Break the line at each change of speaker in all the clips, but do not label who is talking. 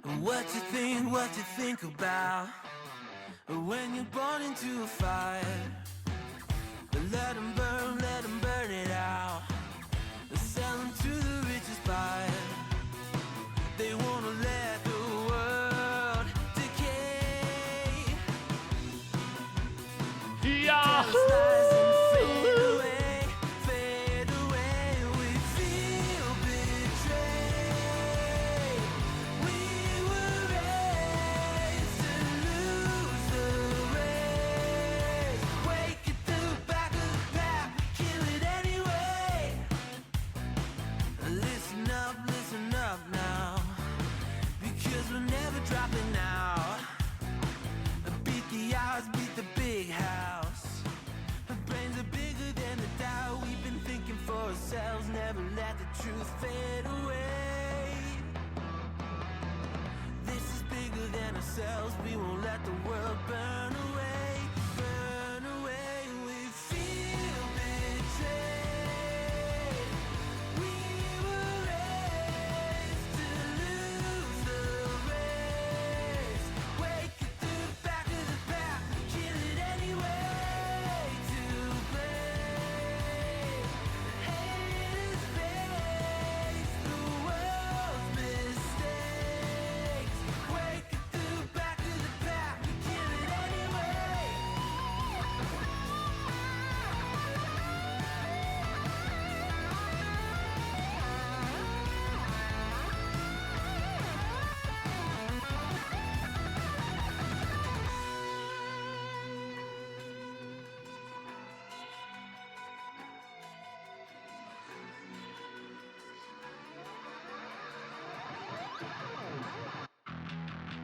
What you think about when you're born into a fire? Let 'em burn it out. Sell 'em to the richest buyer. They wanna let the world decay. Tell us lies and fade away, fade away. We feel betrayed. We were raised to lose the race. Wake at the back of the pack, kill it anyway. Listen up now, because we're never dropping out. Beat the odds, beat the big house. Our brains are bigger than the doubt. We've been thinking for ourselves, never let the truth fade away. This is bigger than ourselves, we won't let the world burn away, burn away. We feel betrayed. We were raised to lose the race. Wake at the back of the pack, kill it anyway. To blame, haters face the world's mistakes. Wake at the back of the pack, kill it anyway.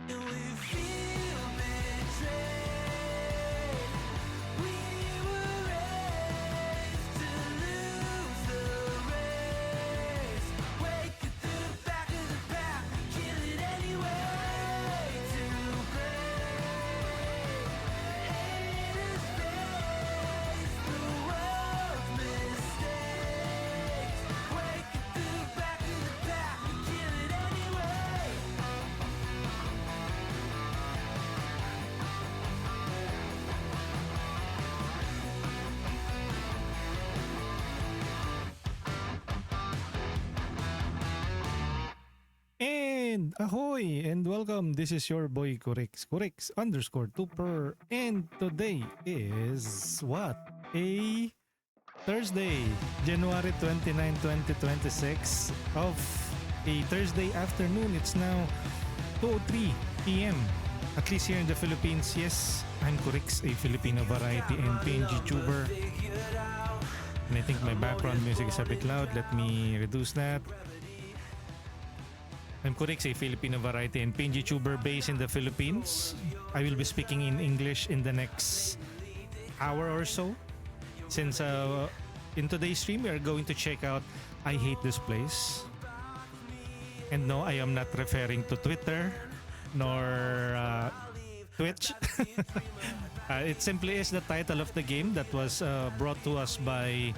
And we feel betrayed. We were raised to lose the race. Wake at the back of the pack, kill it anyway. To blame, haters face the world's mistakes. Wake at the back of the pack, kill it anyway.
And ahoy and welcome. This is your boy Corix_Tuper, and today is what? A Thursday, January 29, 2026 of a Thursday afternoon. It's now 2:03 p.m. At least here in the Philippines. Yes, I'm Corix, a Filipino variety and PNG tuber. And I think my background music is a bit loud. Let me reduce that. I'm Corix, a Filipino variety and PNG tuber based in the Philippines. I will be speaking in English in the next hour or so. Since in today's stream, we are going to check out I Hate This Place. And no, I am not referring to Twitter nor Twitch. It simply is the title of the game that was brought to us by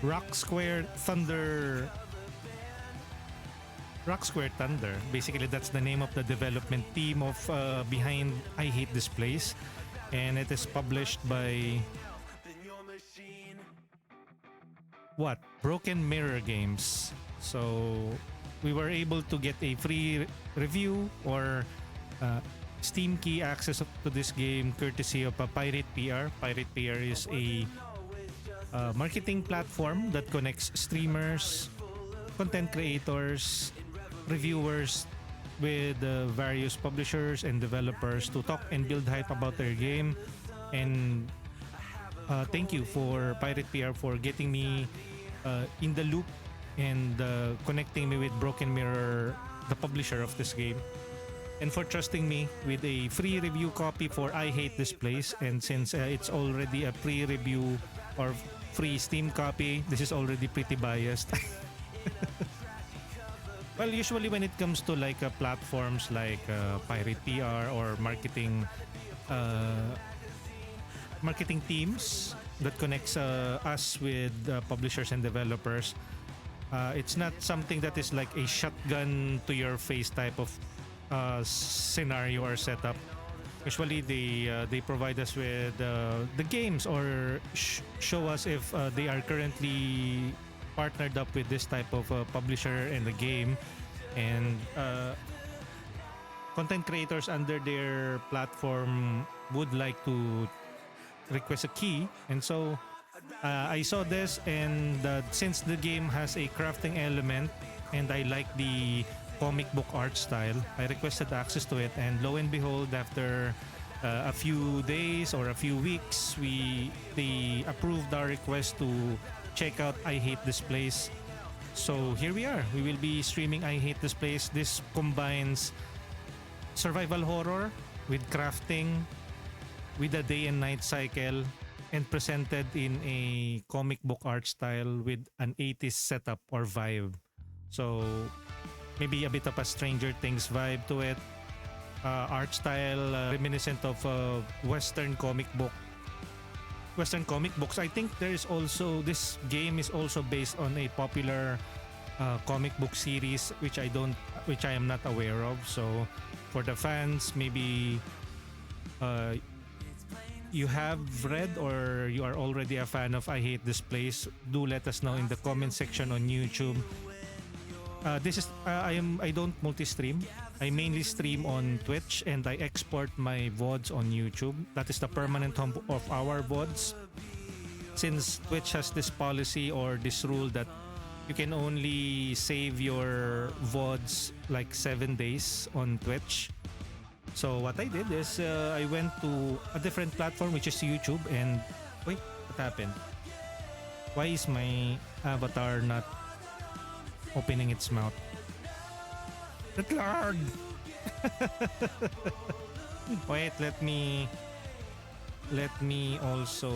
Rock Square Thunder. Basically, that's the name of the development team of behind I Hate This Place, and it is published by Broken Mirror Games. So we were able to get a free review or Steam key access to this game courtesy of Pirate PR. Pirate PR is a marketing platform that connects streamers, content creators, reviewers with various publishers and developers to talk and build hype about their game. And thank you for Pirate PR for getting me in the loop and connecting me with Broken Mirror, the publisher of this game, and for trusting me with a free review copy for I Hate This Place. And since it's already a pre-review or free Steam copy, this is already pretty biased. Well, usually when it comes to like platforms like Pirate PR or marketing teams that connects us with publishers and developers, it's not something that is like a shotgun to your face type of scenario or setup. Usually they provide us with the games or show us if they are currently partnered up with this type of publisher in the game, and content creators under their platform would like to request a key, and so I saw this, and since the game has a crafting element and I like the comic book art style, I requested access to it, and lo and behold, after a few days or a few weeks, they approved our request to check out I Hate This Place. So here we are. We will be streaming I Hate This Place. This combines survival horror with crafting, with a day and night cycle, and presented in a comic book art style with an 80s setup or vibe. So maybe a bit of a Stranger Things vibe to it. Art style reminiscent of Western comic books. I think there is also, this game is also based on a popular comic book series which I am not aware of. So for the fans, maybe you have read or you are already a fan of I Hate This Place, do let us know in the comment section on YouTube. This is I don't multi-stream. I mainly stream on Twitch and I export my VODs on YouTube. That is the permanent home of our VODs. Since Twitch has this policy or this rule that you can only save your VODs like 7 days on Twitch. So what I did is I went to a different platform, which is YouTube, and wait, what happened? Why is my avatar not opening its mouth? That lag! Wait, let me also,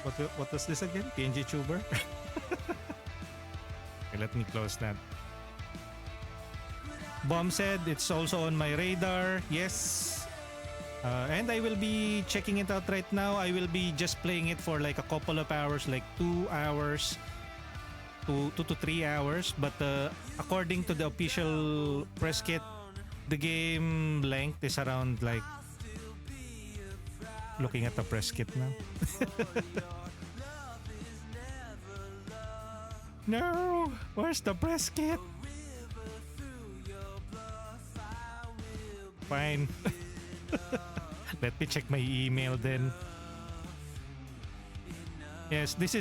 what was this again? PNG Tuber? Okay, let me close that. Bomb said it's also on my radar. Yes. And I will be checking it out right now. I will be just playing it for like a couple of hours, like 2 hours, 2 to 3 hours. But according to the official press kit, the game length is around like, looking at the press kit now. No, where's the press kit? Fine. Let me check my email then. Yes, this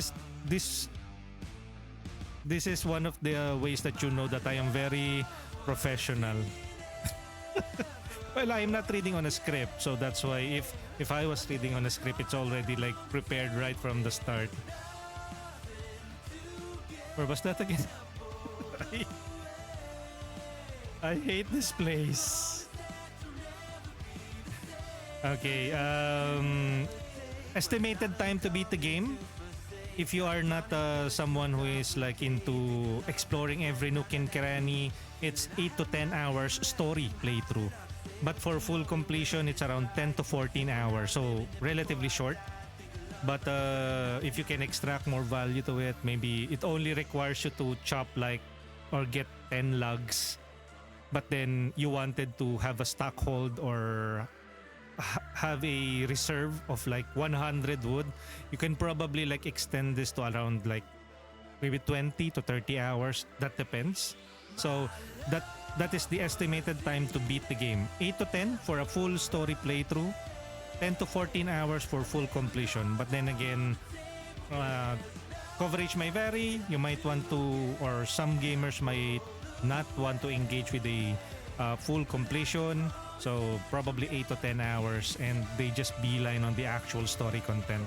is one of the ways that you know that I am very professional. Well, I am not reading on a script, so that's why if I was reading on a script, it's already like prepared right from the start. Where was that again? I hate this place. Okay, estimated time to beat the game. If you are not someone who is like into exploring every nook and cranny, it's 8 to 10 hours story playthrough. But for full completion, it's around 10 to 14 hours, so relatively short. But if you can extract more value to it, maybe it only requires you to chop like or get 10 logs. But then you wanted to have a stock hold or have a reserve of like 100 wood, you can probably like extend this to around like maybe 20 to 30 hours. That depends. So that is the estimated time to beat the game. 8 to 10 for a full story playthrough, 10 to 14 hours for full completion. But then again, coverage may vary. You might want to, or some gamers might not want to engage with a full completion. So probably 8 to 10 hours, and they just beeline on the actual story content.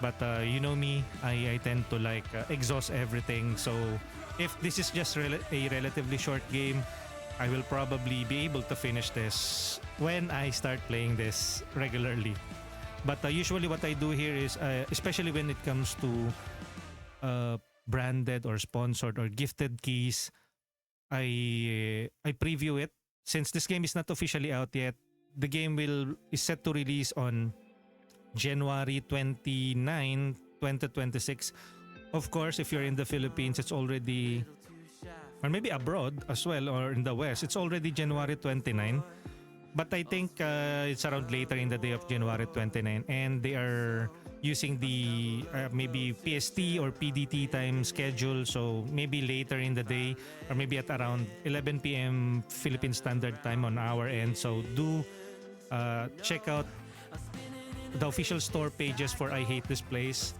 But you know me, I tend to like exhaust everything. So if this is just a relatively short game, I will probably be able to finish this when I start playing this regularly. But usually what I do here is, especially when it comes to branded or sponsored or gifted keys, I preview it. Since this game is not officially out yet, the game is set to release on January 29, 2026. Of course, if you're in the Philippines, it's already or maybe abroad as well, or in the West, it's already January 29. But I think it's around later in the day of January 29, and they are using the maybe PST or PDT time schedule. So maybe later in the day, or maybe at around 11 p.m. Philippine Standard Time on our end. So do check out the official store pages for I Hate This Place.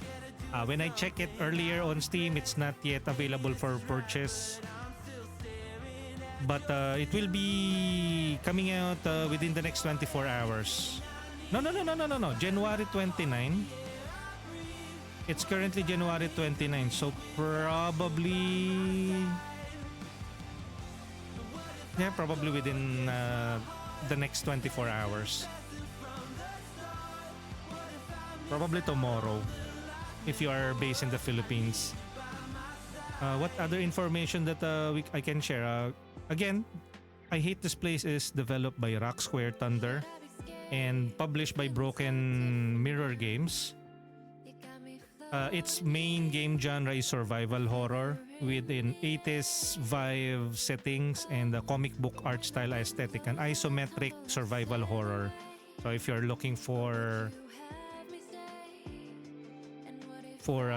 When I check it earlier on Steam, it's not yet available for purchase. But it will be coming out within the next 24 hours. No. January 29. It's currently January 29. So probably... Yeah, probably within the next 24 hours. Probably tomorrow, if you are based in the Philippines. What other information that I can share? Again, I Hate This Place is developed by Rock Square Thunder and published by Broken Mirror Games. Its main game genre is survival horror with an 80s vibe settings and a comic book art style aesthetic, an isometric survival horror. So if you're looking for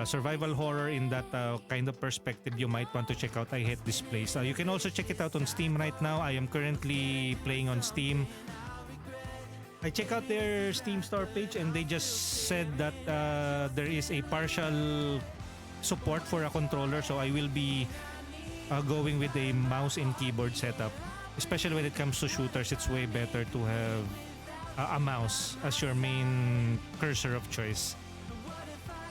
survival horror in that kind of perspective, you might want to check out I Hate This Place. You can also check it out on Steam right now. I am currently playing on Steam. I check out their Steam store page and they just said that there is a partial support for a controller. So I will be going with a mouse and keyboard setup. Especially when it comes to shooters, it's way better to have a mouse as your main cursor of choice.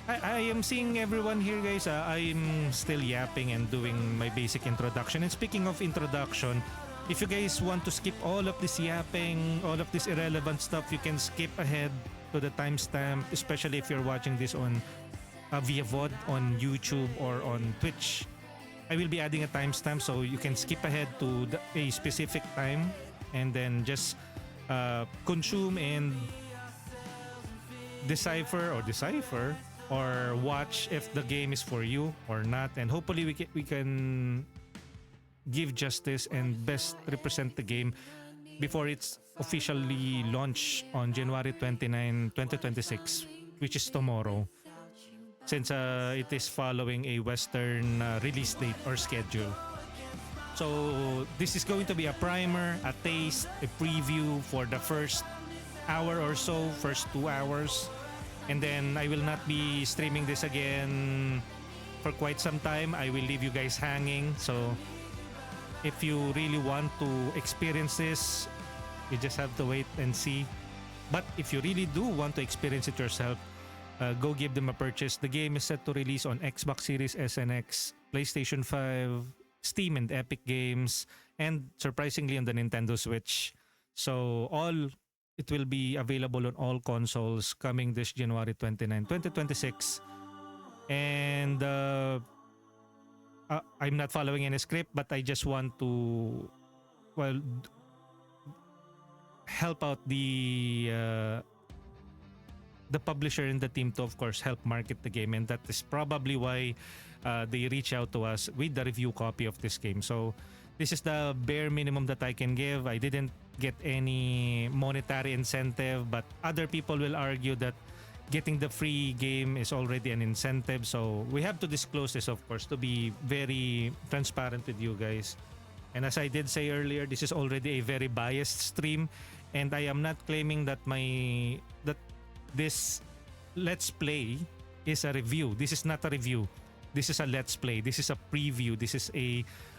I am seeing everyone here, guys. I'm still yapping and doing my basic introduction. And speaking of introduction, if you guys want to skip all of this yapping, all of this irrelevant stuff, you can skip ahead to the timestamp, especially if you're watching this on via VOD on YouTube or on Twitch. I will be adding a timestamp so you can skip ahead to a specific time and then just consume and decipher or watch if the game is for you or not, and hopefully we can give justice and best represent the game before it's officially launched on January 29, 2026, which is tomorrow, since it is following a Western release date or schedule. So this is going to be a primer, a taste, a preview for the first hour or so, first 2 hours. And then I will not be streaming this again for quite some time. I will leave you guys hanging. So if you really want to experience this, you just have to wait and see. But if you really do want to experience it yourself, go give them a purchase. The game is set to release on Xbox Series S and X, PlayStation 5, Steam and Epic Games, and surprisingly on the Nintendo Switch. So it will be available on all consoles coming this January 29, 2026. And I'm not following any script, but I just want to, help out the publisher and the team to, of course, help market the game. And that is probably why they reach out to us with the review copy of this game. So this is the bare minimum that I can give. I didn't get any monetary incentive, but other people will argue that getting the free game is already an incentive. So we have to disclose this, of course, to be very transparent with you guys. And as I did say earlier, this is already a very biased stream, and I am not claiming that this Let's Play is a review. This is not a review. This is a Let's Play. This is a preview. This is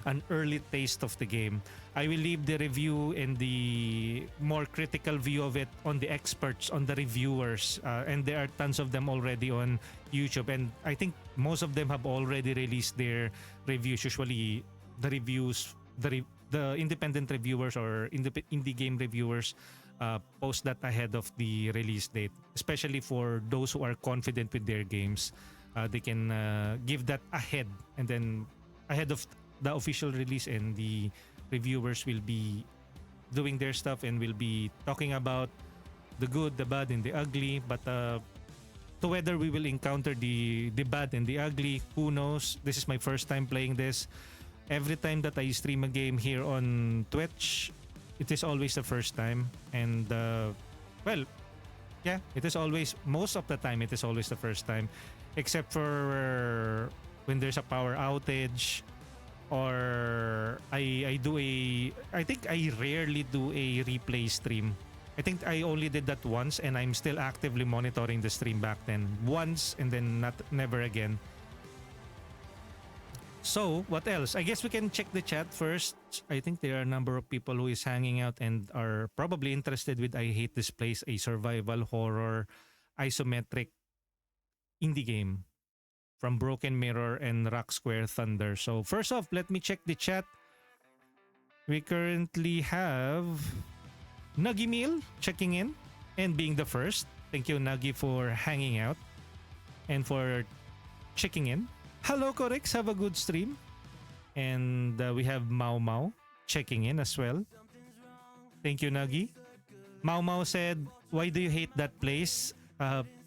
an early taste of the game. I will leave the review and the more critical view of it on the experts, on the reviewers. And there are tons of them already on YouTube. And I think most of them have already released their reviews. Usually the reviews, the independent reviewers or indie game reviewers post that ahead of the release date. Especially for those who are confident with their games. They can give that ahead, and then ahead of the official release, and the reviewers will be doing their stuff and will be talking about the good, the bad, and the ugly. But to whether we will encounter the bad and the ugly, who knows? This is my first time playing this. every time that I stream a game here on Twitch, it is always the first time. And well, yeah, it is always, most of the time, it is always the first time. Except for when there's a power outage, or I think I rarely do a replay stream. I think I only did that once, and I'm still actively monitoring the stream back then. Once, and then never again. So, what else? I guess we can check the chat first. I think there are a number of people who is hanging out and are probably interested with I Hate This Place, a survival horror isometric indie game from Broken Mirror and Rock Square Thunder. So, first off, let me check the chat. We currently have Nuggy Meal checking in and being the first. Thank you, Nuggy, for hanging out and for checking in. Hello, Corix. Have a good stream. And we have Mau Mau checking in as well. Thank you, Nuggy. Mau Mau said, "Why do you hate that place?"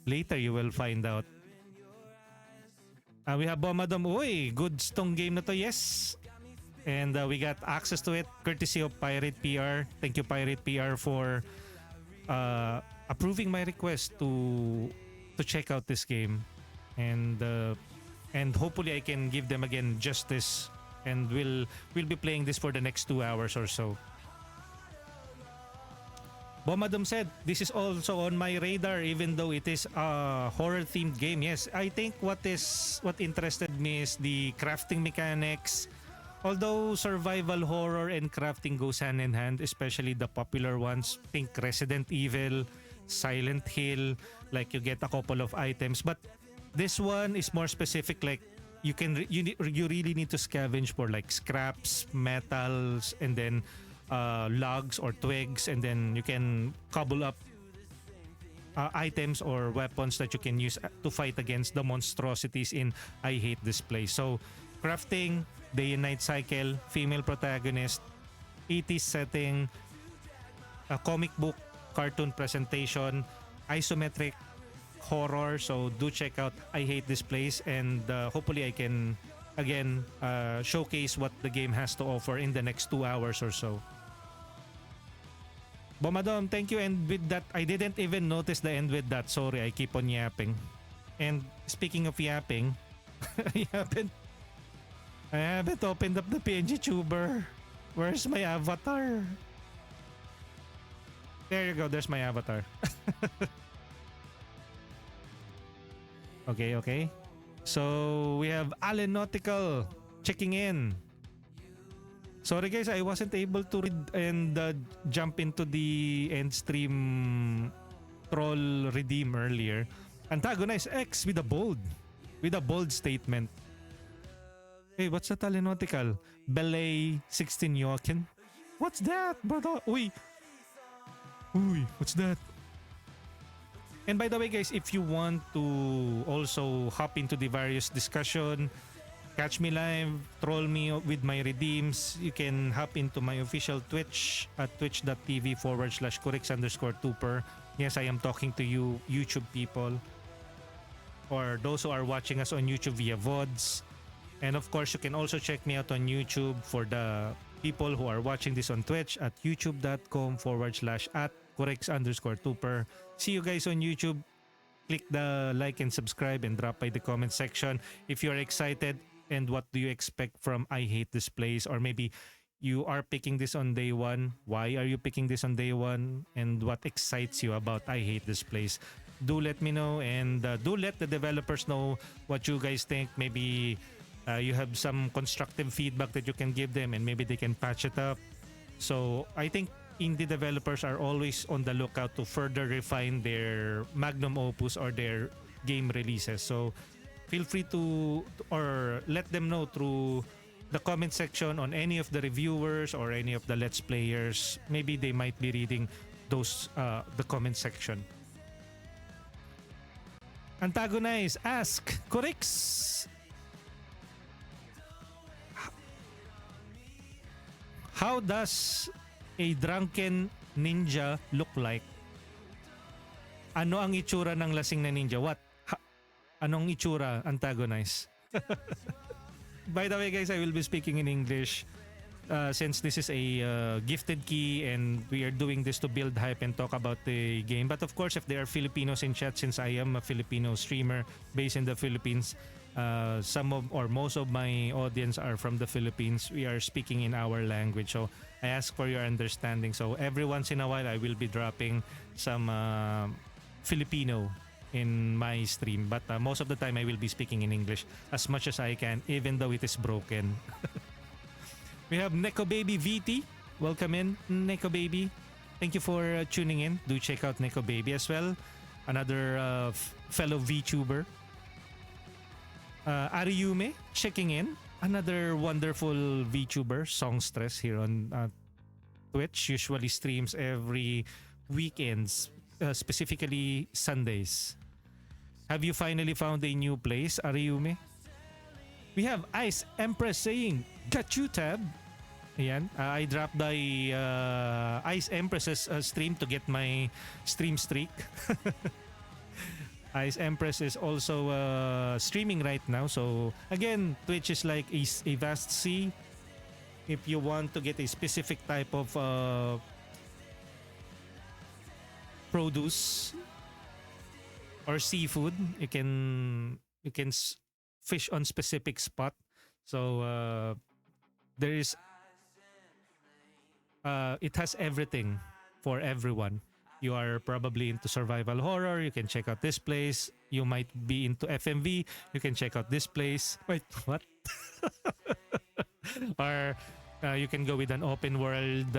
Later, you will find out. We have Bomadom. Uy, good stong game na to. Yes. And we got access to it courtesy of Pirate PR. Thank you, Pirate PR, for approving my request to check out this game. And hopefully I can give them again justice, and we'll be playing this for the next 2 hours or so. Bomadum said, "This is also on my radar even though it is a horror-themed game." Yes, I think what interested me is the crafting mechanics. Although survival horror and crafting goes hand in hand, especially the popular ones. Think Resident Evil, Silent Hill, like you get a couple of items. But this one is more specific, like you really need to scavenge for like scraps, metals, and then logs or twigs, and then you can cobble up items or weapons that you can use to fight against the monstrosities in I Hate This Place. So crafting, day and night cycle, female protagonist, 80s setting, a comic book cartoon presentation, isometric horror. So do check out I Hate This Place, and hopefully I can again showcase what the game has to offer in the next 2 hours or so. Bomadom, thank you. And with that, I didn't even notice the end with that. Sorry, I keep on yapping. And speaking of yapping, I haven't opened up the PNG tuber. Where's my avatar? There you go, there's my avatar. Okay. So we have Allen Nautical checking in. Sorry guys, I wasn't able to read and jump into the end stream troll redeem earlier. Antagonize X with a bold statement. Hey, what's that, Allen Nautical? Belay 16 Yoken? What's that, brother? Uy, what's that? And by the way guys, if you want to also hop into the various discussion, catch me live, troll me with my redeems, you can hop into my official Twitch at twitch.tv/Corix_Tuper. Yes, I am talking to you YouTube people, or those who are watching us on YouTube via VODs. And of course, you can also check me out on YouTube for the people who are watching this on Twitch at youtube.com/@Corix_Tuper. See you guys on YouTube. Click the like and subscribe and drop by the comment section if you're excited and what do you expect from I Hate This Place, or maybe you are picking this on day one. Why are you picking this on day one, and what excites you about I Hate This Place? Do let me know, and do let the developers know what you guys think. Maybe you have some constructive feedback that you can give them, and maybe they can patch it up. So I think indie developers are always on the lookout to further refine their magnum opus or their game releases. So feel free to or let them know through the comment section on any of the reviewers or any of the Let's Players. Maybe they might be reading those the comment section. Antagonize, ask, Corix. How does a drunken ninja look like? Ano ang itsura ng lasing na ninja? What? Anong itsura, Antagonize? By the way, guys, I will be speaking in English since this is a gifted key and we are doing this to build hype and talk about the game. But of course, if there are Filipinos in chat, since I am a Filipino streamer based in the Philippines, some of or most of my audience are from the Philippines. We are speaking in our language, so I ask for your understanding. So every once in a while, I will be dropping some Filipino in my stream, but most of the time I will be speaking in English as much as I can, even though it is broken. We have Neko Baby VT. Welcome in, Neko Baby. Thank you for tuning in. Do check out Neko Baby as well. Another fellow VTuber. Ariume checking in. Another wonderful VTuber, Songstress, here on Twitch. Usually streams every weekends, specifically Sundays. Have you finally found a new place, Ariume? We have Ice Empress saying, "Got you, Tab." Ayan. I dropped the Ice Empress's stream to get my stream streak. Ice Empress is also streaming right now. So again, Twitch is like a vast sea. If you want to get a specific type of produce or seafood, you can fish on specific spot. So there is it has everything for everyone. You are probably into survival horror, you can check out this place. You might be into FMV, you can check out this place. Wait, what? Or you can go with an open world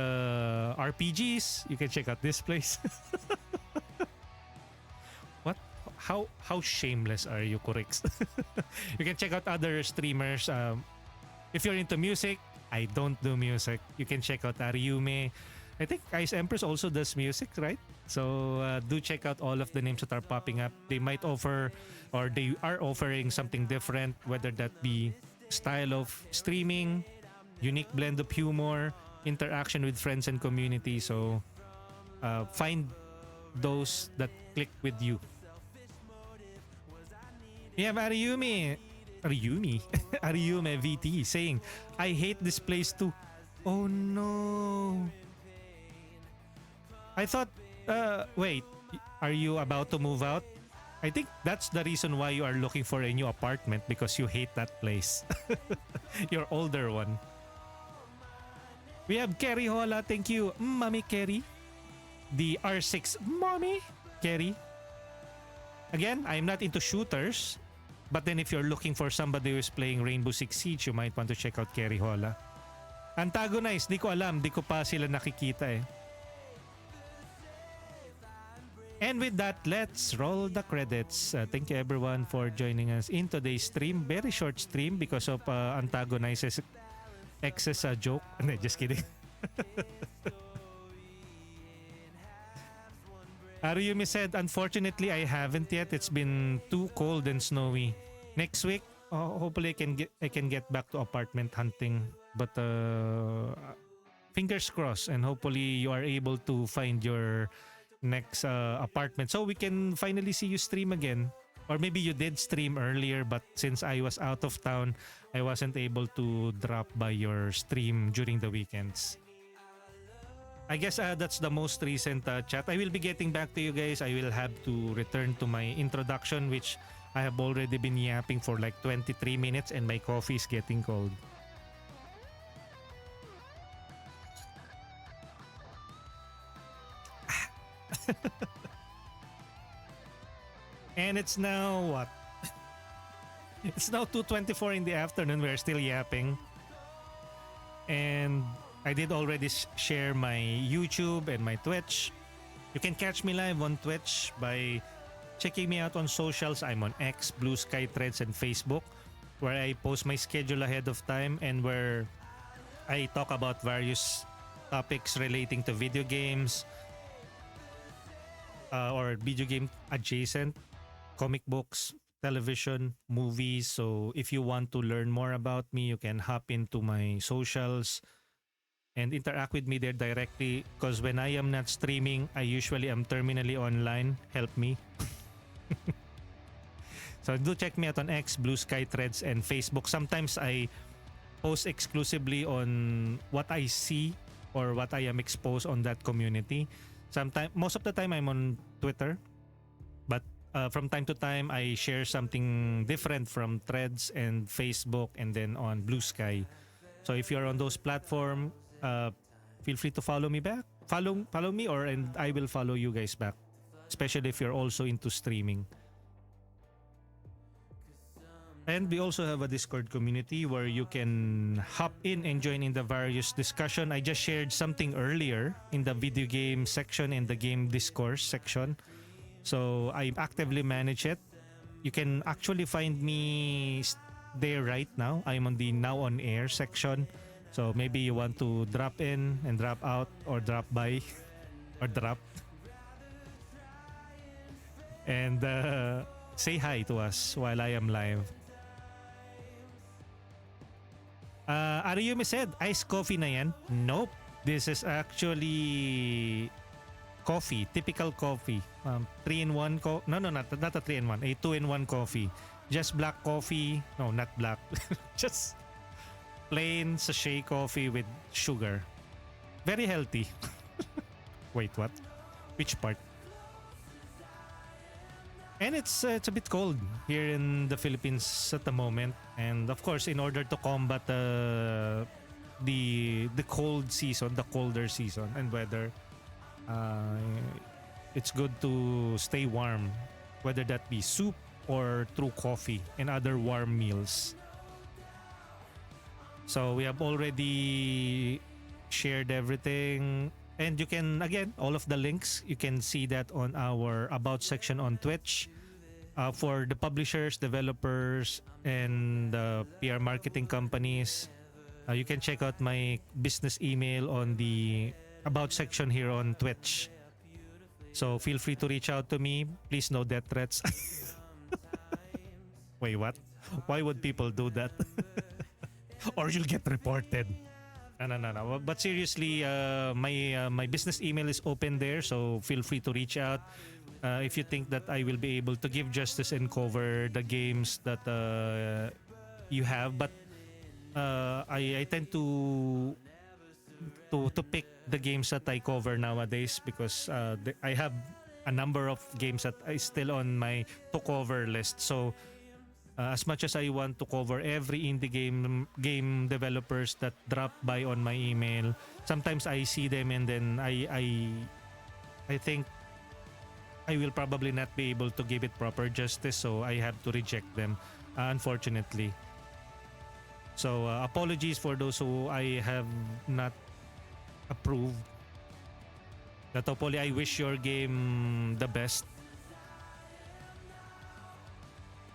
RPGs, you can check out this place. What? How shameless are you, Kurix? You can check out other streamers. If you're into music, I don't do music. You can check out Ariume. I think Ice Empress also does music, right? So do check out all of the names that are popping up. They might offer, or they are offering something different, whether that be style of streaming, unique blend of humor, interaction with friends and community. So find those that click with you. We have Ariume VT saying, "I hate this place too." Oh no. I thought, wait, are you about to move out? I think that's the reason why you are looking for a new apartment, because you hate that place. Your older one. We have Kerry Hola. Thank you, Mommy Kerry. The R6 Mommy Kerry. Again, I'm not into shooters. But then if you're looking for somebody who is playing Rainbow Six Siege, you might want to check out Kerry Hola. Antagonize, di ko alam. Di ko pa sila nakikita eh. And with that, let's roll the credits. Thank you everyone for joining us in today's stream. Very short stream because of Antagonize's excess joke. No, just kidding. Ariumi said, "Unfortunately, I haven't yet. It's been too cold and snowy. Next week, hopefully I can get back to apartment hunting. But fingers crossed, and hopefully you are able to find your next apartment so we can finally see you stream again. Or maybe you did stream earlier, but since I was out of town, I wasn't able to drop by your stream during the weekends." I guess that's the most recent chat. I will be getting back to you guys. I will have to return to my introduction, which I have already been yapping for like 23 minutes and my coffee is getting cold. And it's now what? It's now 2:24 in the afternoon. We're still yapping. And I did already share my YouTube and my Twitch. You can catch me live on Twitch by checking me out on socials. I'm on X, Blue Sky, Threads, and Facebook, where I post my schedule ahead of time and where I talk about various topics relating to video games or video game adjacent, comic books, television, movies. So if you want to learn more about me, you can hop into my socials and interact with me there directly, because when I am not streaming, I usually am terminally online. Help me. So do check me out on X, Blue Sky, Threads, and Facebook. Sometimes I post exclusively on what I see or what I am exposed on that community. Sometimes, most of the time, I'm on Twitter, but from time to time, I share something different from Threads and Facebook, and then on Blue Sky. So if you're on those platforms, feel free to follow me back. Follow me, and I will follow you guys back. Especially if you're also into streaming. And we also have a Discord community where you can hop in and join in the various discussion. I just shared something earlier in the video game section and the game discourse section. So I actively manage it. You can actually find me there right now. I'm on the now on air section. So maybe you want to drop in and drop out or drop by or drop. And say hi to us while I am live. Ariyumi said, iced coffee na yan? Nope. This is actually coffee, typical coffee. 3-in-1 no, not a 3-in-1, a 2-in-1 coffee. Just black coffee. No, not black. Just plain sachet coffee with sugar. Very healthy. Wait, what? Which part? And it's a bit cold here in the Philippines at the moment. And of course, in order to combat the cold season, the colder season and weather, it's good to stay warm, whether that be soup or through coffee and other warm meals. So we have already shared everything. And you can, again, all of the links, you can see that on our About section on Twitch. For the publishers, developers, and PR marketing companies, you can check out my business email on the About section here on Twitch. So feel free to reach out to me. Please no death threats. Wait, what? Why would people do that? Or you'll get reported. No. But seriously, my business email is open there, so feel free to reach out if you think that I will be able to give justice and cover the games that you have. But I tend to pick the games that I cover nowadays because I have a number of games that is still on my to cover list. So as much as I want to cover every indie game developers that drop by on my email, sometimes I see them and then I think I will probably not be able to give it proper justice, so I have to reject them, unfortunately. So apologies for those who I have not approved. Natopoli, I wish your game the best.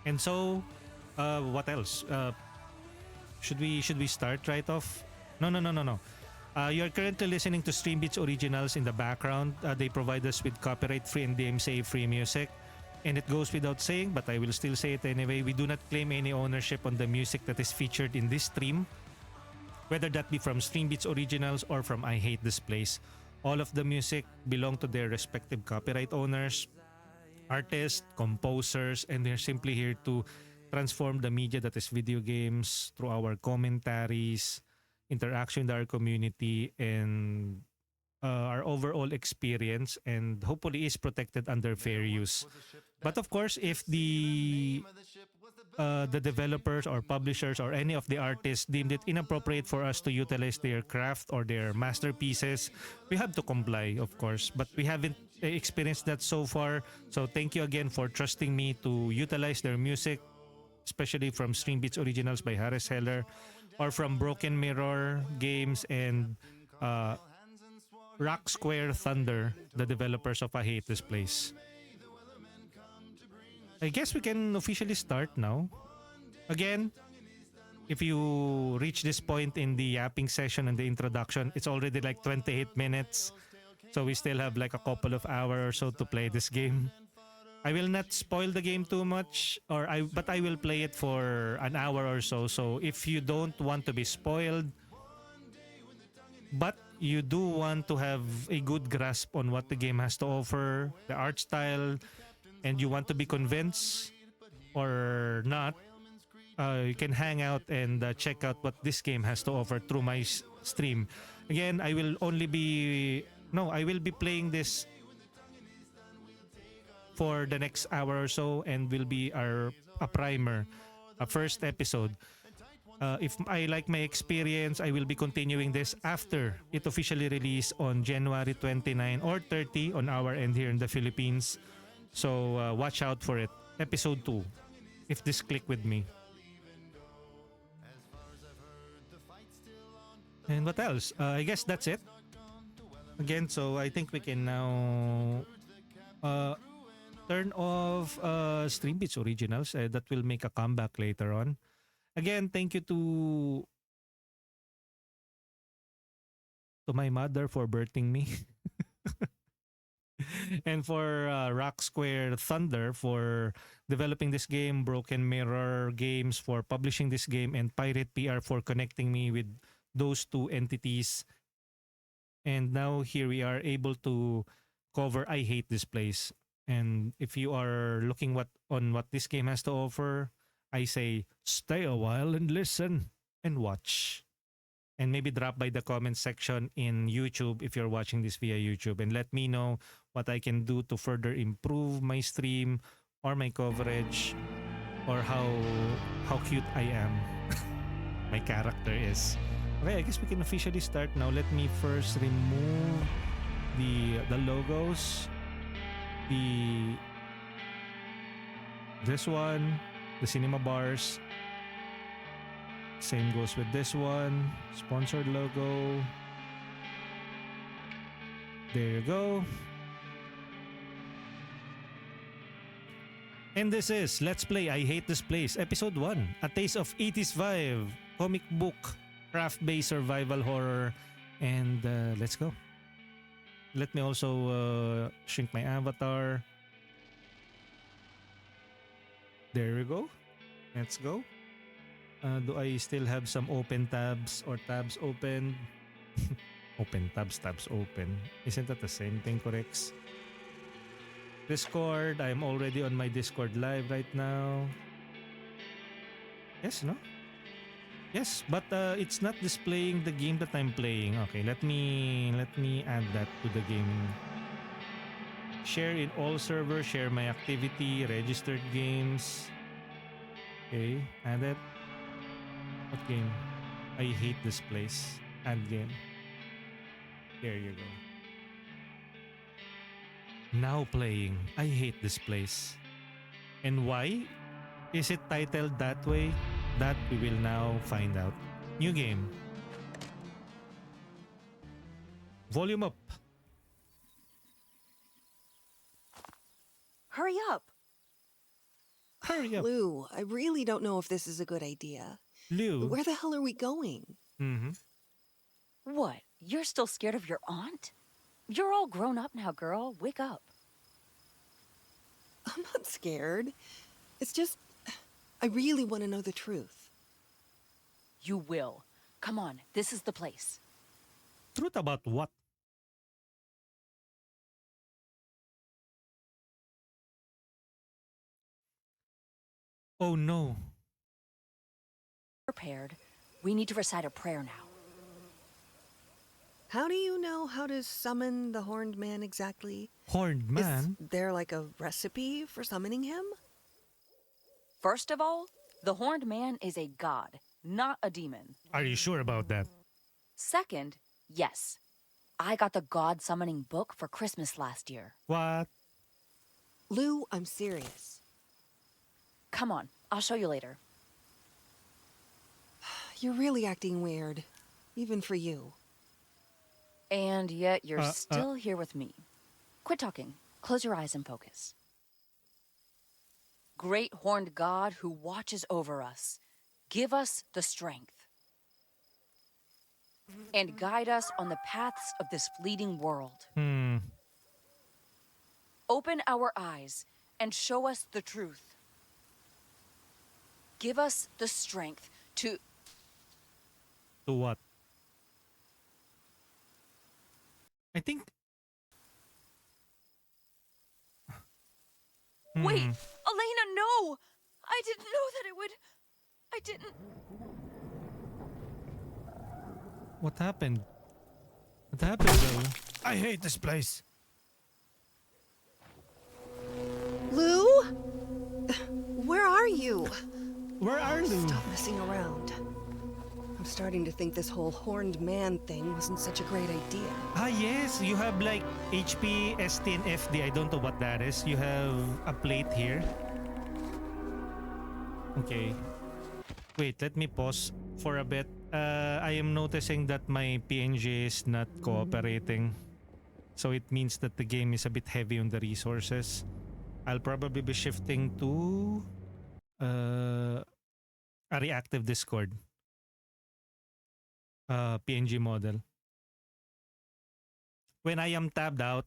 And so, what else? Should we start right off? No. You are currently listening to Streambeats Originals in the background. They provide us with copyright-free and DMCA-free music. And it goes without saying, but I will still say it anyway, we do not claim any ownership on the music that is featured in this stream, whether that be from Streambeats Originals or from I Hate This Place. All of the music belong to their respective copyright owners, artists, composers, and they're simply here to transform the media that is video games through our commentaries, interaction with our community, and our overall experience, and hopefully is protected under fair use. But of course, if the developers or publishers or any of the artists deemed it inappropriate for us to utilize their craft or their masterpieces, we have to comply, of course. But we haven't experienced that so far. So thank you again for trusting me to utilize their music, especially from Streambeats Originals by Harris Heller, or from Broken Mirror Games and Rock Square Thunder, the developers of I Hate This Place. I guess we can officially start now. Again, if you reach this point in the yapping session and the introduction, it's already like 28 minutes. So we still have like a couple of hours or so to play this game. I will not spoil the game too much, but I will play it for an hour or so. So if you don't want to be spoiled, but you do want to have a good grasp on what the game has to offer, the art style, and you want to be convinced, or not, you can hang out and check out what this game has to offer through my stream. Again, I will only be no, I will be playing this for the next hour or so, and will be a primer, a first episode. If I like my experience, I will be continuing this after it officially released on January 29 or 30 on our end here in the Philippines. So watch out for it. Episode 2. If this click with me. And what else? I guess that's it. Again, so I think we can now turn off Stream Beats Originals. That will make a comeback later on. Again, thank you to my mother for birthing me. And for Rock Square Thunder for developing this game, Broken Mirror Games for publishing this game, and Pirate PR for connecting me with those two entities. And now here we are able to cover I Hate This Place. And if you are looking what this game has to offer, I say stay a while and listen and watch. And maybe drop by the comment section in YouTube if you're watching this via YouTube, and let me know what I can do to further improve my stream or my coverage, or how cute I am. My character is. Okay, I guess we can officially start now. Let me first remove the logos. This one, the cinema bars. Same goes with this one. Sponsored logo. There you go. And this is Let's Play I Hate This Place, Episode 1. A Taste of 80s Vibe. Comic book, craft-based survival horror. And let's go. Let me also shrink my avatar. There we go. Let's go. Do I still have some open tabs or tabs open? Open tabs open. Isn't that the same thing, correct? Discord. I'm already on my Discord live right now. Yes, no? Yes, but it's not displaying the game that I'm playing. Okay, let me add that to the game. Share in all servers, share my activity, registered games. Okay, add it. What game? I Hate This Place. Add game. There you go. Now playing I Hate This Place. And why is it titled that way? That we will now find out. New game. Volume up.
Hurry up.
Hurry up.
Lou, I really don't know if this is a good idea.
Lou.
Where the hell are we going?
Mm-hmm.
What? You're still scared of your aunt? You're all grown up now, girl. Wake up.
I'm not scared. It's just, I really want to know the truth.
You will. Come on, this is the place.
Truth about what? Oh no.
Prepared. We need to recite a prayer now.
How do you know how to summon the horned man exactly?
Horned man?
Is there like a recipe for summoning him?
First of all, the horned man is a god, not a demon.
Are you sure about that?
Second, yes. I got the god summoning book for Christmas last year.
What?
Lou, I'm serious.
Come on, I'll show you later.
You're really acting weird, even for you.
And yet you're still here with me. Quit talking. Close your eyes and focus. Great horned God who watches over us, give us the strength. And guide us on the paths of this fleeting world. Open our eyes and show us the truth. Give us the strength to...
To what? I think...
Wait! Elena, no! I didn't know that it would. I didn't.
What happened? What happened, Joe? I hate this place.
Lou? Where are you?
Where are you?
Stop messing around. I'm starting to think this whole horned man thing wasn't such a great idea.
Ah, yes. You have like HP, ST, and FD. I don't know what that is. You have a plate here. Okay. Wait, let me pause for a bit. I am noticing that my PNG is not cooperating. So it means that the game is a bit heavy on the resources. I'll probably be shifting to a reactive Discord PNG model. When I am tabbed out,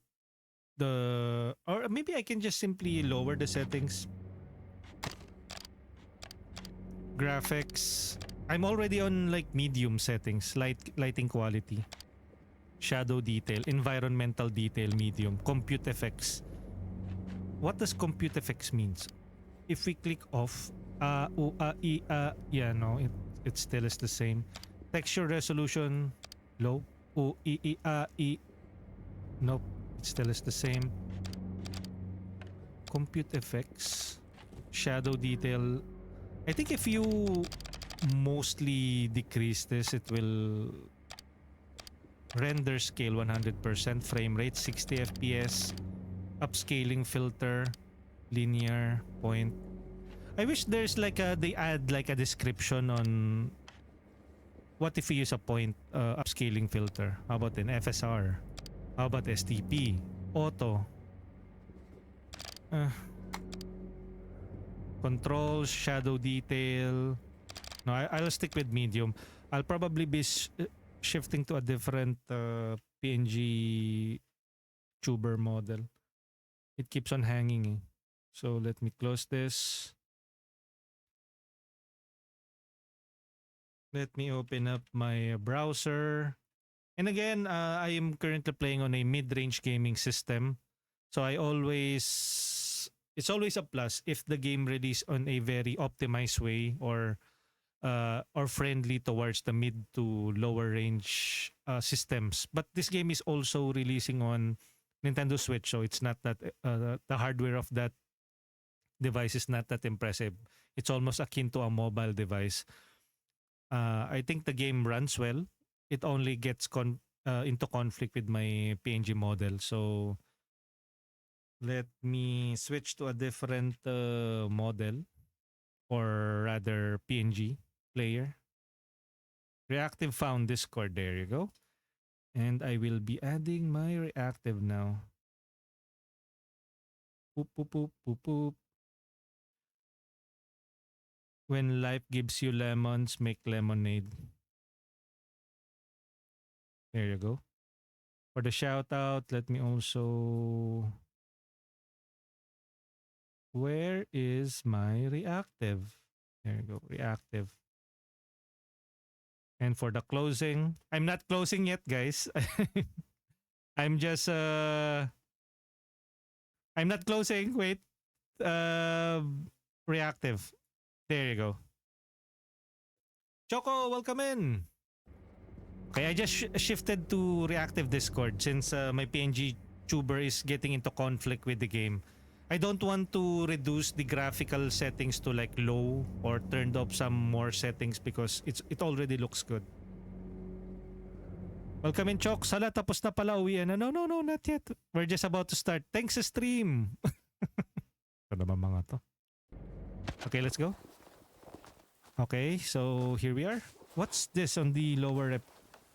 or maybe I can just simply lower the settings. Graphics. I'm already on like medium settings, lighting quality, shadow detail, environmental detail medium, compute effects. What does compute effects means? If we click off, yeah, no, it still is the same. Texture resolution, low. Nope, it still is the same. Compute effects, shadow detail. I think if you mostly decrease this, it will render scale 100%, frame rate 60 FPS, upscaling filter, linear, point. I wish there's like they add like a description on what if we use a point upscaling filter. How about an FSR? How about STP? Auto. Controls, shadow detail. No, I'll stick with medium. I'll probably be shifting to a different PNG tuber model. It keeps on hanging. Eh. So let me close this. Let me open up my browser. And again, I am currently playing on a mid-range gaming system. So it's always a plus if the game release on a very optimized way or friendly towards the mid to lower range systems. But this game is also releasing on Nintendo Switch, so it's not that the hardware of that device is not that impressive. It's almost akin to a mobile device. I think the game runs well. It only gets into conflict with my PNG model. So let me switch to a different model, or rather PNG player. Reactive found Discord. There you go. And I will be adding my reactive now. Poop, poop, poop, poop, poop. When life gives you lemons, make lemonade. There you go. For the shout out, let me also. Where is my reactive? There you go. Reactive. And for the closing, I'm not closing yet, guys. I'm just I'm not closing. Wait. Reactive. There you go. Choco, welcome in. Okay, I just shifted to reactive Discord since my PNG tuber is getting into conflict with the game. I don't want to reduce the graphical settings to like low or turned up some more settings because it already looks good. Welcome in, Chok. Sala, tapos na pala uwian. No, not yet. We're just about to start. Thanks sa stream. Ano naman mga to? Okay, let's go. Okay, so here we are. What's this on the lower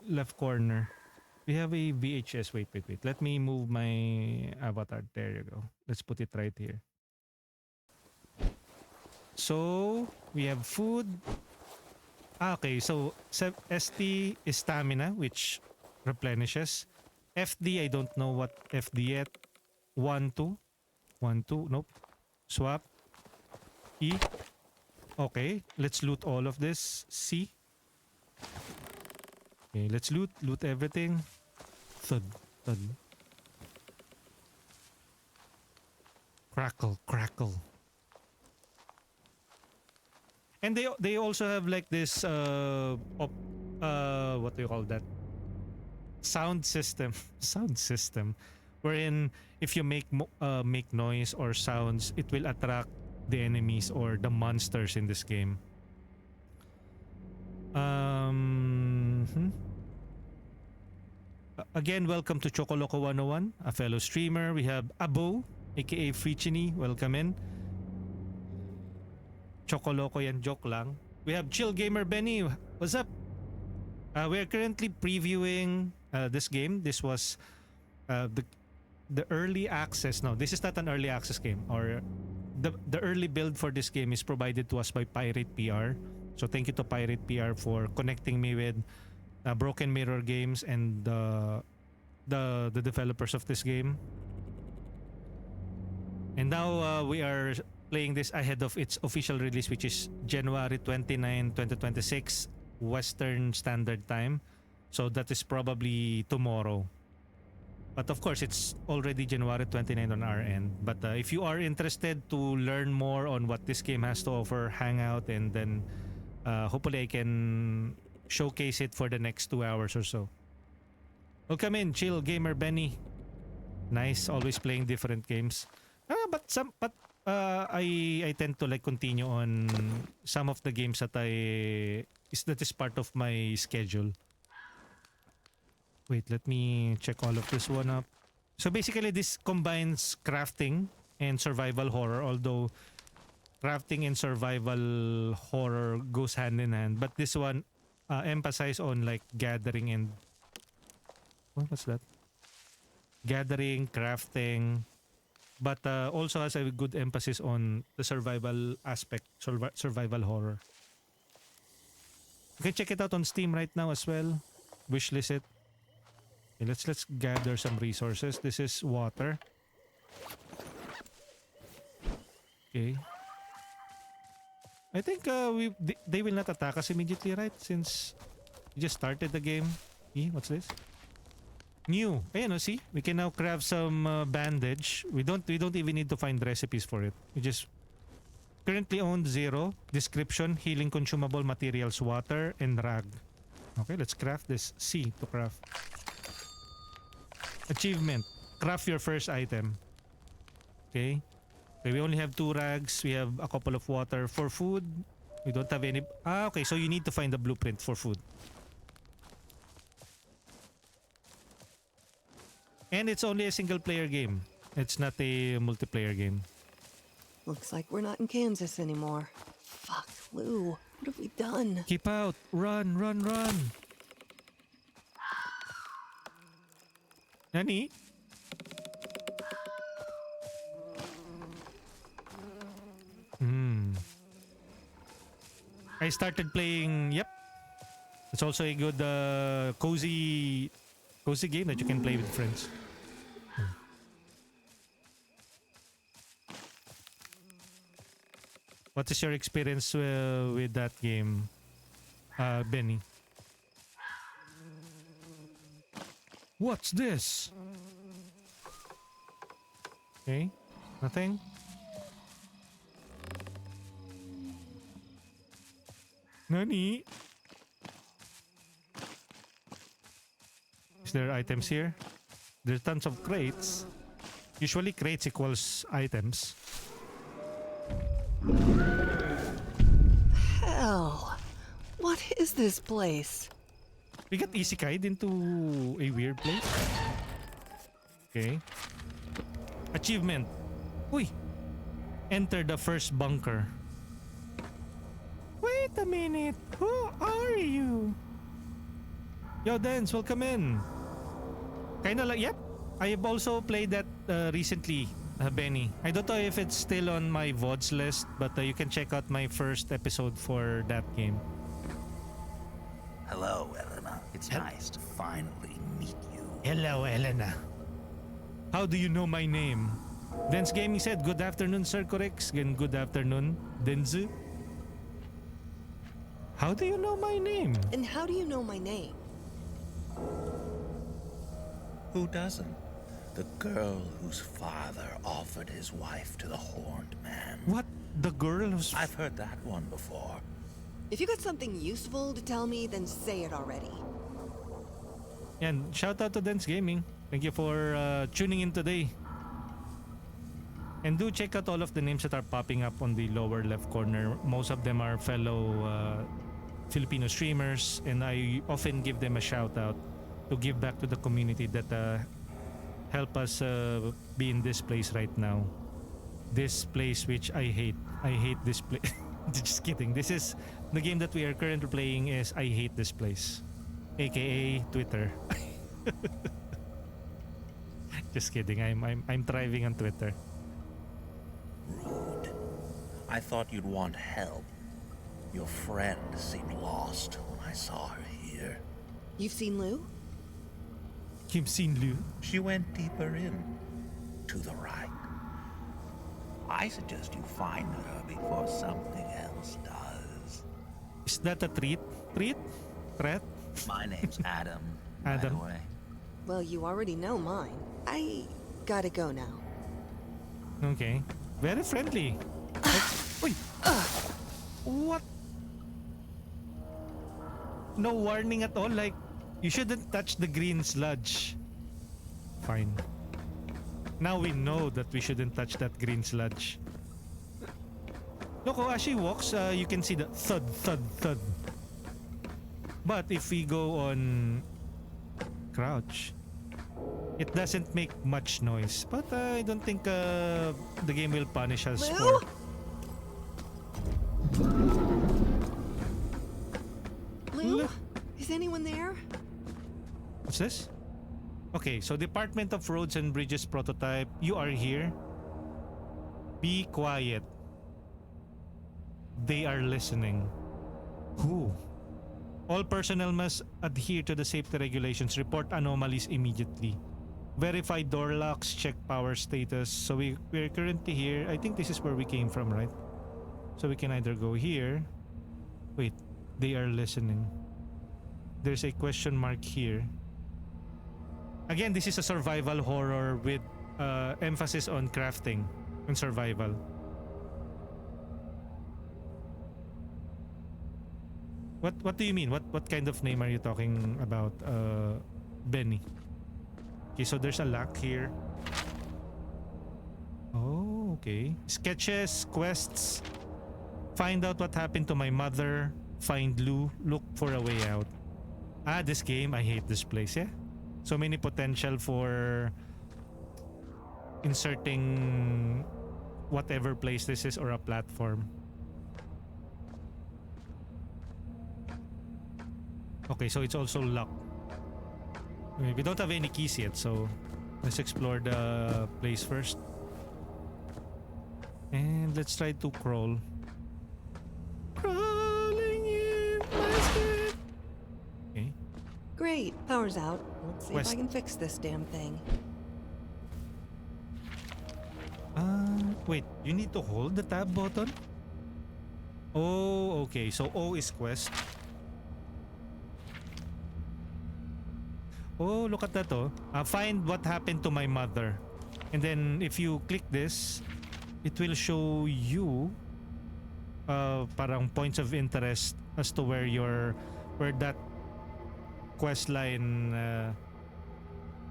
left corner? We have a VHS. Wait. Let me move my avatar. There you go. Let's put it right here. So, we have food. Okay, so ST is stamina, which replenishes. FD, I don't know what FD yet. 1, 2. 1, 2. Nope. Swap. E. Okay, let's loot all of this. C. Okay, let's loot everything. Thud. Crackle. And they also have like this what do you call that? Sound system. Sound system wherein if you make noise or sounds, it will attract the enemies or the monsters in this game. Again, welcome to Chocoloco 101, a fellow streamer. We have Abo, aka Frichini. Welcome in. Chocoloco yan, joke lang. We have Chill Gamer Benny. What's up? We are currently previewing this game. This was the early access. No, this is not an early access game. Or the early build for this game is provided to us by Pirate PR. So thank you to Pirate PR for connecting me with Broken Mirror Games and the developers of this game. And now we are playing this ahead of its official release, which is January 29, 2026 Western Standard Time. So that is probably tomorrow. But of course, it's already January 29 on our end. But if you are interested to learn more on what this game has to offer, hang out, and then hopefully I can showcase it for the next 2 hours or so. Welcome in, Chill Gamer Benny. Nice, always playing different games. But I tend to like continue on some of the games that is part of my schedule. Wait, let me check all of this one up. So basically, this combines crafting and survival horror, although crafting and survival horror goes hand in hand. But this one emphasize on like gathering and what's that? Gathering, crafting, but also has a good emphasis on the survival aspect, survival horror. You can check it out on Steam right now as well. Wishlist it. Okay, let's gather some resources. This is water. Okay. I think they will not attack us immediately, right? Since we just started the game. What's this? New. Ayan, see? We can now craft some bandage. We don't even need to find recipes for it. We just currently own 0. Description, healing consumable materials, water, and rag. Okay, let's craft this. C to craft. Achievement. Craft your first item. Okay. Okay, we only have 2 rags. We have a couple of water. For food, we don't have any. Okay, so you need to find the blueprint for food. And it's only a single player game. It's not a multiplayer game.
Looks like we're not in Kansas anymore. Fuck, Lou. What have we done?
Keep out. Run, run, run. Nani? I started playing, yep. It's also a good cozy game that you can play with friends. What is your experience with that game, Benny? What's this? Okay, nothing. Nani? Is there items here? There's tons of crates. Usually crates equals items.
Hell. What is this place?
We got isekai'd into a weird place. Okay. Achievement. Uy! Enter the first bunker. Wait a minute. Who are you? Yo, Dance, welcome in. Kinda like, yep. I have also played that recently, Benny. I don't know if it's still on my VODs list, but you can check out my first episode for that game.
Hello, Elena. It's nice to finally meet you.
Hello, Elena. How do you know my name? Dance Gaming said, good afternoon, Sir Corex. Again, good afternoon, Denzu. How do you know my name?
And how do you know my name?
Who doesn't? The girl whose father offered his wife to the Horned Man.
What? the girl who's...
I've heard that one before.
If you got something useful to tell me, then say it already.
Yan, shout out to Dance Gaming. Thank you for tuning in today. And do check out all of the names that are popping up on the lower left corner. Most of them are fellow Filipino streamers, and I often give them a shout out to give back to the community that help us be in this place right now. This place which I hate. I hate this place. Just kidding. This is the game that we are currently playing is I hate this place, aka Twitter. Just kidding. I'm thriving on Twitter.
Rude. I thought you'd want help. Your friend seemed lost when I saw her here.
You've seen Lou?
You've seen Liu?
She went deeper in, to the right. I suggest you find her before something else does.
Is that a treat? Treat? Threat?
My name's Adam,
Adam.
by the way.
Well, you already know mine. I gotta go now.
Okay. Very friendly. Wait. What? No warning at all? Like, you shouldn't touch the green sludge. Fine. Now we know that we shouldn't touch that green sludge. Look, as she walks, you can see the thud, thud, thud. But if we go on crouch, it doesn't make much noise. But I don't think the game will punish us
Lou?
for...
Lou? Is anyone there?
What's this? Okay, so Department of Roads and Bridges prototype, you are here. Be quiet. They are listening. Who? All personnel must adhere to the safety regulations. Report anomalies immediately. Verify door locks, check power status. So we're currently here. I think this is where we came from, right? So we can either go here. Wait, they are listening. There's a question mark here. Again, this is a survival horror with emphasis on crafting and survival. What do you mean? What kind of name are you talking about, Benny? Okay, so there's a lock here. Oh, okay. Sketches, quests. Find out what happened to my mother. Find Lou. Look for a way out. Ah, this game. I hate this place, yeah? So many potential for inserting whatever place this is or a platform. Okay, so it's also locked. We don't have any keys yet, so let's explore the place first. And let's try to crawl. Crawling in my skin. Okay.
Great, power's out. Let's see
West.
if I can fix this damn thing.
Wait, you need to hold the tab button? Oh, okay. So O is quest. Oh, look at that, oh. Find what happened to my mother. And then if you click this, it will show you parang points of interest as to where that quest line,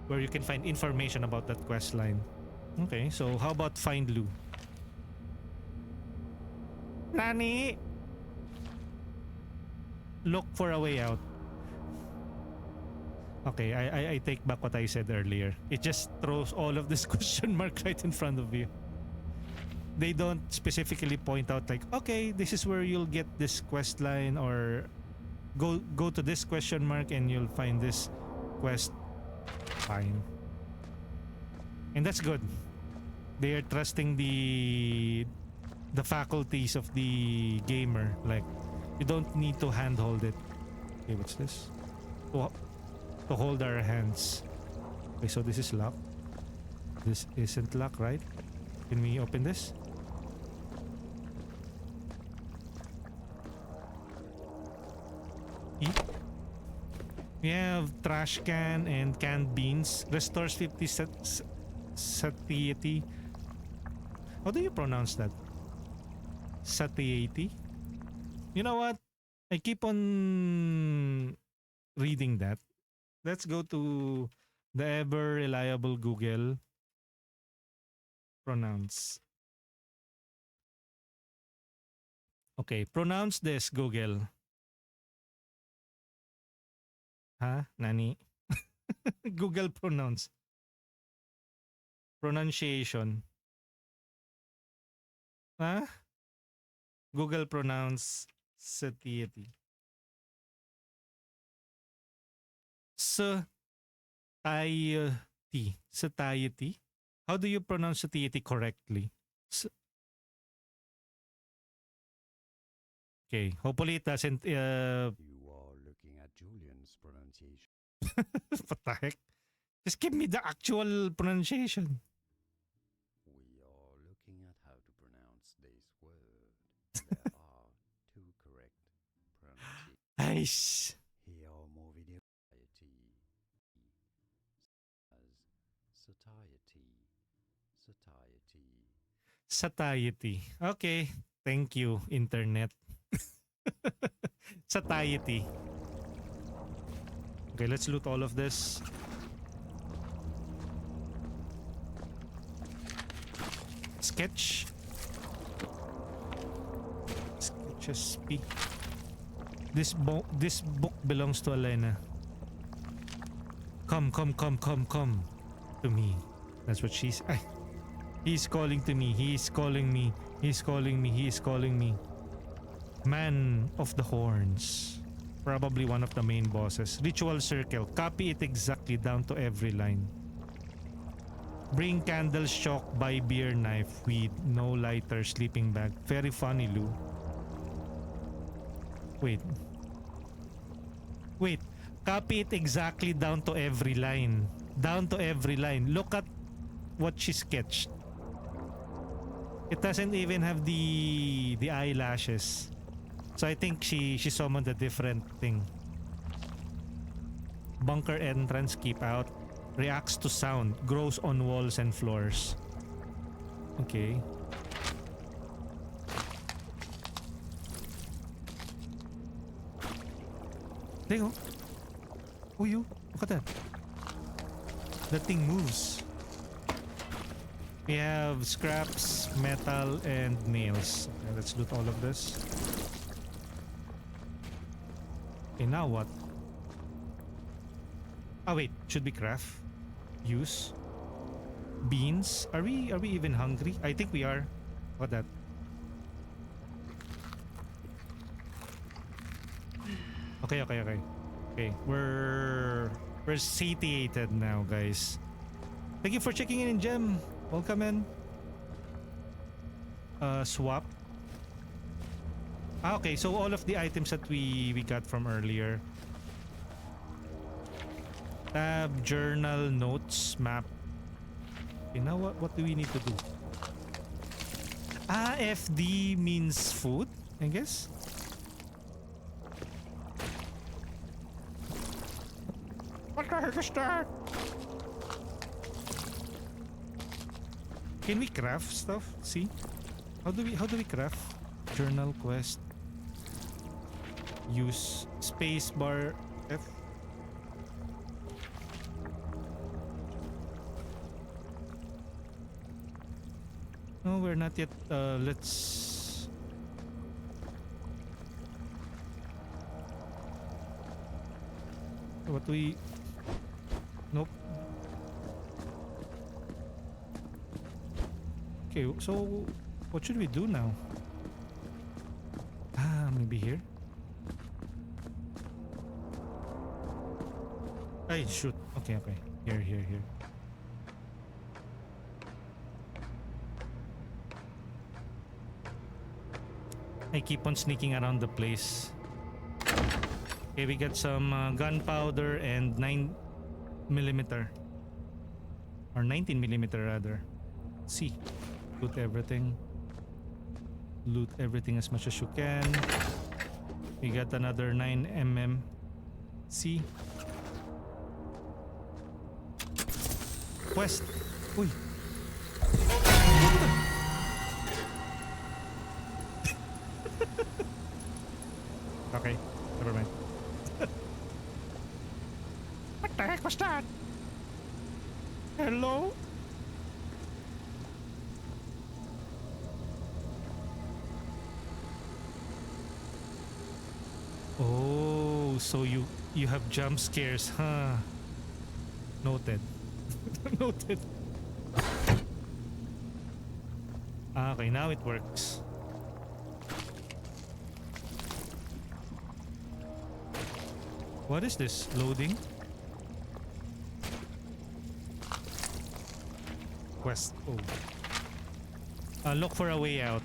where you can find information about that quest line. Okay, so how about find Lou? Nani? Look for a way out. Okay, I take back what I said earlier. It just throws all of this question mark right in front of you. They don't specifically point out like, okay, this is where you'll get this quest line, or go to this question mark and you'll find this quest. Fine. And that's good. They are trusting the faculties of the gamer. Like, you don't need to handhold it. Okay, what's this? To hold our hands. Okay, so this is locked. This isn't locked, right? Can we open this? E? We have trash can and canned beans. Restores 50 satiety. How do you pronounce that? Satiety. You know what? I keep on reading that. Let's go to the ever reliable Google. Pronounce. Okay, pronounce this, Google. Huh? Nani? Google pronounce. Pronunciation. Huh? Google pronounce satiety. Satiety. Satiety. How do you pronounce satiety correctly? Okay, hopefully it doesn't.
You are looking at Julian's pronunciation.
What the heck? Just give me the actual pronunciation.
We are looking at how to pronounce this word. There are two correct pronunciations.
Nice.
Here are more video satiety as satiety. Satiety.
Satiety. Okay. Thank you, internet. Satiety. Okay, let's loot all of this. Sketch. Sketches P. This book belongs to Elena. Come to me. That's what she's. He's calling to me. He's calling me. He's calling me. He's calling me. Man of the Horns. Probably one of the main bosses. Ritual circle. Copy it exactly down to every line. Bring candles, chalk, buy beer, knife, weed, no lighter, sleeping bag. Very funny, Lou. Wait. Copy it exactly down to every line. Down to every line. Look at what she sketched. It doesn't even have the eyelashes. So I think she summoned a different thing. Bunker entrance, keep out. Reacts to sound. Grows on walls and floors. Okay. There you go. Oh, you. Look at that. That thing moves. We have scraps, metal, and nails. Okay, let's loot all of this. Okay, now what? Oh wait, should we craft? Use? Beans? Are we even hungry? I think we are. What that? Okay. Okay, we're satiated now, guys. Thank you for checking in, Gem. Welcome in. Swap. Okay, so all of the items that we got from earlier. Tab, journal, notes, map. Okay, now what do we need to do? FD means food, I guess. What the heck is that? Can we craft stuff? See? How do we craft? Journal, quest. Use space bar F. No, we're not yet. Let's. What do we? Nope. Okay, so what should we do now? Maybe here. Ay, shoot. Okay. Here. I keep on sneaking around the place. Okay, we got some gunpowder and 9mm. Or 19mm rather. See. Loot everything. Loot everything as much as you can. We got another 9mm. See? Quest. Uy. was that? Hello? Oh, so you have jump scares, huh? Noted. Noted. Okay, now it works. What is this? Loading? Quest. Oh. Look for a way out.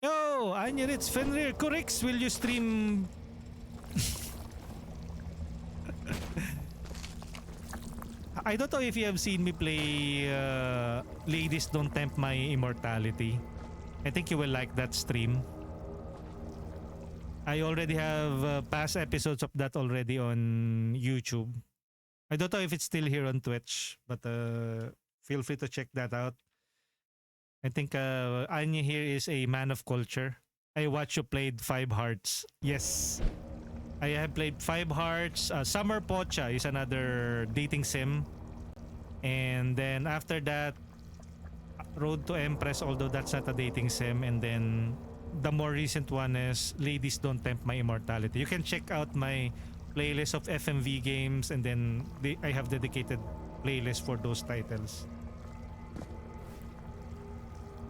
Yo, Anya, it's Fenrir. Correct. Will you stream? I don't know if you have seen me play Ladies Don't Tempt My Immortality. I think you will like that stream. I already have past episodes of that already on YouTube. I don't know if it's still here on Twitch, but feel free to check that out. I think Anya here is a man of culture. I watch you played 5 Hearts. Yes. I have played 5 Hearts. Summer Pocha is another dating sim. And then after that, Road to Empress, although that's not a dating sim. And then the more recent one is Ladies Don't Tempt My Immortality. You can check out my playlist of FMV games, and then I have dedicated playlist for those titles.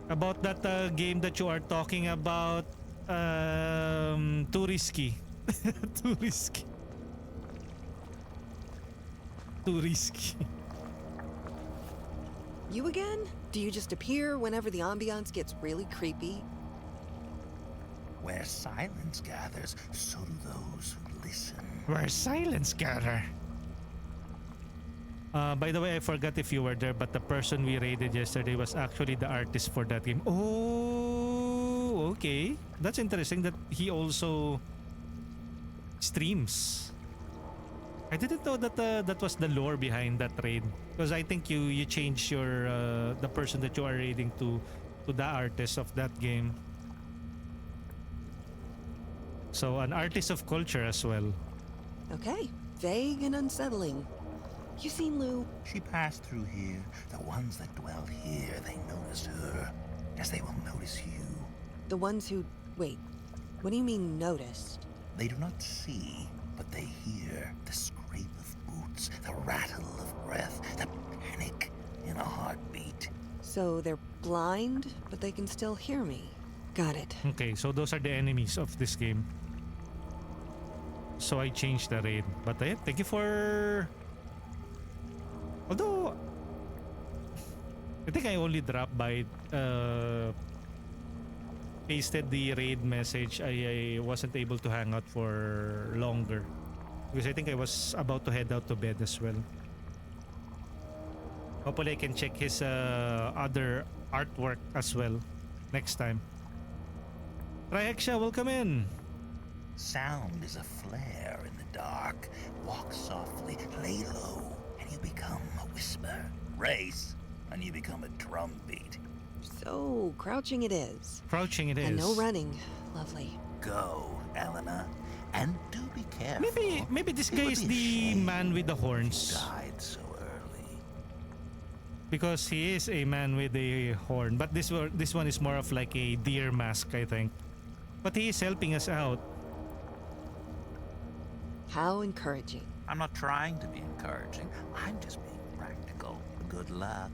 About that game that you are talking about, too risky. Too risky. Too risky.
You again? Do you just appear whenever the ambiance gets really creepy?
Where silence gathers, so do those who listen.
Where silence gather. By the way, I forgot if you were there, but the person we raided yesterday was actually the artist for that game. Oh, okay. That's interesting that he also streams. I didn't know that that was the lore behind that raid, because I think you changed your the person that you are raiding to the artist of that game. So an artist of culture as well.
Okay, vague and unsettling. You seen Lou?
She passed through here. The ones that dwell here, they notice her, as they will notice you.
The ones who... Wait, what do you mean noticed?
They do not see, but they hear the scrape of boots, the rattle of breath, the panic in a heartbeat.
So they're blind, but they can still hear me. Got it.
Okay, so those are the enemies of this game. So I changed the raid. But thank you for... Although... I think I only dropped by... pasted the raid message. I wasn't able to hang out for longer. Because I think I was about to head out to bed as well. Hopefully I can check his other artwork as well next time. Raiheksha, welcome in.
Sound is a flare in the dark. Walk softly, lay low, and you become a whisper. Race, and you become a drum beat.
So, crouching it is.
Crouching it is.
And no running. Lovely.
Go, Elena, and do be careful.
Maybe this
It
guy
would
is
be a
the
shame
man with the
if
horns.
you died so early.
Because he is a man with a horn. But this one is more of like a deer mask, I think. But he is helping us out.
How encouraging.
I'm not trying to be encouraging. I'm just being practical. Good luck.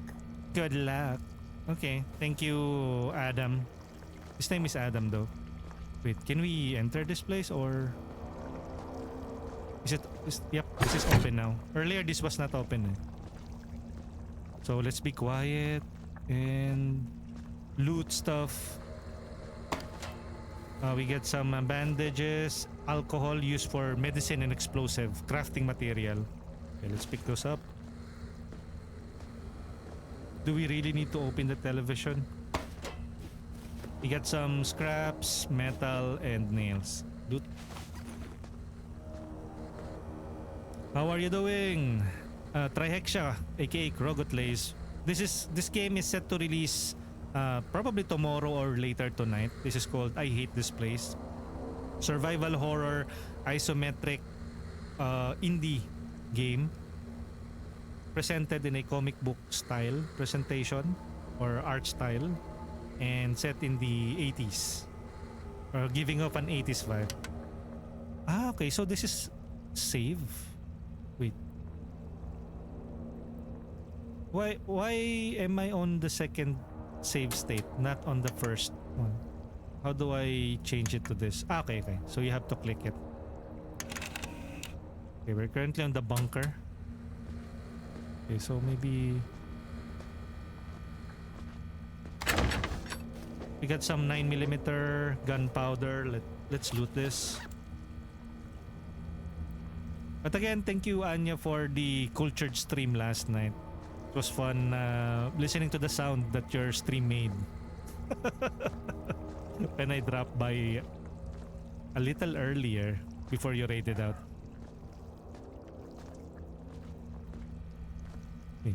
Good luck. Okay, thank you, Adam. His name is Adam, though. Wait, can we enter this place or... Yep, this is open now. Earlier, this was not open. So let's be quiet and loot stuff. We get some bandages, alcohol used for medicine and explosive, crafting material. Okay, let's pick those up. Do we really need to open the television? We got some scraps, metal, and nails. Loot. How are you doing? Trihexa, aka Krogotlays. This game is set to release probably tomorrow or later tonight. This is called I Hate This Place. Survival horror, isometric, indie game presented in a comic book style presentation or art style and set in the 80s or giving off an 80s vibe. Ah, okay, so this is save. Wait. Why am I on the second save state, not on the first one? How do I change it to this? Ah, okay. So you have to click it. Okay, we're currently on the bunker. Okay, so maybe we got some 9mm gunpowder. Let's loot this. But again, thank you, Anya, for the cultured stream last night. It was fun listening to the sound that your stream made. When I dropped by a little earlier before you raided out. Wait.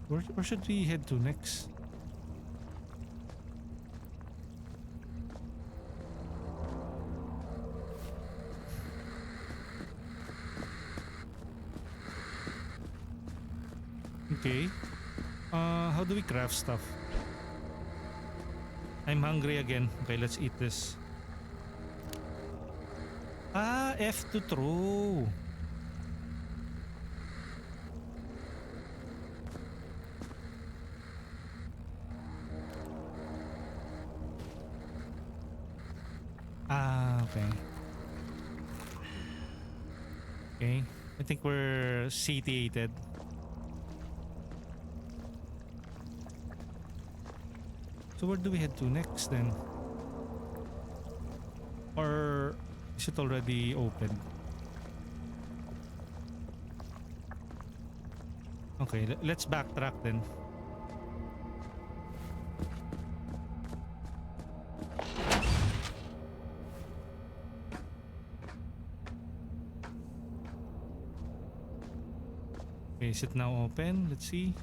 Where should we head to next? Okay. How do we craft stuff? I'm hungry again. Okay, let's eat this. Ah, F to throw. Ah, okay. Okay. I think we're satiated. So where do we head to next then? Or is it already open? Okay, let's backtrack then. Okay, is it now open? Let's see.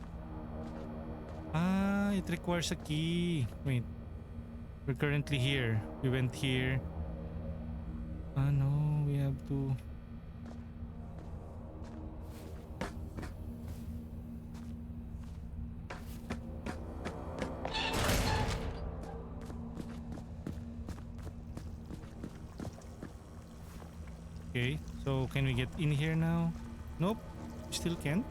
Ah, it requires a key. Wait. We're currently here. We went here. Ah, no. We have to... Okay. So, can we get in here now? Nope. Still can't?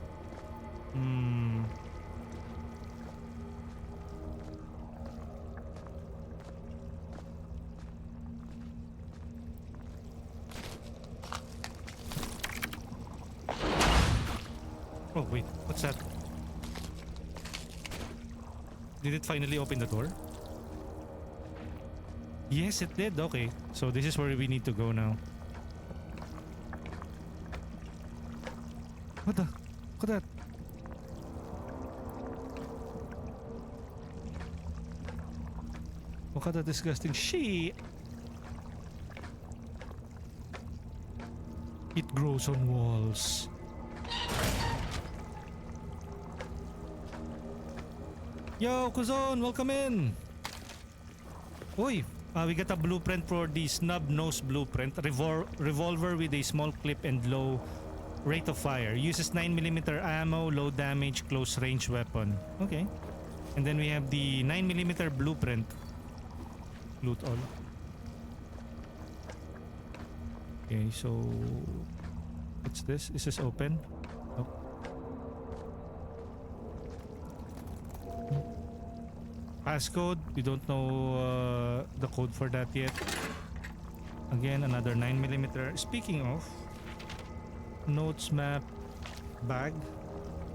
Oh wait, what's that? Did it finally open the door? Yes, it did. Okay, so this is where we need to go now. What the? Look at that. Look at that disgusting shit. It grows on walls. Yo, Kuzon, welcome in. Uy, we got a blueprint for the snub nose blueprint. Revolver with a small clip and low rate of fire. Uses 9mm ammo, low damage, close range weapon. Okay. And then we have the 9mm blueprint. Loot all. Okay, so what's this? Is this open? Oh. Passcode. We don't know the code for that yet. Again, another 9mm. Speaking of, notes, map, bag,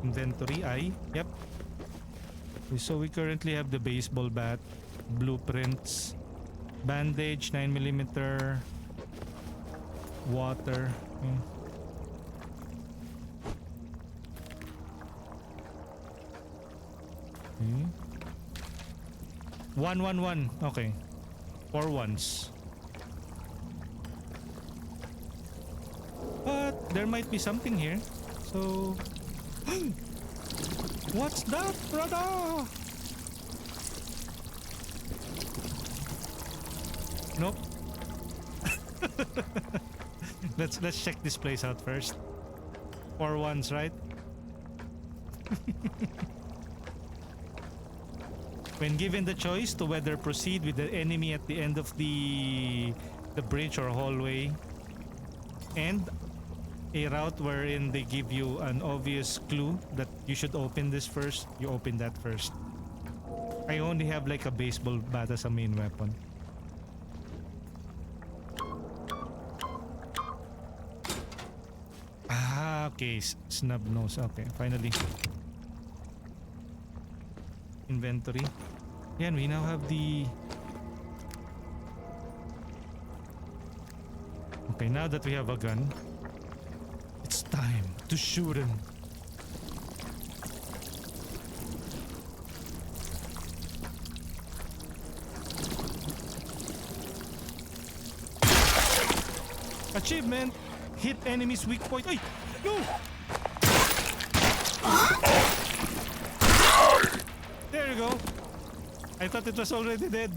inventory, yep. So we currently have the baseball bat, blueprints, bandage, 9mm, water. Okay. 111. Okay. 4 ones. But there might be something here. So what's that, brother? Nope. Let's check this place out first. For once, right? When given the choice to whether proceed with the enemy at the end of the bridge or hallway, and a route wherein they give you an obvious clue that you should open this first, you open that first. I only have like a baseball bat as a main weapon. Ah, okay. Snub nose. Okay, finally. Inventory. Yan, we now have the... Okay, now that we have a gun, it's time to shoot him. Achievement! Hit enemy's weak point. Ay! No! There you go. I thought it was already dead.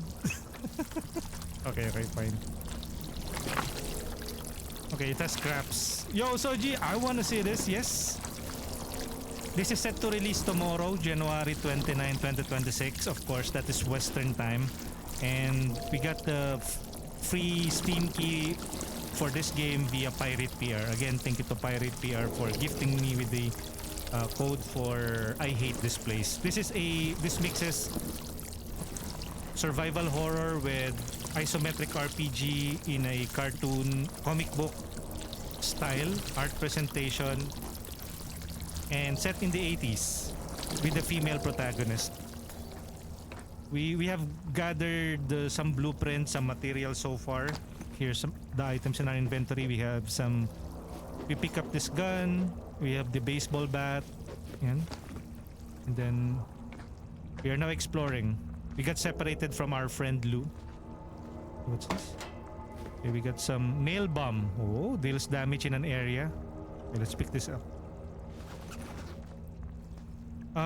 Okay, fine. Okay, it has scraps. Yo, Soji, I wanna see this, yes. This is set to release tomorrow, January 29, 2026. Of course, that is Western time. And we got the free Steam key for this game via Pirate PR. Again, thank you to Pirate PR for gifting me with the code for I Hate This Place. This mixes survival horror with isometric RPG in a cartoon comic book style, art presentation, and set in the 80s with a female protagonist. We have gathered some blueprints, some materials so far. Here's the items in our inventory. We pick up this gun, we have the baseball bat, and then we are now exploring. We got separated from our friend Lou. What's this? Okay, we got some nail bomb. Oh, deals damage in an area. Okay, let's pick this up.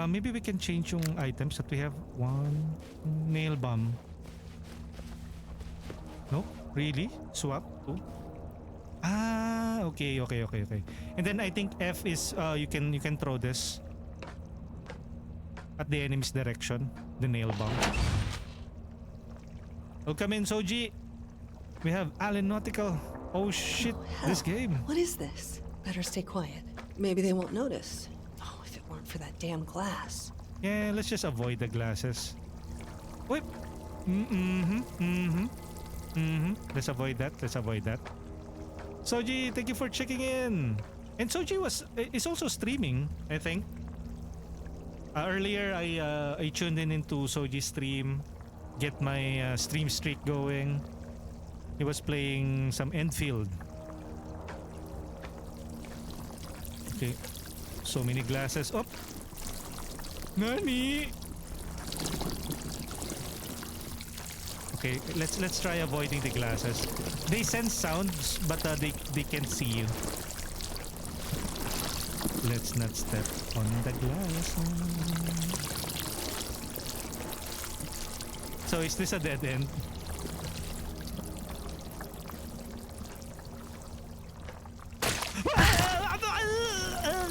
Maybe we can change yung items that we have. One nail bomb. No? Really? Swap? Two? Ah, okay. And then I think F is you can throw this at the enemy's direction. The nail bomb. Welcome in, Soji. We have Allen Nautical. Oh shit,
Oh,
this
hell.
game.
What is this? Better stay quiet. Maybe they won't notice. Oh, if it weren't for that damn glass.
Yeah, let's just avoid the glasses. Wait. Let's avoid that. Soji, thank you for checking in. And Soji is also streaming, I think. Earlier, I tuned into Soji's stream, get my stream streak going. He was playing some Enfield. Okay, so many glasses. Oh, Nani? Okay, let's try avoiding the glasses. They sense sounds, but they can't see you. Let's not step on the glass. So is this a dead end?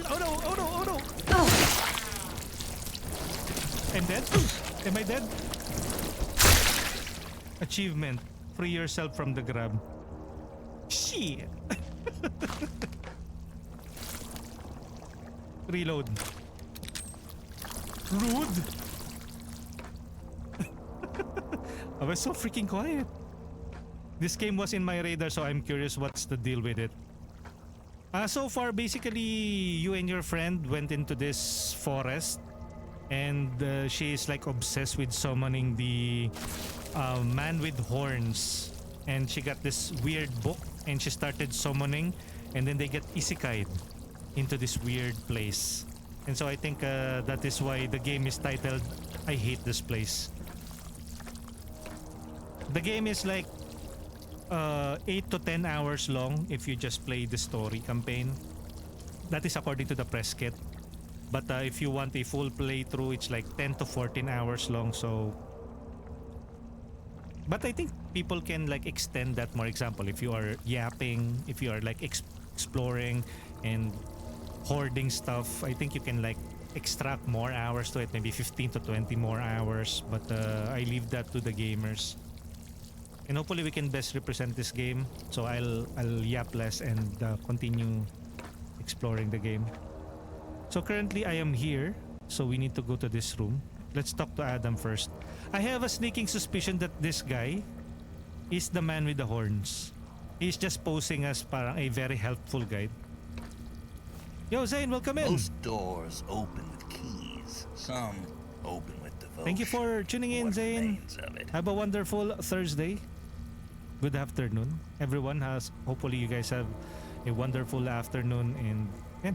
Oh no. I'm dead? Am I dead? Achievement. Free yourself from the grab. Shit. Reload. Rude. I was so freaking quiet. This game was in my radar, so I'm curious what's the deal with it. So far, basically, you and your friend went into this forest, and she is like obsessed with summoning the man with horns. And she got this weird book, and she started summoning, and then they get isekai'd into this weird place. And so I think that is why the game is titled I Hate This Place. The game is like 8 to 10 hours long if you just play the story campaign. That is according to the press kit. But if you want a full playthrough, it's like 10 to 14 hours long. So But I think people can like extend that more. Example, if you are yapping, if you are like exploring and hoarding stuff, I think you can like extract more hours to it, maybe 15 to 20 more hours. But I leave that to the gamers. And hopefully we can best represent this game. So I'll yap less and continue exploring the game. So currently I am here. So we need to go to this room. Let's talk to Adam first. I have a sneaking suspicion that this guy is the man with the horns. He's just posing as parang a very helpful guide. Yo, Zane, welcome in.
Most doors open with keys. Some open with devotion.
Thank you for tuning in,
What
Zane.
remains of it.
Have a wonderful Thursday. Good afternoon. Everyone has, hopefully you guys have a wonderful afternoon, and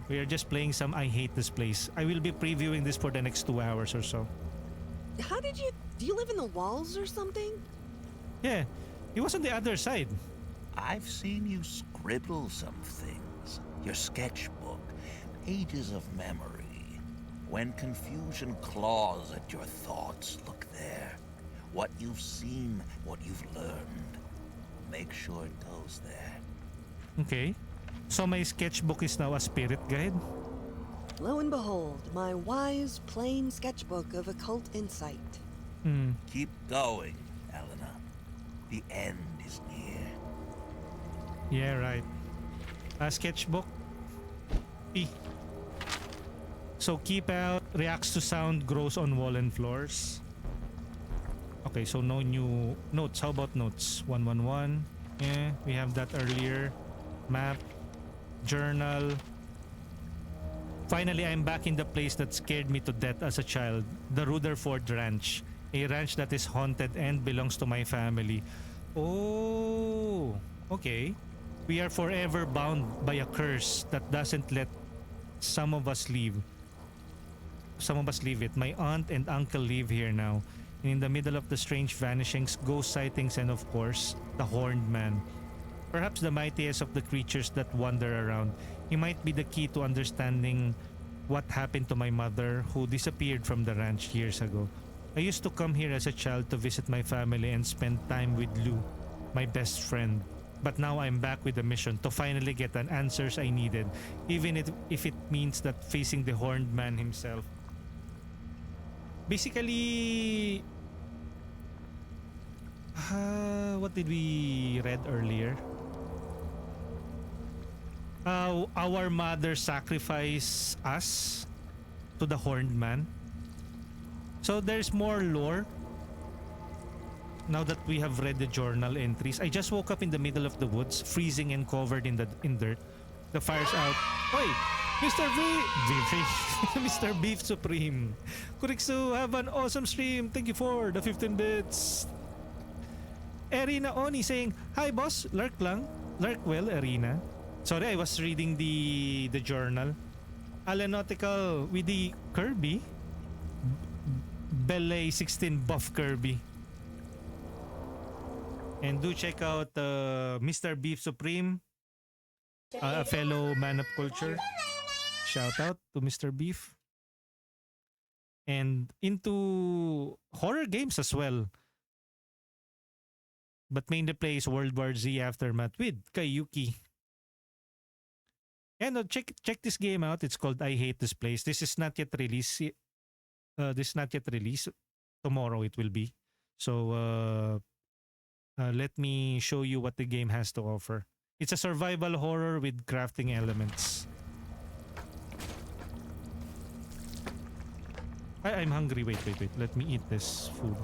we are just playing some I Hate This Place. I will be previewing this for the next 2 hours or so.
How did you... Do you live in the walls or something?
Yeah, he was on the other side.
I've seen you scribble some things. Your sketchbook, pages of memory. When confusion claws at your thoughts, look there. What you've seen, what you've learned. Make sure it goes there.
Okay. So my sketchbook is now a spirit guide?
Lo and behold, my wise, plain sketchbook of occult insight.
Keep going, Elena. The end is near.
Yeah, right. A sketchbook. E. So keep out, reacts to sound, grows on wall and floors. Okay, so no new notes. How about notes? 111. Yeah, we have that earlier. Map. Journal. Finally, I'm back in the place that scared me to death as a child. The Rutherford Ranch. A ranch that is haunted and belongs to my family. Oh, okay. We are forever bound by a curse that doesn't let some of us leave. Some of us leave it. My aunt and uncle live here now. And in the middle of the strange vanishings, ghost sightings, and of course, the Horned Man. Perhaps the mightiest of the creatures that wander around. He might be the key to understanding what happened to my mother, who disappeared from the ranch years ago. I used to come here as a child to visit my family and spend time with Lou, my best friend. But now I'm back with a mission to finally get the answers I needed, even if it means that facing the Horned Man himself. Basically, what did we read earlier? Our mother sacrificed us to the Horned Man. So there's more lore now that we have read the journal entries. I just woke up in the middle of the woods, freezing and covered in dirt. The fire's out. Oi, Mr. Mr. Beef Supreme. Kuriksu, have an awesome stream. Thank you for the 15 bits. Erina Oni saying, "Hi boss, lurk lang. Lurk well, Erina." Sorry, I was reading the journal. Alanautical with the Kirby. Belay 16 buff Kirby. And do check out Mr. Beef Supreme, a fellow man of culture. Shout out to Mr. Beef. And into horror games as well. But mainly plays World War Z Aftermath with Kayuki. And check this game out. It's called I Hate This Place. This is not yet released. Tomorrow it will be. So let me show you what the game has to offer. It's a survival horror with crafting elements. I'm hungry. Wait. Let me eat this food.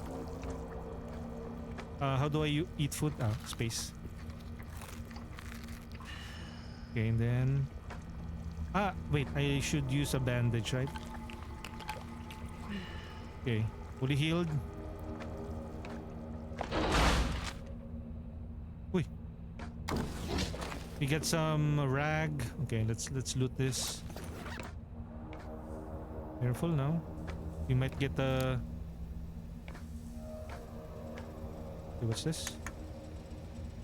How do I eat food? Space. Okay, and then... wait. I should use a bandage, right? Okay. Fully healed. Uy. We get some rag. Okay, let's loot this. Careful now. We might get a... Okay, what's this?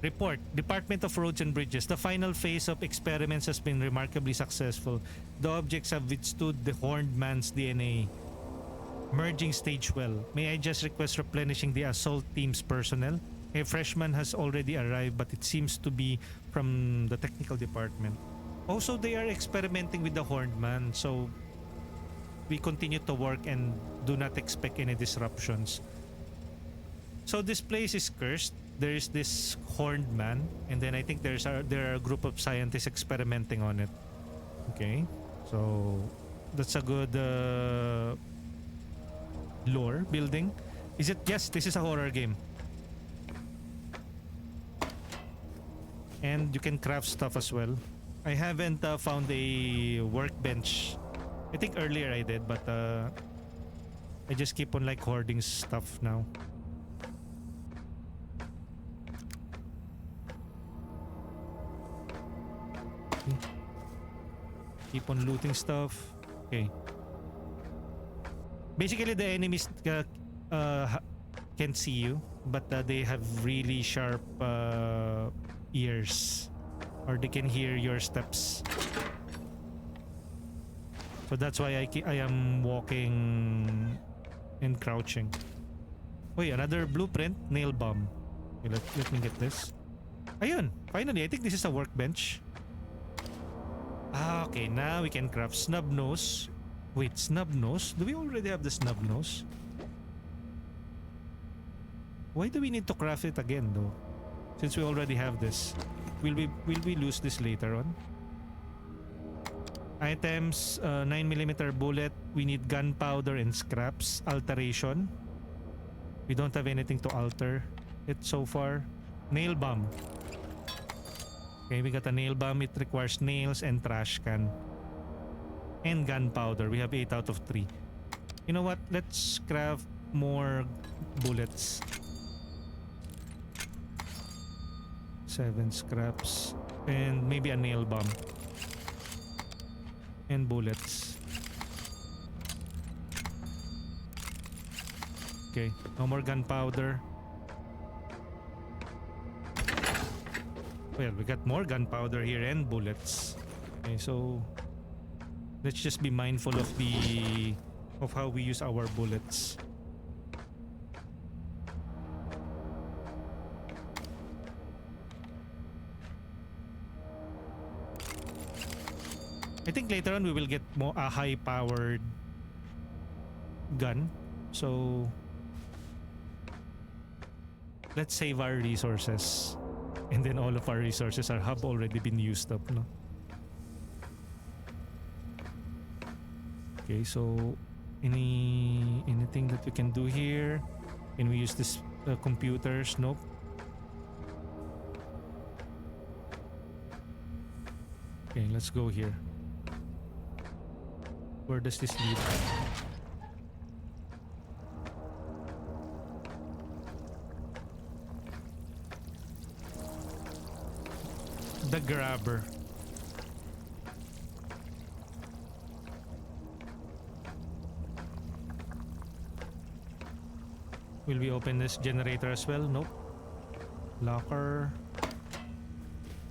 Report. Department of Roads and Bridges. The final phase of experiments has been remarkably successful. The objects have withstood the Horned Man's DNA. Merging stage well. May I just request replenishing the assault team's personnel? A freshman has already arrived, but it seems to be from the technical department. Also, they are experimenting with the Horned Man, so we continue to work and do not expect any disruptions. So this place is cursed. There is this Horned Man, and then I think there are a group of scientists experimenting on it. Okay, so that's a good lore building. Is it? Yes, this is a horror game. And you can craft stuff as well. I haven't found a workbench. I think earlier I did, but I just keep on like hoarding stuff now. Okay. Keep on looting stuff. Okay. Basically, the enemies can't see you, but they have really sharp ears, or they can hear your steps. So that's why I am walking and crouching. Wait, another blueprint, nail bomb. Okay, let me get this. Ayun, finally, I think this is a workbench. Ah, okay, now we can craft snub nose. Wait, snub nose? Do we already have the snub nose? Why do we need to craft it again though? Since we already have this. Will we lose this later on? Items, 9mm bullet. We need gunpowder and scraps. Alteration. We don't have anything to alter it so far. Nail bomb. Okay, we got a nail bomb. It requires nails and trash can. And gunpowder. We have 8 out of 3. You know what? Let's craft more bullets. 7 scraps. And maybe a nail bomb. And bullets. Okay, no more gunpowder. Well, we got more gunpowder here and bullets. Okay, so let's just be mindful of how we use our bullets. I think later on we will get more a high-powered gun. So let's save our resources. And then all of our resources have already been used up, no? Okay, so anything that we can do here? Can we use this computers? Nope. Okay, let's go here. Where does this lead? The grabber. Will we open this generator as well? Nope. Locker.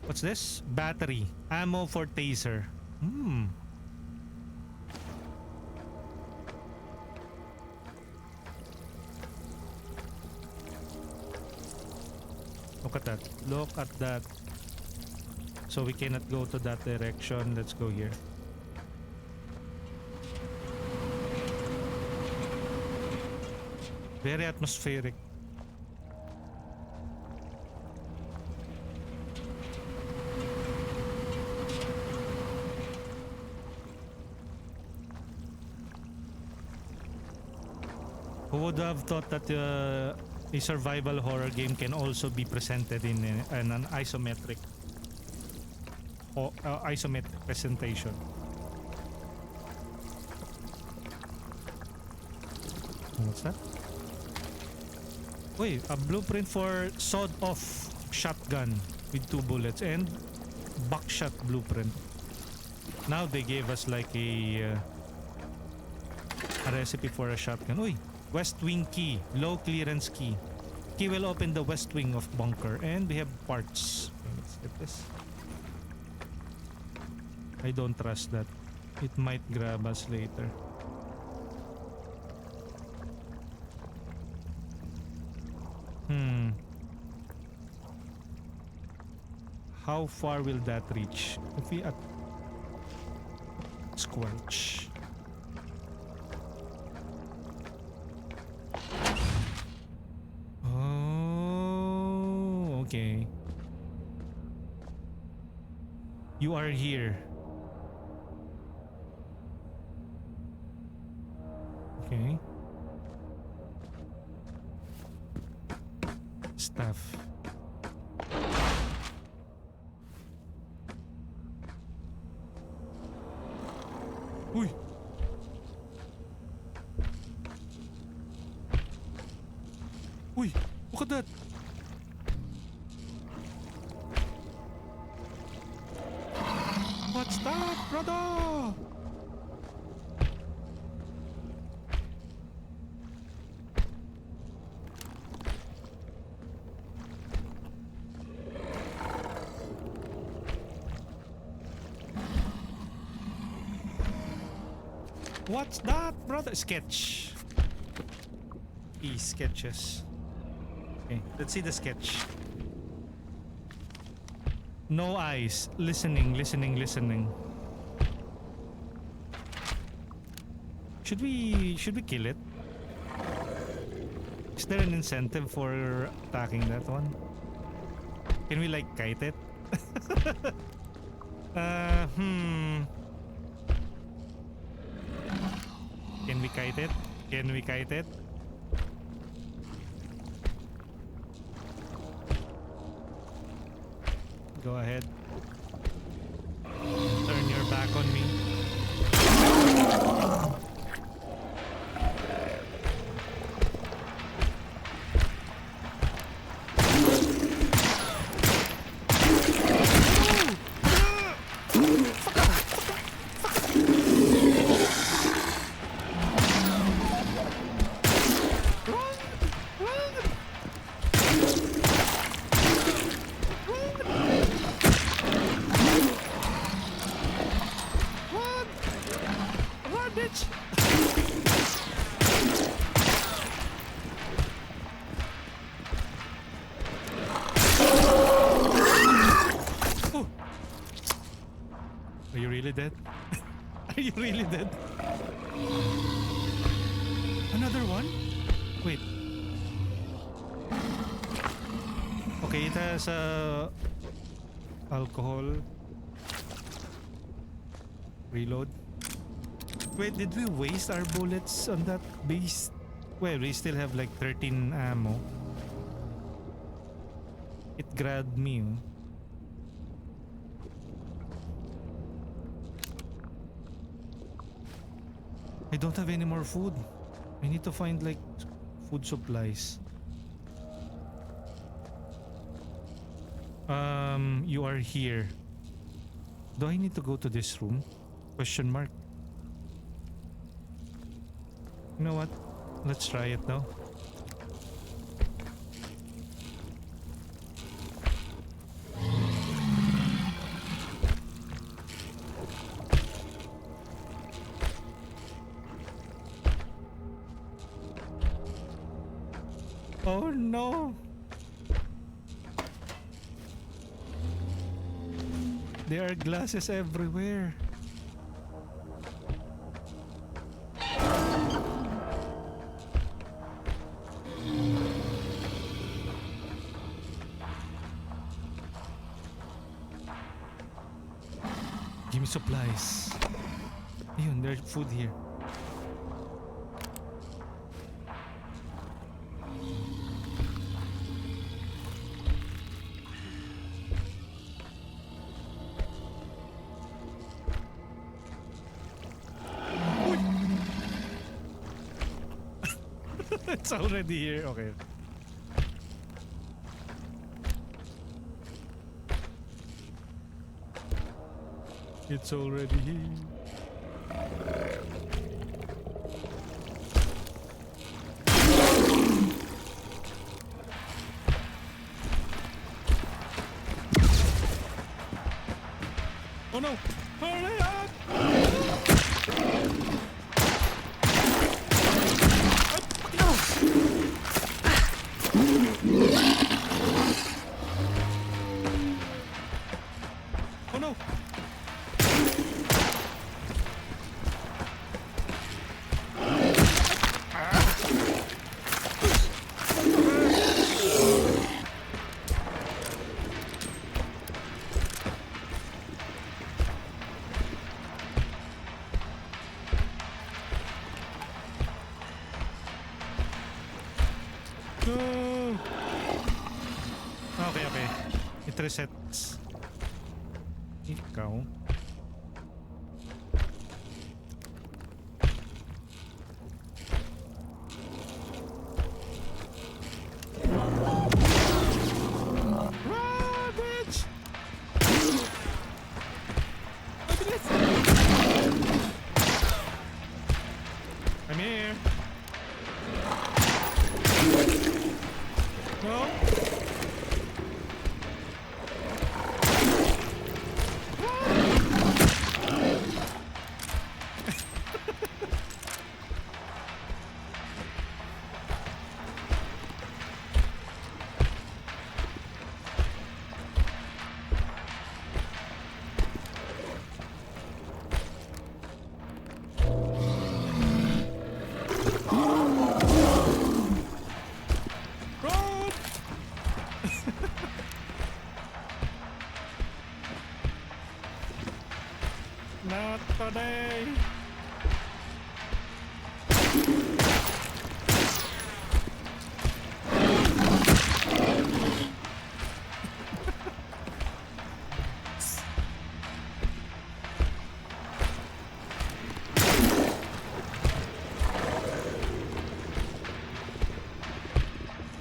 What's this? Battery. Ammo for taser. Look at that. Look at that. So we cannot go to that direction. Let's go here. Very atmospheric. Who would have thought that a survival horror game can also be presented in an isometric isometric presentation? What's that? Wait, a blueprint for sawed-off shotgun with 2 bullets and buckshot blueprint. Now they gave us like a recipe for a shotgun. Uy, west wing key, low clearance key. Key will open the west wing of bunker, and we have parts. Okay, let's get this. I don't trust that. It might grab us later. Hmm. How far will that reach? If we squelch. Oh, okay. You are here. Okay. Stuff. Uy! Uy! Look at that! What's that, brother? What's that, brother? Sketch. Sketches. Okay, let's see the sketch. No eyes. Listening, listening, listening. Should we kill it? Is there an incentive for attacking that one? Can we like kite it? Can we kite it? Can we kite it? Go ahead. Turn your back on me. Are you really dead? Are you really dead? Another one? Wait. Okay, it has alcohol. Reload. Wait, did we waste our bullets on that beast? Well, we still have like 13 ammo. It grabbed me. Oh. I don't have any more food. I need to find like food supplies. You are here. Do I need to go to this room? Question mark. You know what? Let's try it now. Oh no! There are glasses everywhere. Give me supplies. Ayun, there's food here. It's already here. Okay. It's already here. Oh no! Hurry up! Oh no! No! Okay, okay. It resets. Ikaw. Run, bitch! I'm here. No? Run! Not today.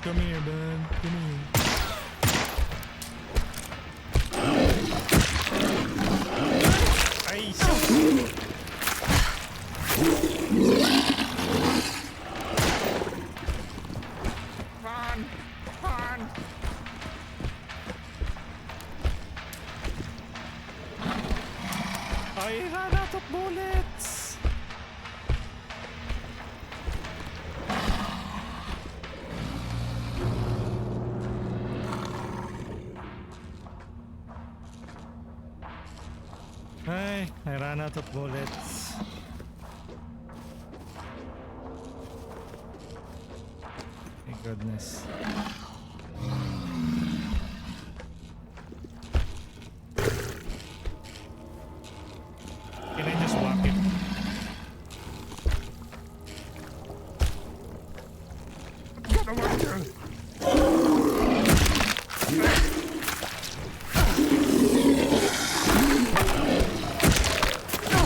Come here, bud. Come here. Ay, Run! Run! I ran out of bullets! Ay, I ran out of bullets. Thank goodness. Can I just walk it? Gotta watch her. I'm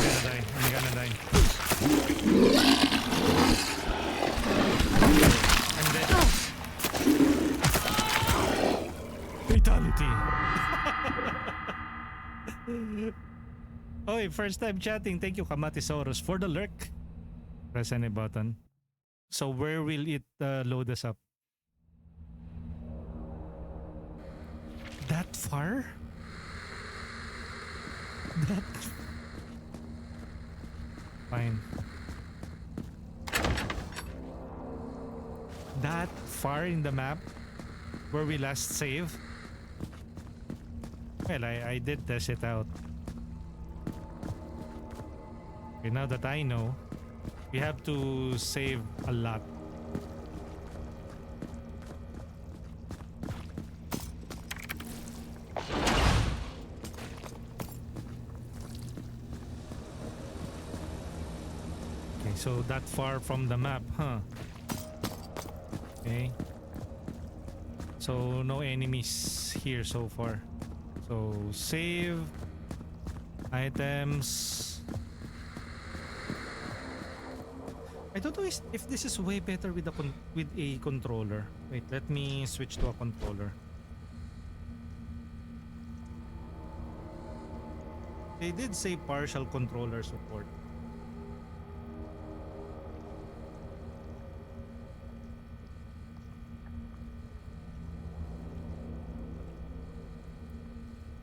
gonna die. I'm dead. Fatality. Okay, first time chatting. Thank you, Kamatisaurus, for the lurk. Press any button. So where will it load us up? That far? That fine. That far in the map where we last saved? Well, I did test it out. Okay, now that I know, we have to save a lot. Okay, so that far from the map, huh? Okay. So no enemies here so far. So save items. I don't know if this is way better with a controller. Wait, let me switch to a controller. They did say partial controller support.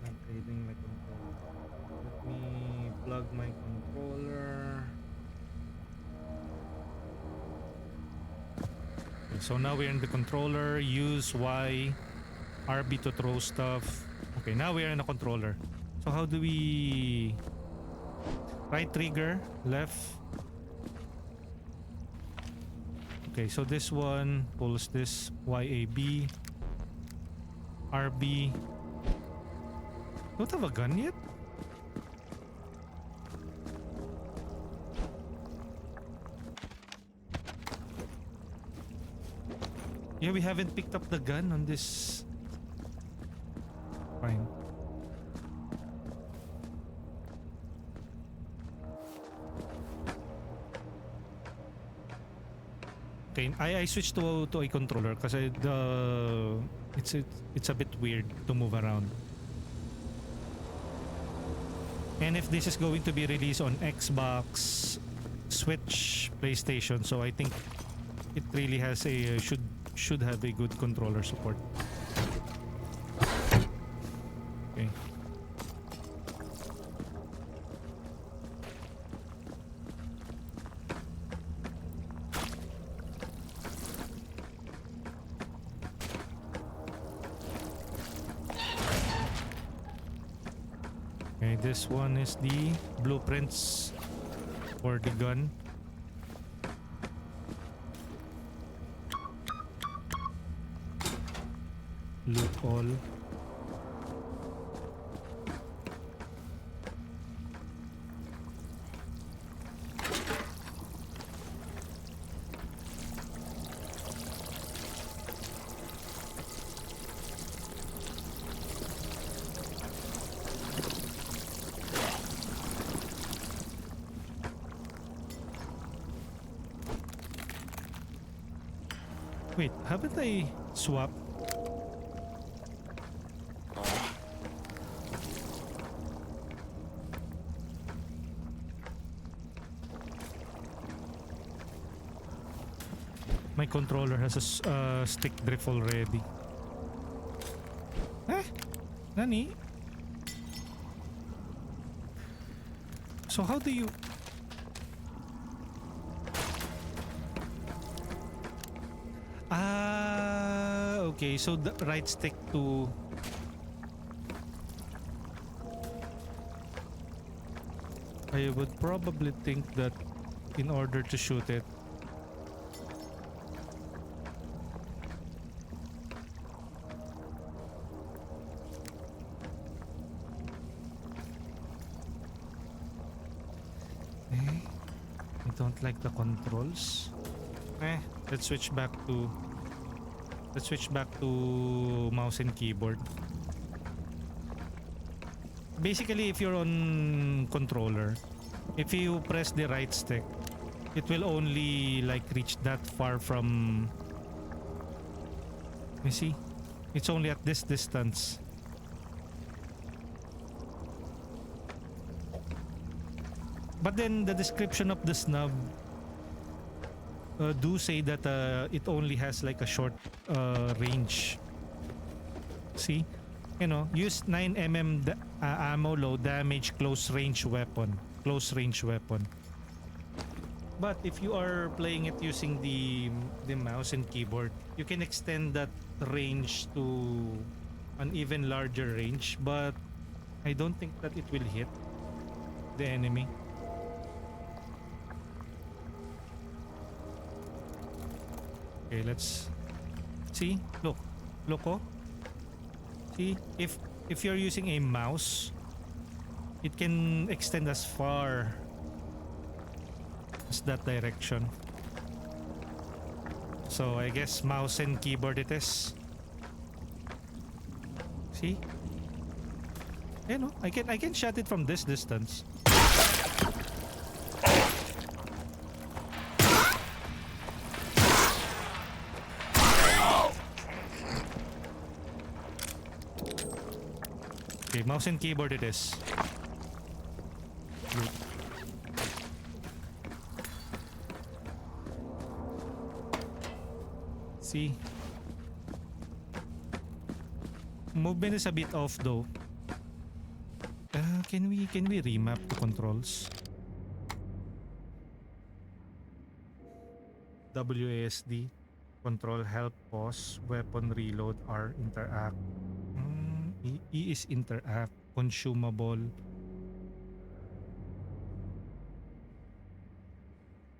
Upgrading my controller. Let me plug my controller. Okay, so now we're in the controller. Use Y, RB to throw stuff. Okay, now we're in the controller. So how do we... Right trigger, left. Okay, so this one pulls this YAB, RB. Don't have a gun yet? Yeah, we haven't picked up the gun on this. Fine. Okay, I switched to a controller because it's a bit weird to move around. And if this is going to be released on Xbox, Switch, PlayStation, so I think it really has a should have a good controller support. Okay. Okay, this one is the blueprints for the gun. Loot all. Wait, haven't I swapped? My controller has a stick drift already. Eh? Nani? So how do you... Okay, so the right stick to... I would probably think that in order to shoot it, I don't like the controls. Let's switch back to mouse and keyboard. Basically, if you're on controller, if you press the right stick, it will only like reach that far from... You see? It's only at this distance. But then the description of the snub do say that it only has like a short range. See? You know, use 9mm ammo, low damage, close range weapon. Close range weapon. But if you are playing it using the mouse and keyboard, you can extend that range to an even larger range, but I don't think that it will hit the enemy. Okay, let's see. Look, oh. See, if you're using a mouse, it can extend as far as that direction. So I guess mouse and keyboard it is. See? You know, I can shot it from this distance. Okay, mouse and keyboard it is. Good. See? Movement is a bit off though. Can we remap the controls? WASD, control, help, pause, weapon, reload, R, interact. E is interact. consumable.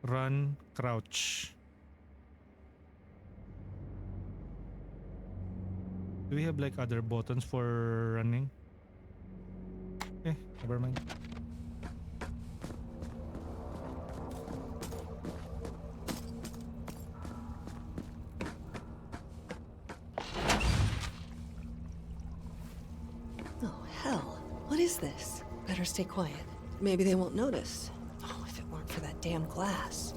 Run, crouch. Do we have like other buttons for running? Okay, never mind.
Oh, hell. What is this? Better stay quiet. Maybe they won't notice. Oh, if it weren't for that damn glass.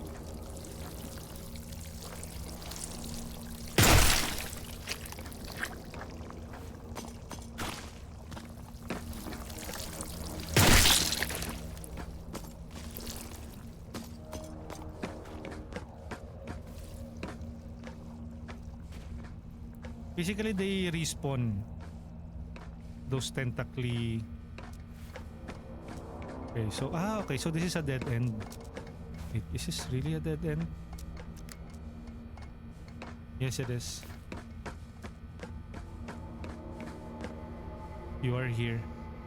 Basically, they respawn those tentacly. Okay, so okay, so this is a dead end. Wait, is this really a dead end? Yes, it is. You are here.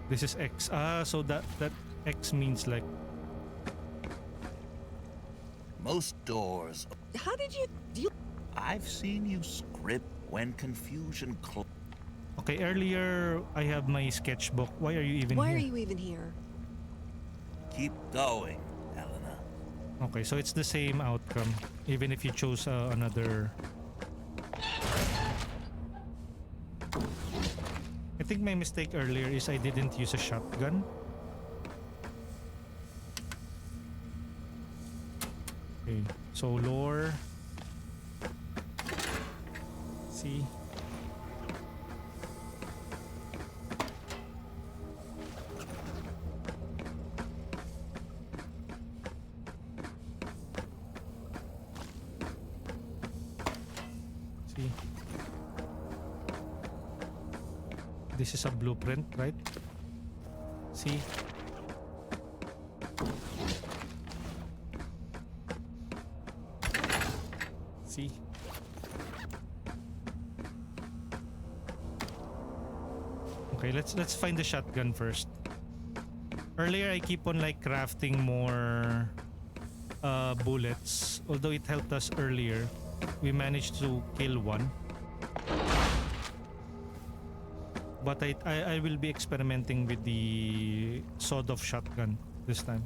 This is X. So that X means like
Most doors.
How did you...
I've seen you script when confusion
okay, earlier I have my sketchbook. Why are you even
Why
here?
are you even here?
Keep going, Helena.
Okay, so it's the same outcome even if you chose another. I think my mistake earlier is I didn't use a shotgun. Okay, so lore. See. See. This is a blueprint, right? See. See. Okay, let's find the shotgun first. Earlier I keep on like crafting more bullets. Although it helped us earlier, we managed to kill one. But I will be experimenting with the sawed-off shotgun this time.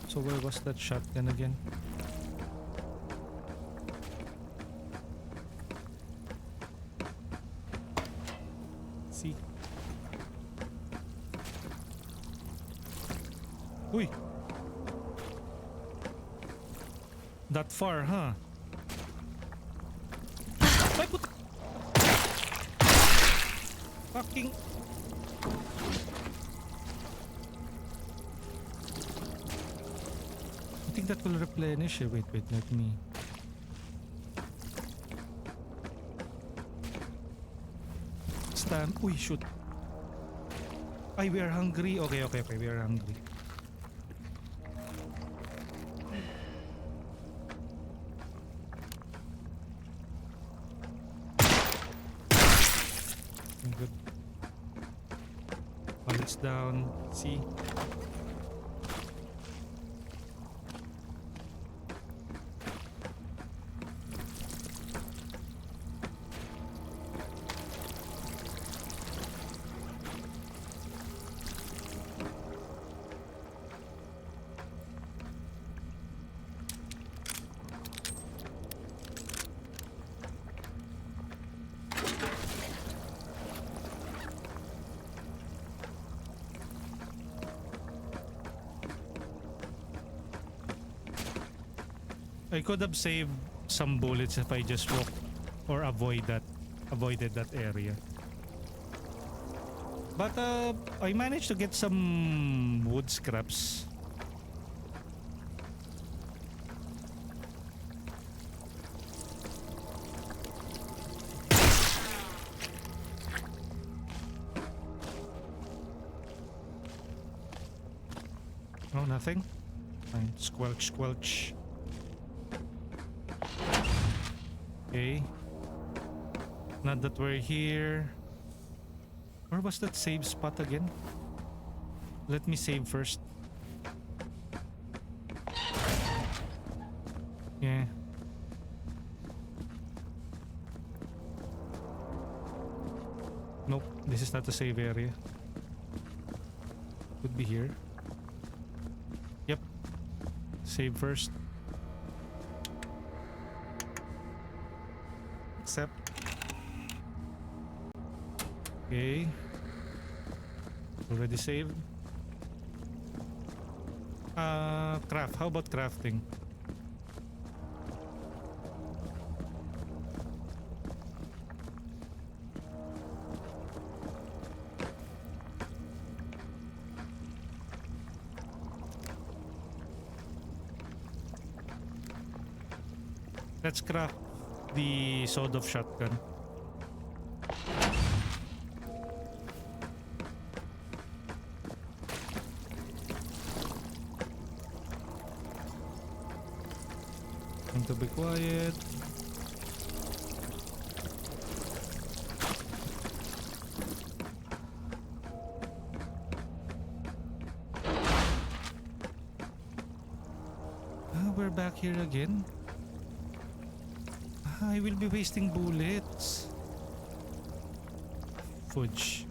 So where was that shotgun again? See. Uy. That far, huh? Ay, put- Fucking... I think that will replenish it. Wait, let me... Stand... Uy, shoot. Ay, we are hungry. Okay, we are hungry. Good. Bullets down. See. I could have saved some bullets if I just walked or avoided that area. But I managed to get some wood scraps. Oh, nothing? Fine. Squelch. Okay. Not that we're here. Where was that save spot again? Let me save first. Yeah. Nope, this is not the save area. Could be here. Yep. Save first. Accept. Okay. Already saved. Craft. How about crafting? Let's craft the sawed-off shotgun. To be quiet. We're back here again. I will be wasting bullets. Fudge.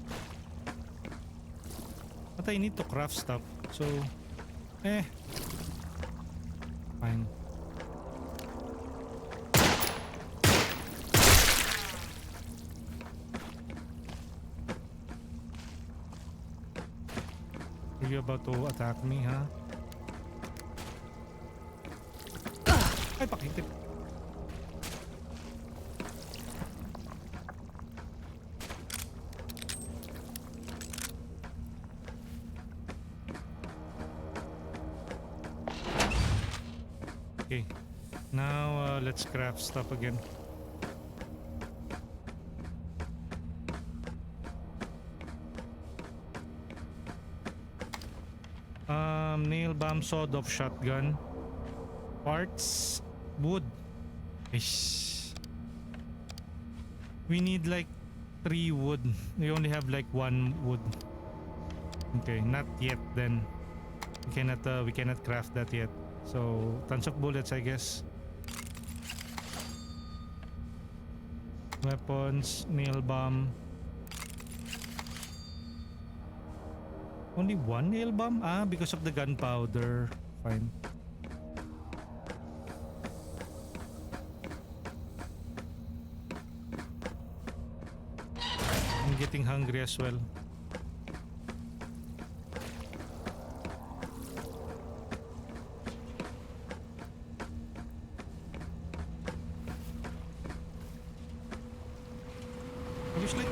But I need to craft stuff. So, fine. Are you about to attack me, huh? Ay, pakitip. Okay. Now, let's craft stuff again. Nail bomb, sawed-off shotgun. Parts, wood. Ish. We need like 3 wood. We only have like 1 wood. Okay, not yet then. We cannot craft that yet. So, tons of bullets, I guess. Weapons, nail bomb. Only 1 nail bomb? Ah, because of the gunpowder. Fine. I'm getting hungry as well. Obviously,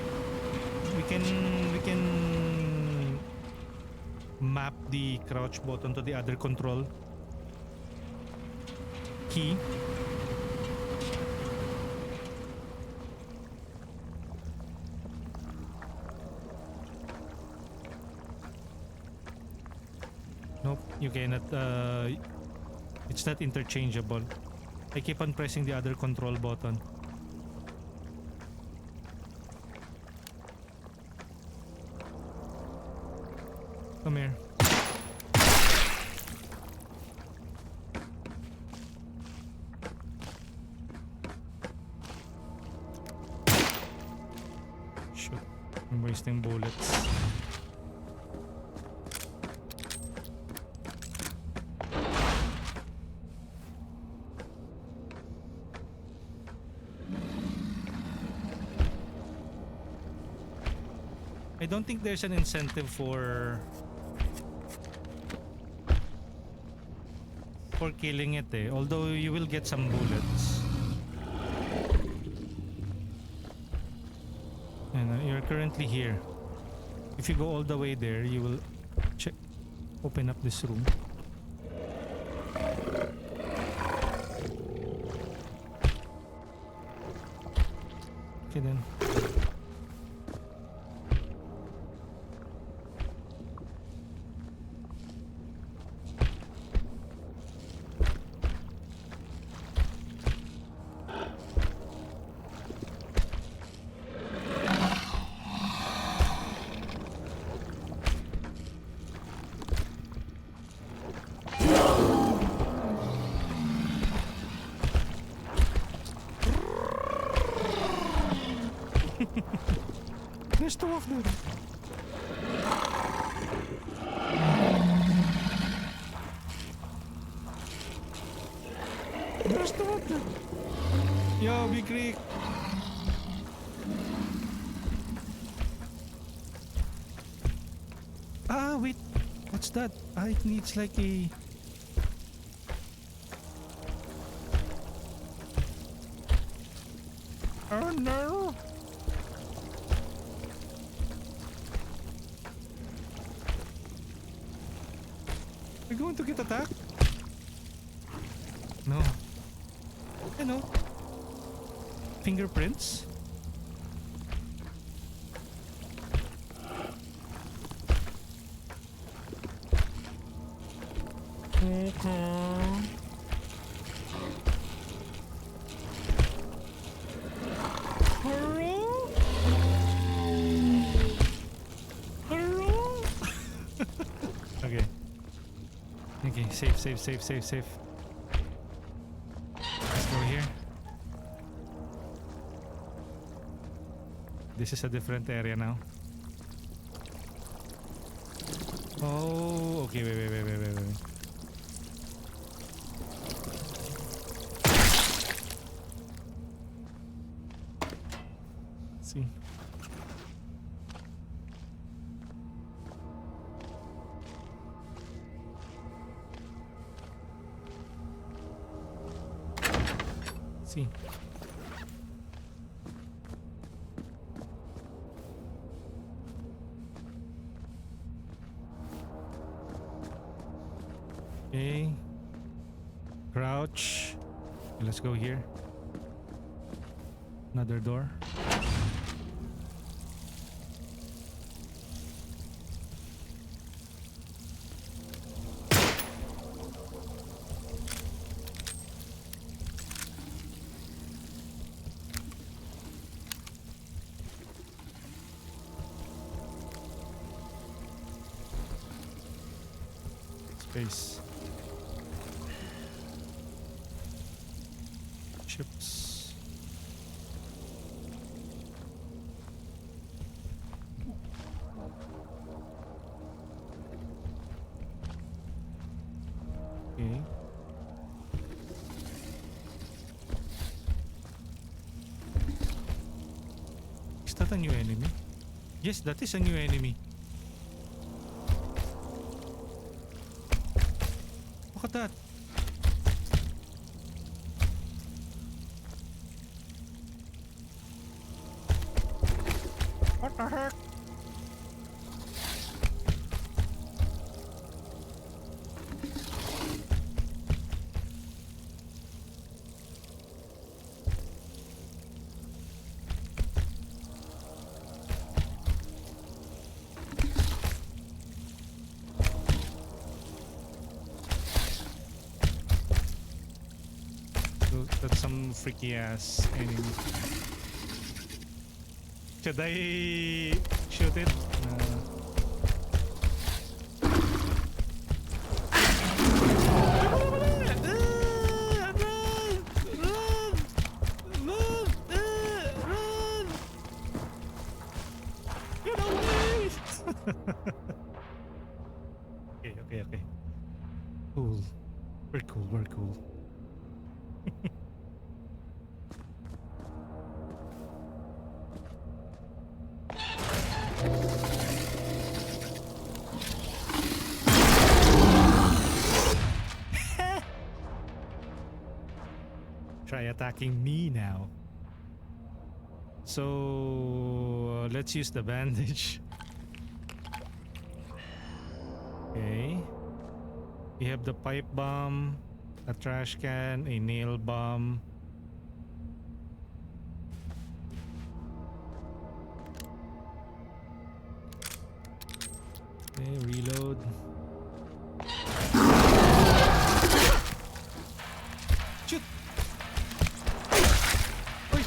we can map the crouch button to the other control key. Nope, you cannot. It's not interchangeable. I keep on pressing the other control button. Come here. Shoot, I'm wasting bullets. I don't think there's an incentive for killing it, although you will get some bullets. And you're currently here. If you go all the way there, you will open up this room. Okay then. There's two of them. There's two of them. Yo, Big Rick. Ah, wait. What's that? Ah, it needs like a... Oh no! We're going to get attacked? No. You know. Fingerprints? Okay. Hello? Hello? Okay. Okay, safe. Let's go here. This is a different area now. Oh, okay, wait. See. See. Okay. Crouch. Okay, let's go here. Another door. Space. Chips. Okay. Is that a new enemy? Yes, that is a new enemy. Look at that. What the heck? That's some freaky ass enemy. Should I shoot it? Okay. Cool. Very cool. Try attacking me now. So let's use the bandage. Okay. We have the pipe bomb, a trash can, a nail bomb. Okay, reload. Shoot! Oi!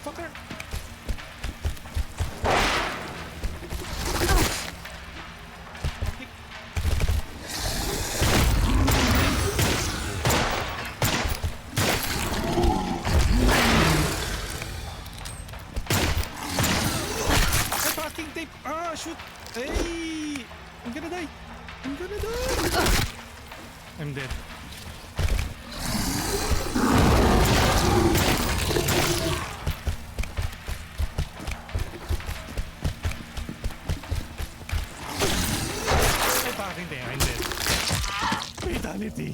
Fucker! shoot! Hey! I'm gonna die! I'm gonna die! I'm dead. Ay, fucking damn, I'm dead. Fatality.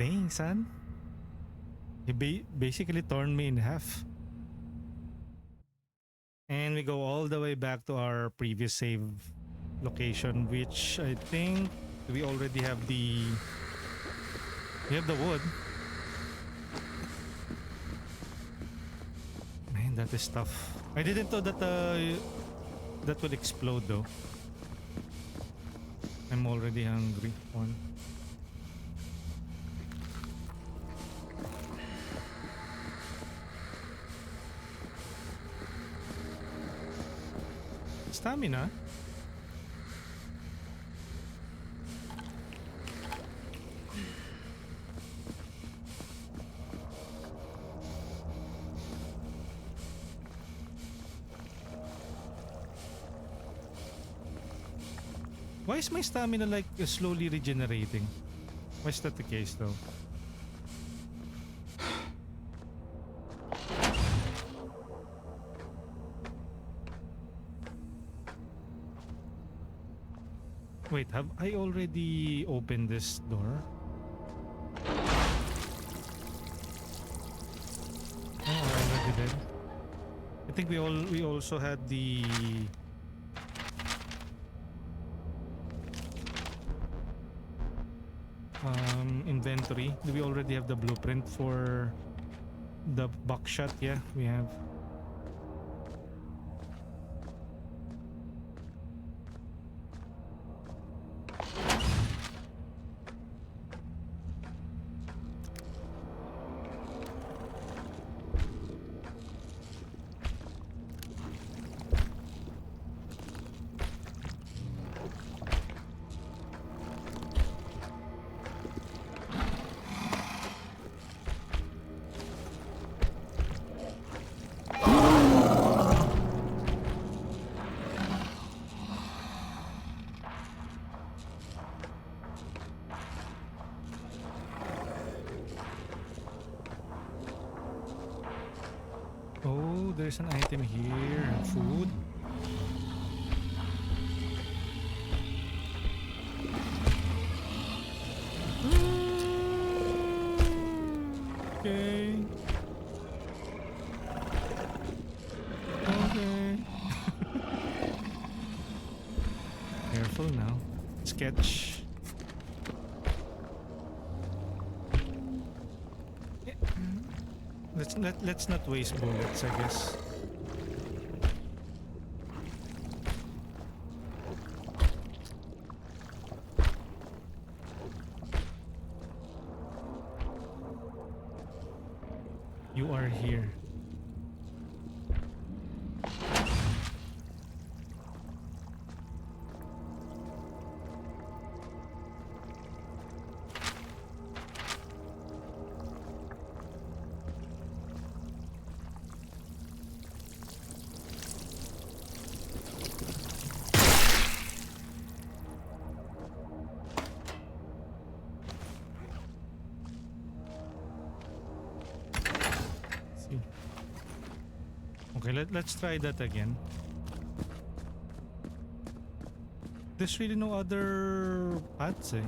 Dang, son. He basically torn me in half. And we go all the way back to our previous save location, which I think we already have the... We have the wood. Man, that is tough. I didn't know that that would explode though. I'm already hungry. One. Stamina. Why is my stamina like slowly regenerating? Why is that the case though? Wait, have I already opened this door? Oh, I already did. I think we also had the inventory. Do we already have the blueprint for the buckshot? Yeah, we have. Oh, there's an item here. Food. Okay. Okay. Careful now. Sketch. Let's not waste bullets, I guess. You are here. Okay, let's try that again. There's really no other paths, eh?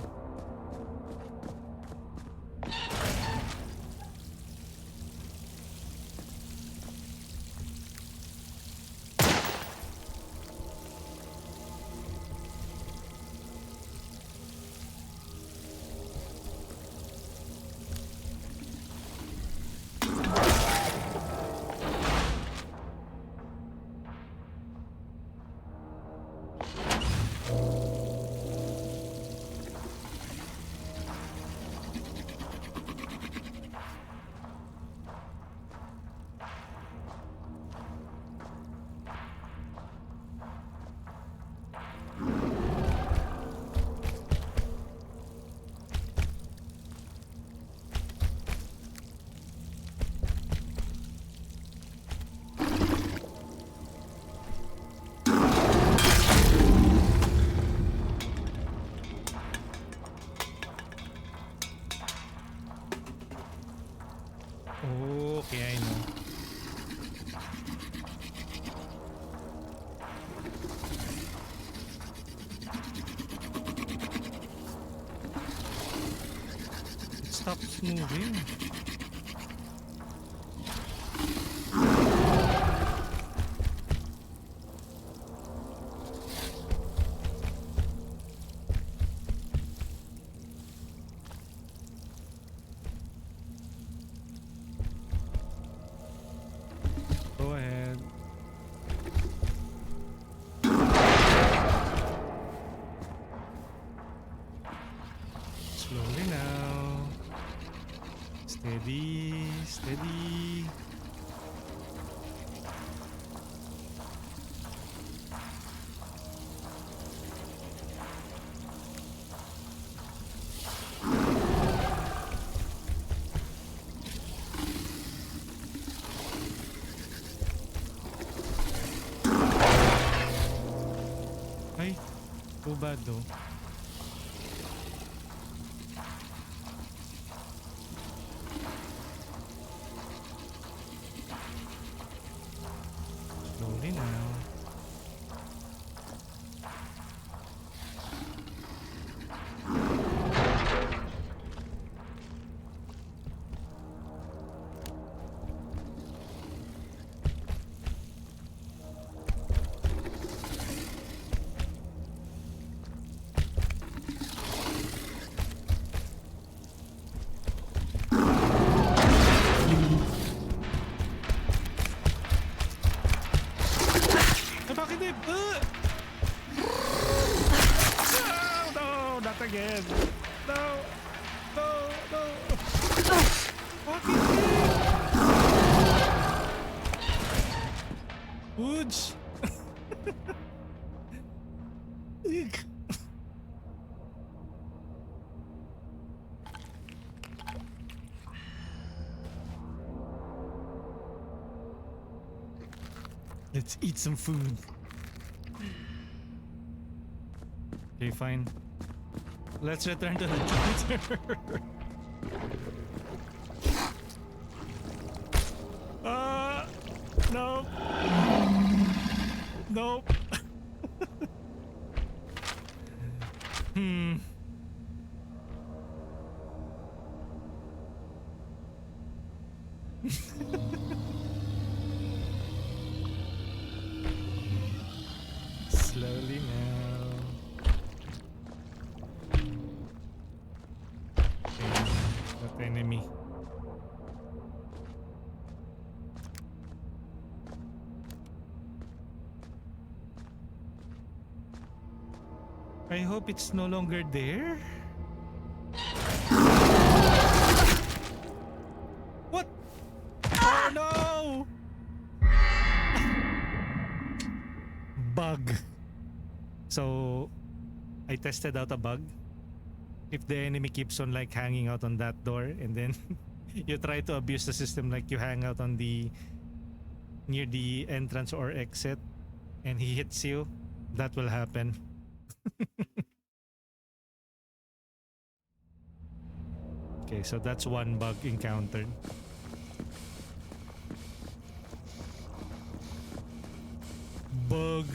Oh, okay, I know. It stops moving. Go ahead. Slowly now. Steady, steady. Ay, too bad though. Slowly now. Ay, bakit eh? No, not again. No, no, no. Bakit eh? Woods. Let's eat some food. Okay, fine. Let's return to the Jupiter. Nope. Nope. Slowly now. Okay, that enemy. I hope it's no longer there. What? Oh no! Bug. So I tested out a bug. If the enemy keeps on like hanging out on that door and then you try to abuse the system, like you hang out on the near the entrance or exit and he hits you, that will happen. Okay, so that's one bug encountered. Bug.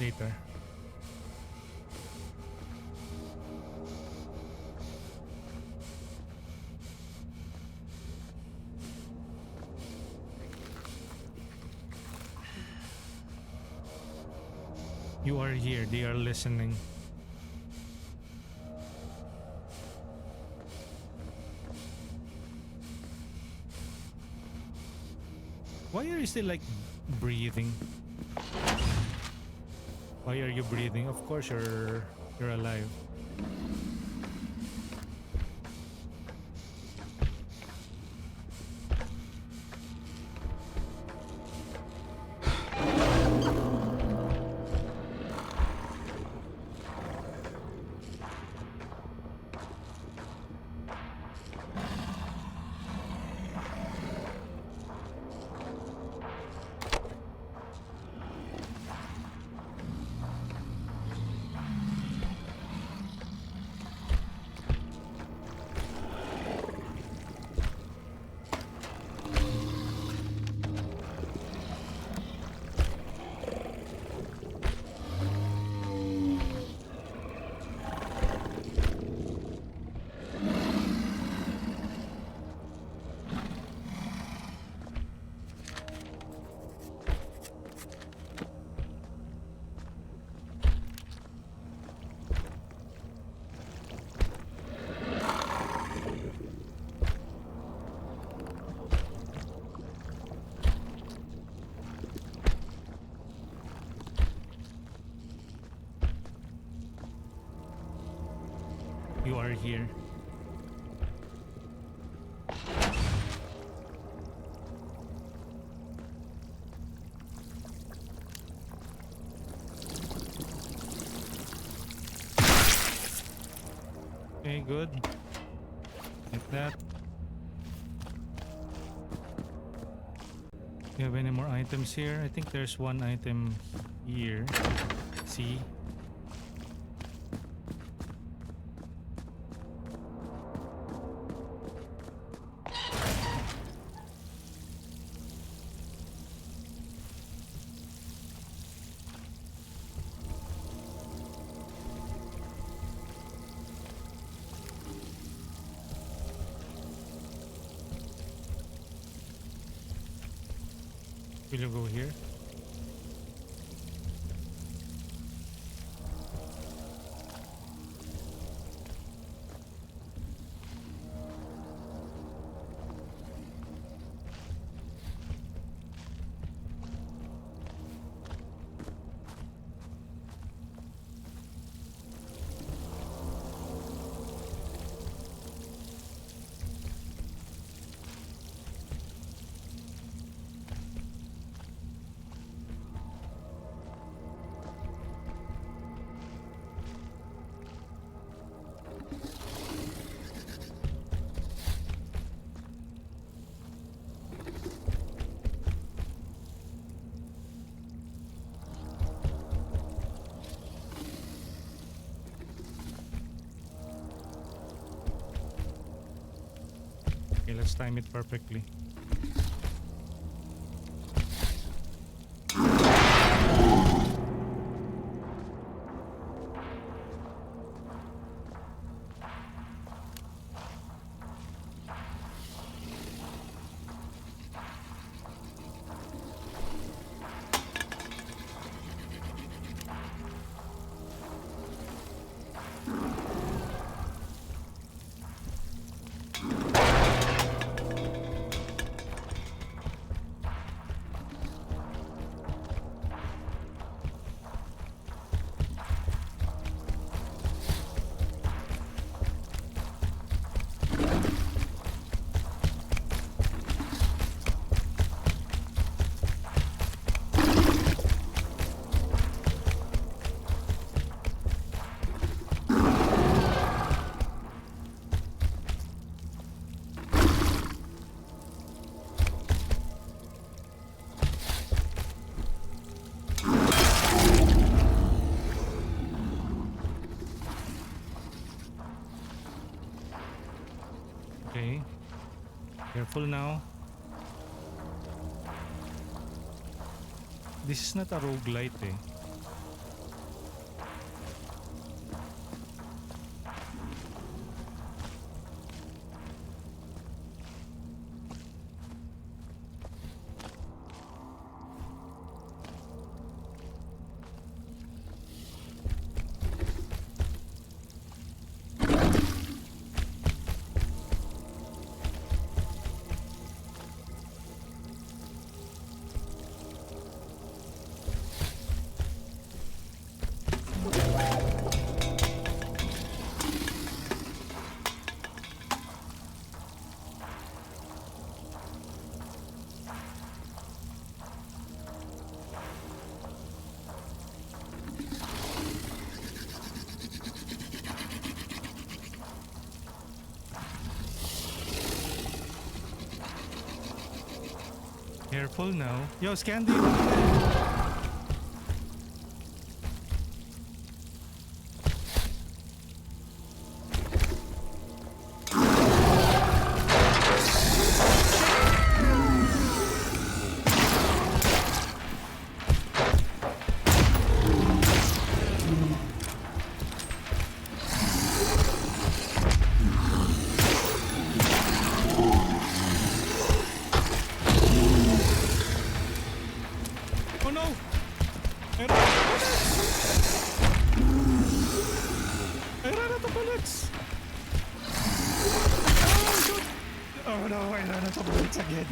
Later. You are here, they are listening. Why are you still like breathing? Why are you breathing? Of course you're alive. ladder here. Okay, good. Like that. Do you have any more items here? I think there's one item here. See? Will you go here? Okay, let's time it perfectly. Okay. Careful now. This is not a roguelite eh. Careful now. Yo, Scandy! Oh no! I ran out of bullets! Oh, shoot! Oh no, I ran out of bullets again.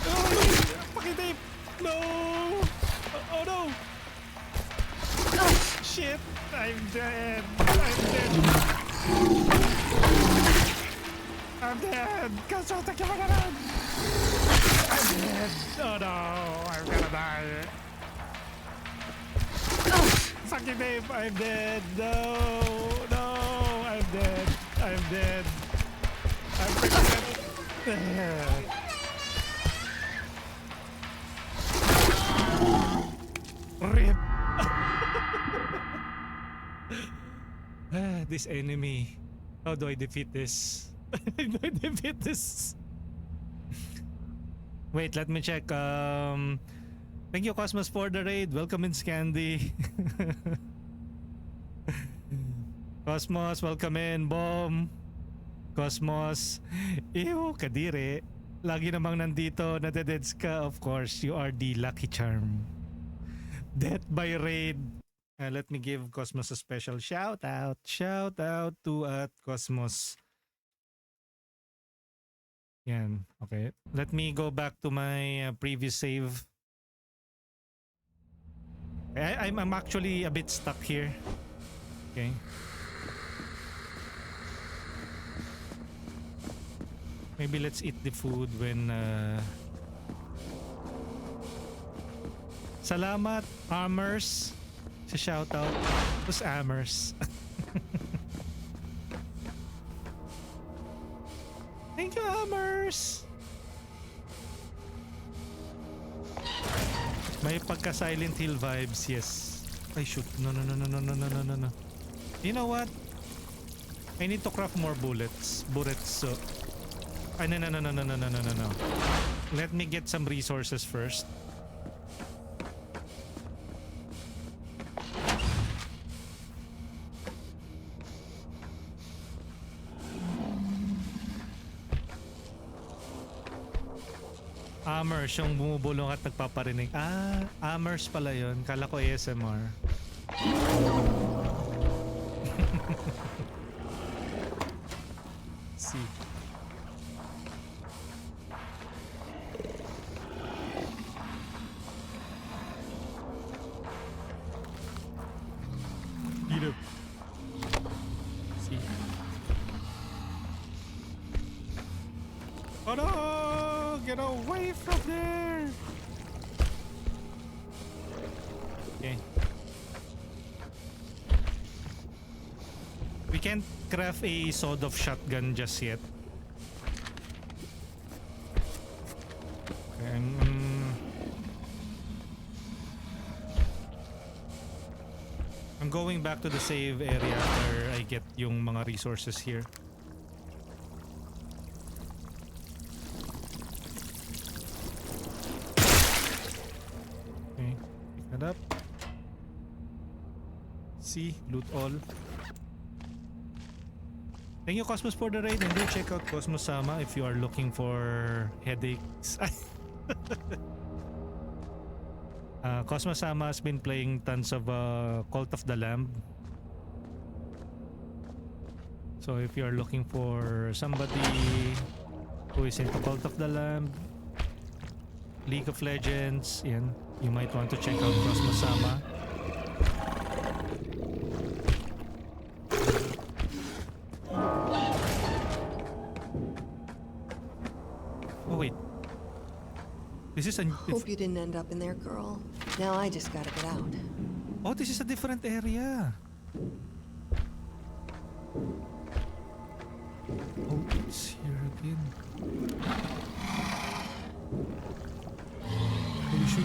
Oh, pakitip! No! Oh no! shit! I'm dead! I'm dead! I'm dead! Cosmos, take your gun! I'm dead! Oh no! I'm gonna die! Fucking name! I'm dead! No! No! I'm dead! I'm dead! I'm freaking dead! Rip! This enemy. How do I defeat this? How do I defeat this? Wait, let me check. Thank you, Cosmos, for the raid. Welcome in, Scandy. Cosmos, welcome in. Bomb. Cosmos. Ew, kadire. Lagi namang nandito. Nadededs ka. Of course, you are the lucky charm. Death by raid. Let me give Cosmos a special shout out. Shout out to Cosmos. Yan. Okay. Let me go back to my previous save. I'm actually a bit stuck here. Okay. Maybe let's eat the food when Salamat, Amers. Sa shoutout. Who's Amers? Thank you, Amers. May pagka Silent Hill vibes, yes. Ay shoot. No. You know what? I need to craft more bullets. So ay, no. Let me get some resources first. Amers, yung bumubulong at nagpaparinig. Amers pala yun. Kala ko ASMR. See. Eat up. See. Oh no! Get away from there! Okay. We can't craft a sawed-off shotgun just yet. Okay, I'm going back to the save area where I get yung mga resources here. Up. See, loot all. Thank you, Cosmos, for the raid, and do check out Cosmos Sama if you are looking for headaches. Cosmos Sama has been playing tons of Cult of the Lamb. So if you are looking for somebody who is into Cult of the Lamb, League of Legends, yan, you might want to check out Cosmos Sama. Oh wait, this is a...
Hope you didn't end up in there, girl. Now I just gotta get out.
Oh, this is a different area. Oh, it's here again. Holy shit.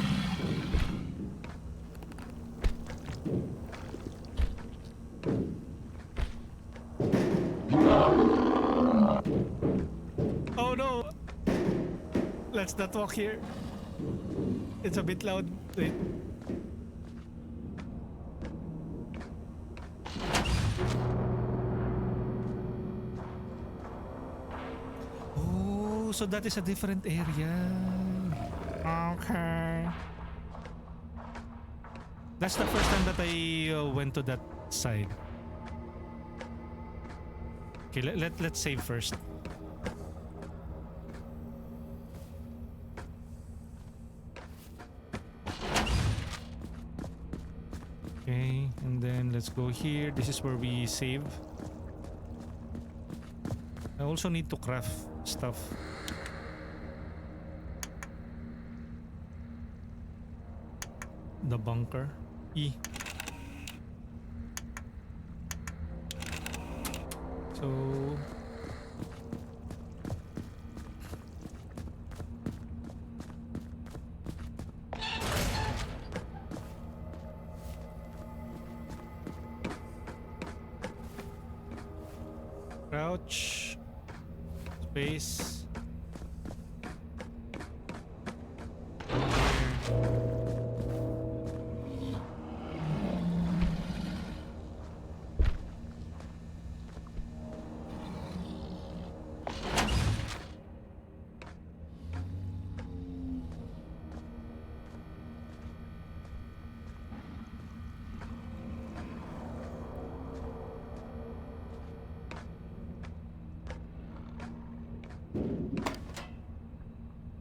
Oh no! Let's not walk here. It's a bit loud. Wait. Oh, so that is a different area. Okay. That's the first time that I went to that side. Okay, let's save first. Okay, and then let's go here. This is where we save. I also need to craft stuff. The bunker. E. So crouch, space.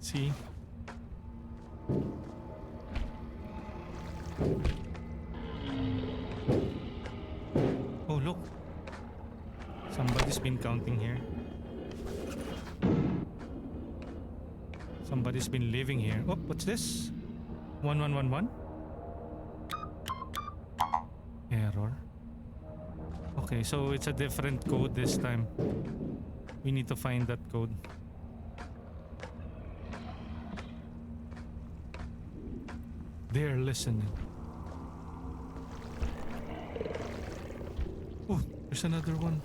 See? Oh, look. Somebody's been counting here. Somebody's been living here. Oh, what's this? 1111? Error. Okay, so it's a different code this time. We need to find that code. They're listening. Oh, there's another one.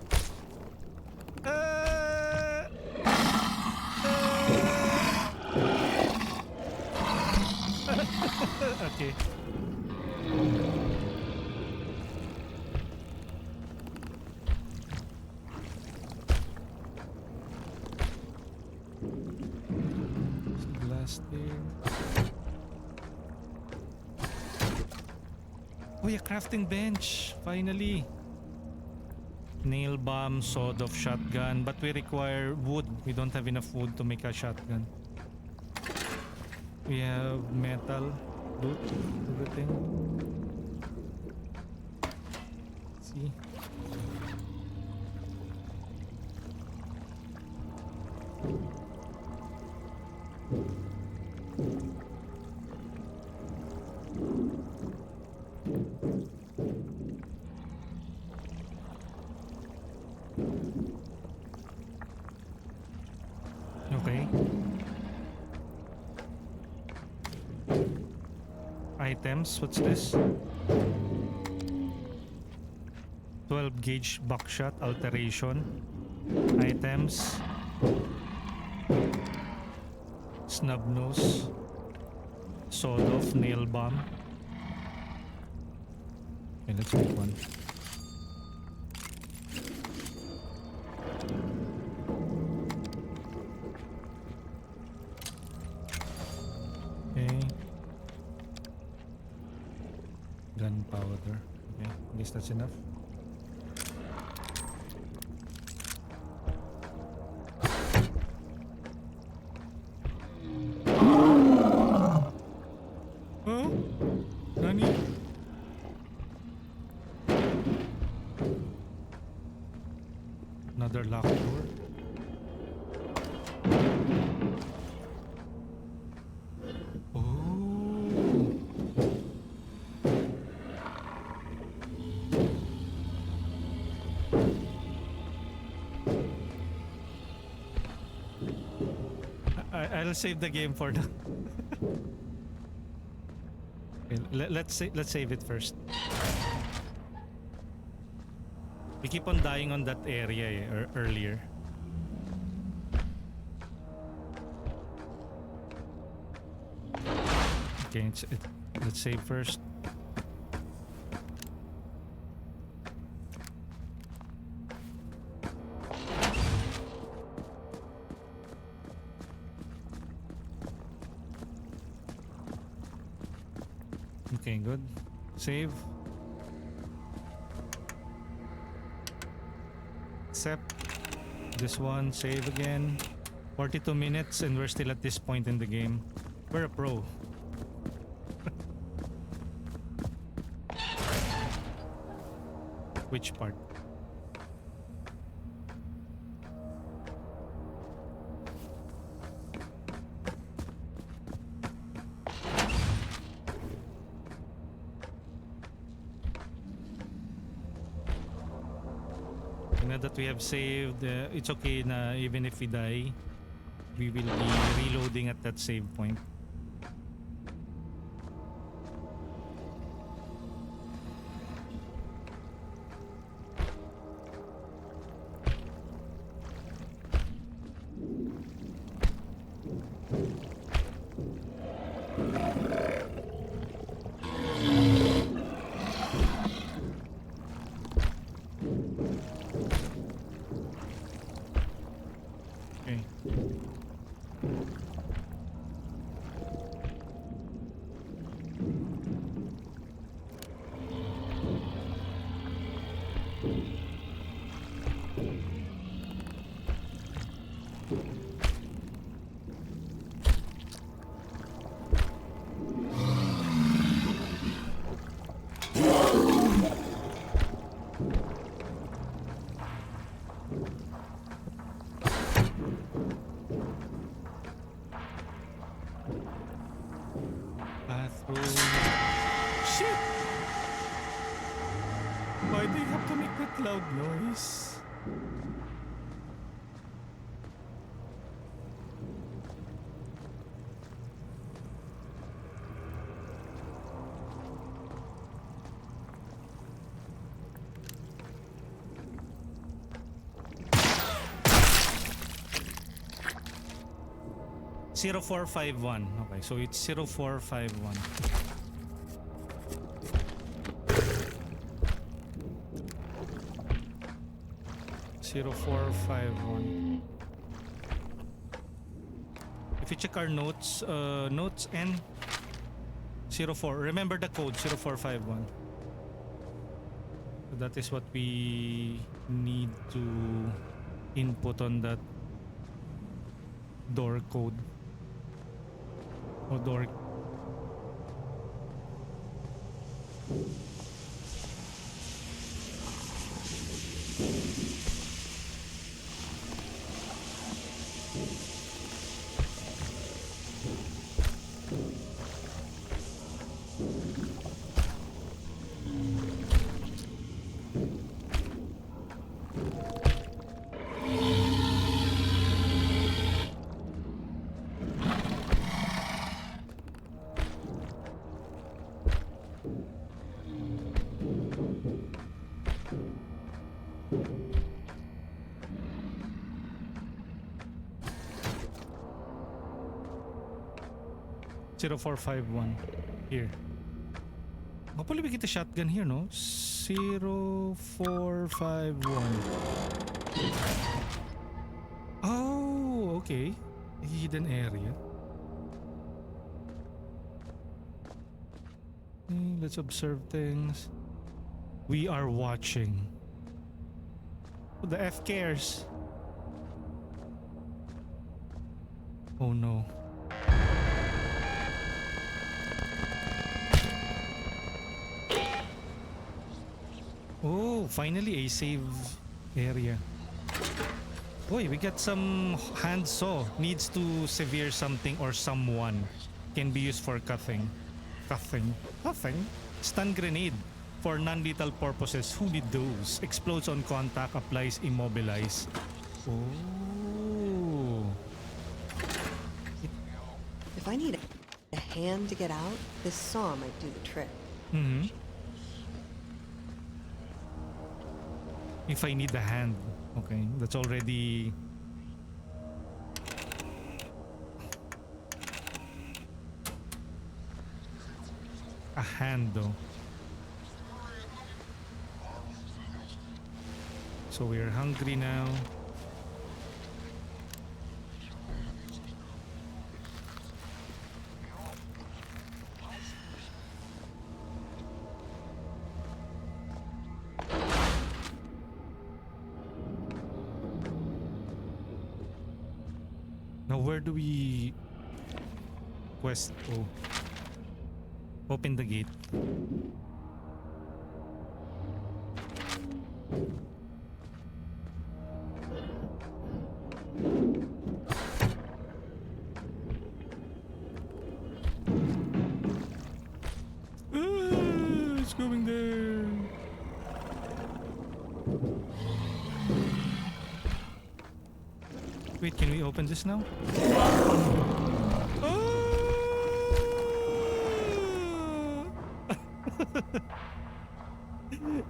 Okay. Glass there. Oh yeah, crafting bench. Finally. Nail bomb, sawed off shotgun, but we require wood. We don't have enough wood to make a shotgun. We have metal, loot, everything. See? Okay. Items, what's this? 12 gauge buckshot alteration. Items. Snub nose. Sawed off nail bomb. Okay, let's make one. Okay. Gunpowder. Okay, I guess that's enough. Oh? Nani? Another locked door. Oh. I'll save the game for now. Okay, let's save it first. We keep on dying on that area earlier. Okay, let's save first. Okay, good. Save. Accept. This one, save again. 42 minutes and we're still at this point in the game. We're a pro. Which part? Now that we have saved, it's okay na even if we die, we will be reloading at that save point. Okay. Bathroom. Shit! Why do you have to make that loud noise? Zero 0451. Okay, so it's 0451. Zero 0451. If you check our notes, notes and 04. Remember the code 0451. So that is what we need to input on that door code. Or door. Zero 0451 here. Hopefully we get a shotgun here, no? 0451. Oh, okay. A hidden area. Okay, let's observe things. We are watching. Who the F cares? Oh no. Oh, finally a save area. Boy, we got some handsaw. Needs to severe something or someone. Can be used for cutting. Cutting? Stun grenade. For non-lethal purposes. Who need those? Explodes on contact. Applies immobilize. Oh.
If I need a hand to get out, this saw might do the trick.
Mm-hmm. If I need the hand. Okay, that's already... a hand though. So we are hungry now. Now where do we quest? Oh. Open the gate. It's going there. Wait, can we open this now? Ah!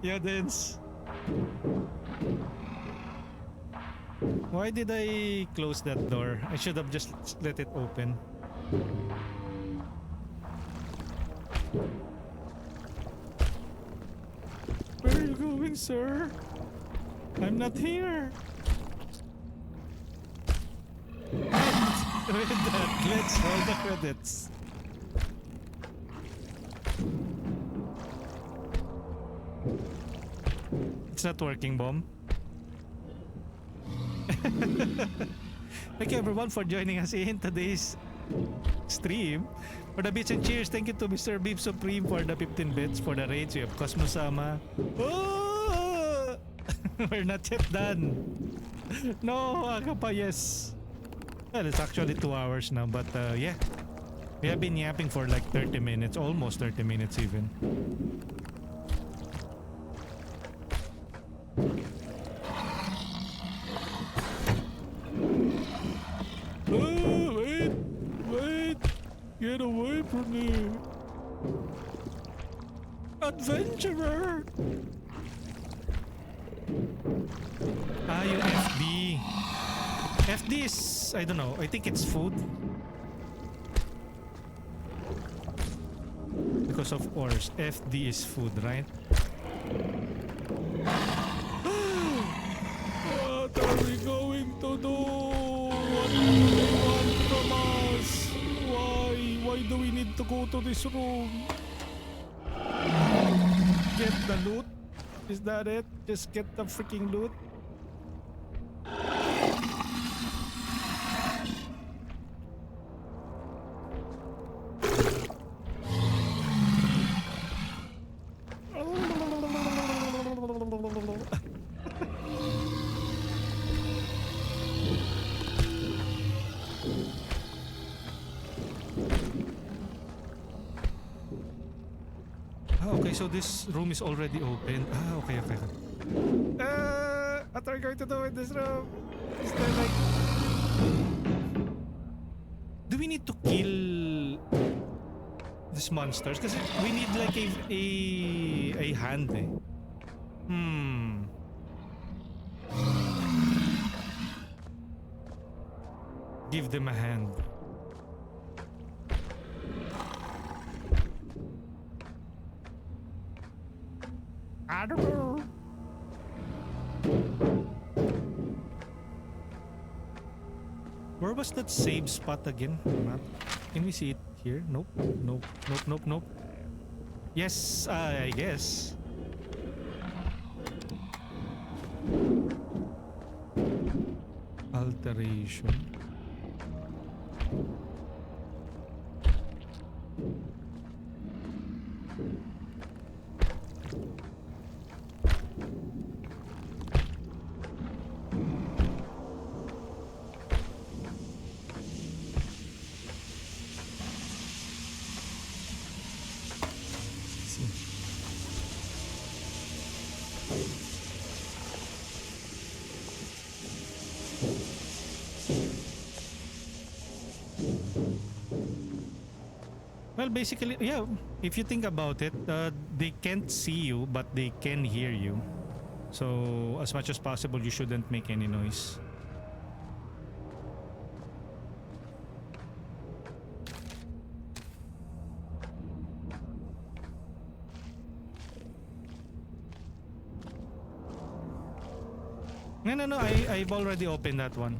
Yeah, dance. Why did I close that door? I should have just let it open. Where are you going, sir? I'm not here. Read that. Let's roll the credits. It's not working, Bomb. Thank you everyone for joining us in today's stream. For the bits and cheers, thank you to Mr. Beep Supreme for the 15 bits. For the raids, we have Cosmosama. Oh! We're not yet done. No, aga pa, yes. Well, it's actually 2 hours now, but yeah. We have been yapping for like 30 minutes, almost 30 minutes even. Oh, wait! Wait! Get away from me! Adventurer! Ah, yung FD. FD is, I don't know, I think it's food. Because of course, FD is food, right? What are we going to do? What do they want from us? Why? Why do we need to go to this room? Get the loot? Is that it? Just get the freaking loot? Okay, so this room is already open. Ah, okay. What are we going to do in this room? Is there like... Do we need to kill these monsters? Because we need like a hand eh. Give them a hand. I don't know. Where was that save spot again? Map? Can we see it here? Nope. Yes, I guess. Alteration. Well, basically, yeah, if you think about it, they can't see you, but they can hear you. So, as much as possible, you shouldn't make any noise. No, I've already opened that one.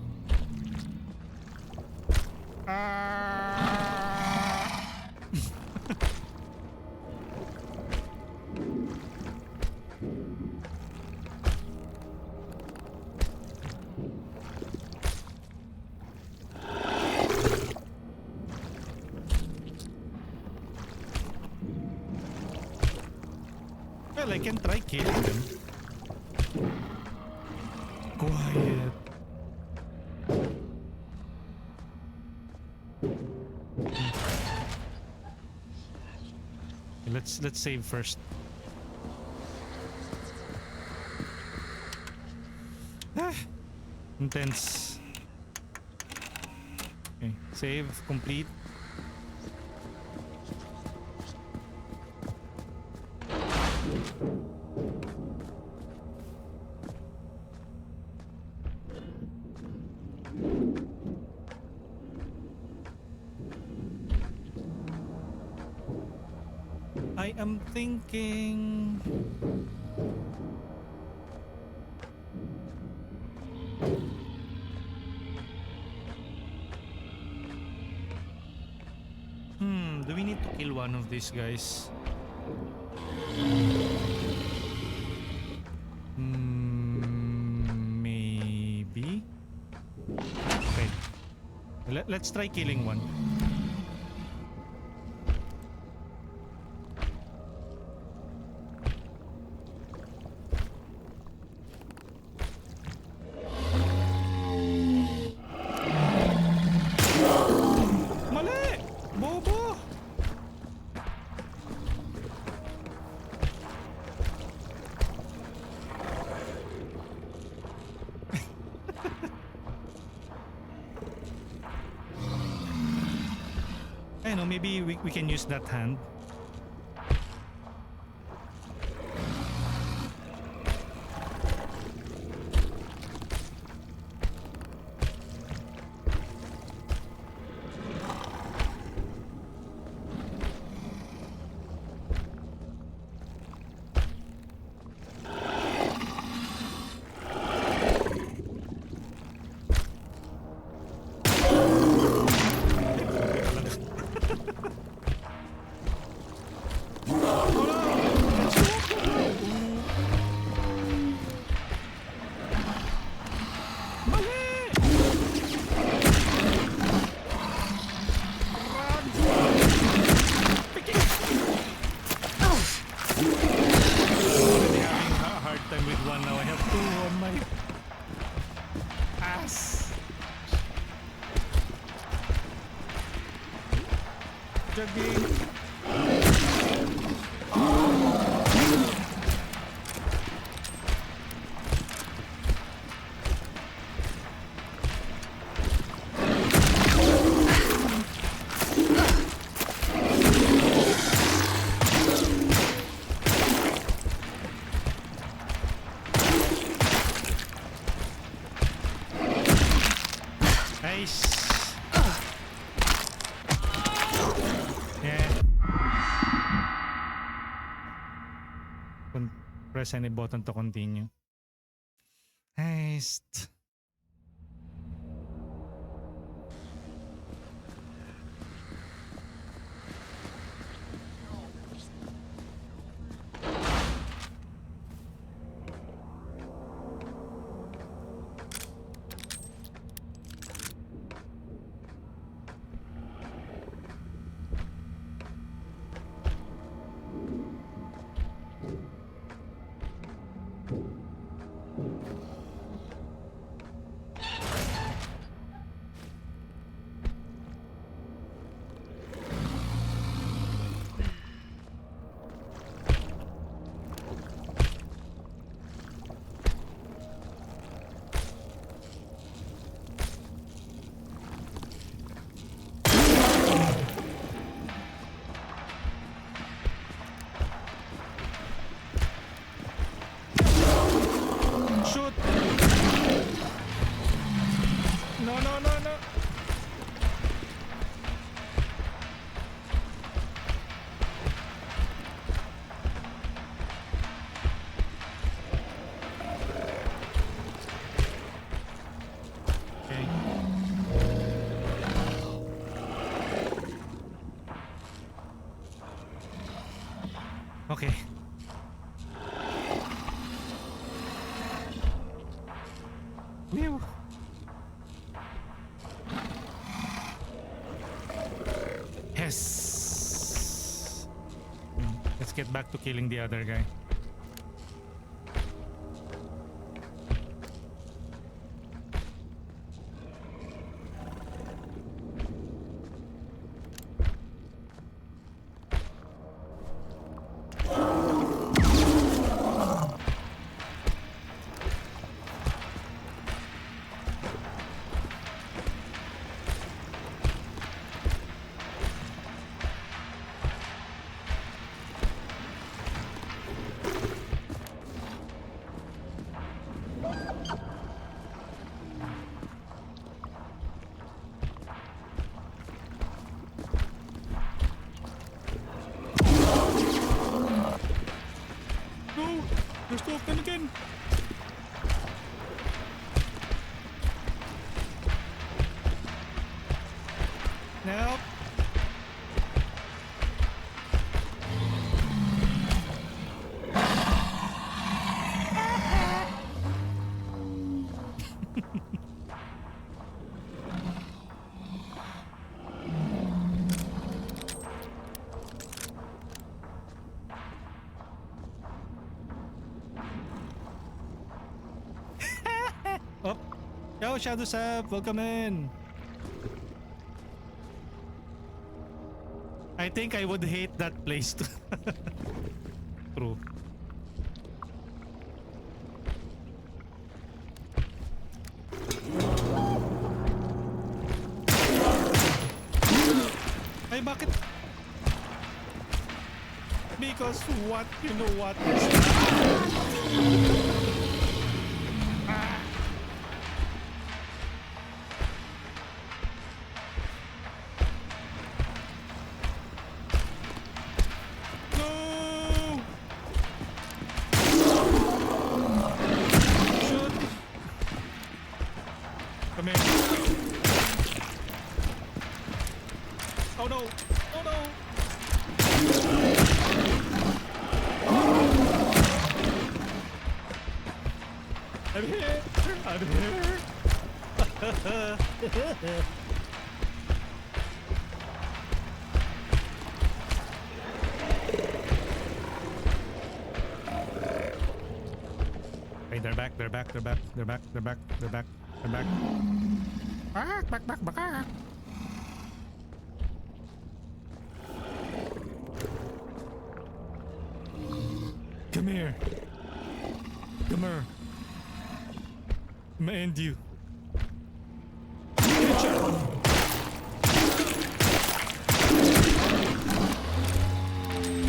Well, I can try killing them. Let's save first. Intense. Okay, save complete. I am thinking. Do we need to kill one of these guys? Maybe. Okay. Let's try killing one. Mali! Bobo! I know, maybe we can use that hand. Nice. Yeah. Press any button to continue. Nice. Shoot! No, no, no, no! Okay. Okay. Whew. Yes. Let's get back to killing the other guy. Again. Nope. Oh, yo, Shadow Sap, welcome in. I think I would hate that place too. True. Ay, bakit? Because what? You know what? No! Shoot! Come here. Oh no! Oh no! I'm here! I'm here! Hey, they're back, they're back, they're back, they're back, they're back, they're back, they're back. Back. Come here. Come here. I'm gonna end you.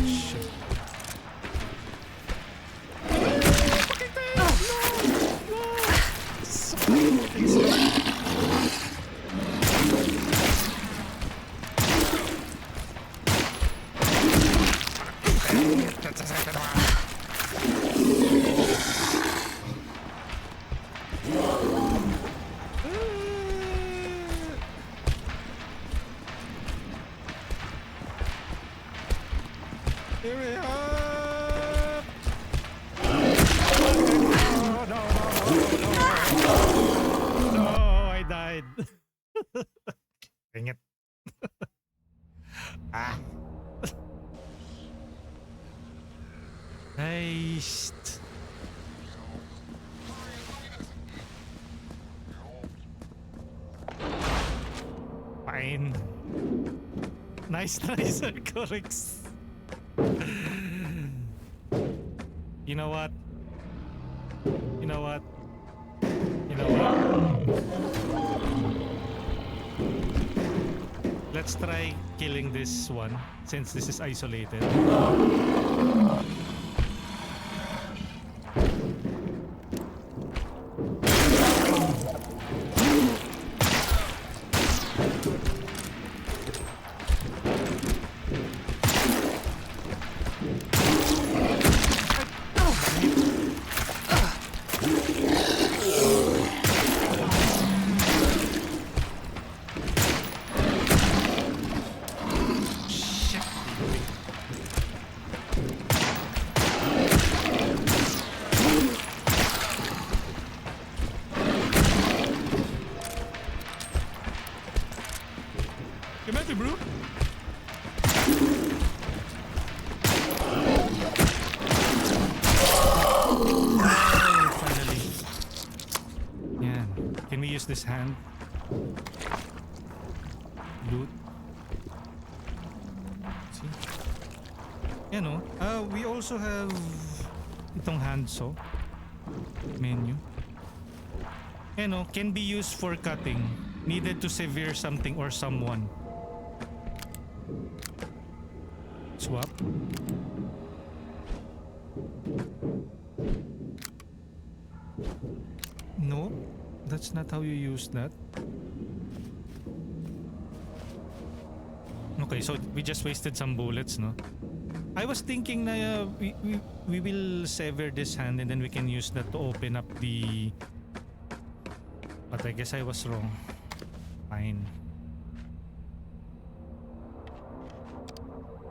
Shit. That's a second one. Here we are. No, I died. Dang it. Ah. Nice. Fine. Nice, Corix. You know what? You know what? You know what? Let's try killing this one since this is isolated. Come at me, bro. Finally. Yeah. Can we use this hand? Loot. See? You know, we also have itong hand saw menu. You know, can be used for cutting. Needed to sever something or someone. Swap. No, that's not how you use that. Okay, so we just wasted some bullets, no? I was thinking na we will sever this hand and then we can use that to open up the... But I guess I was wrong. Fine.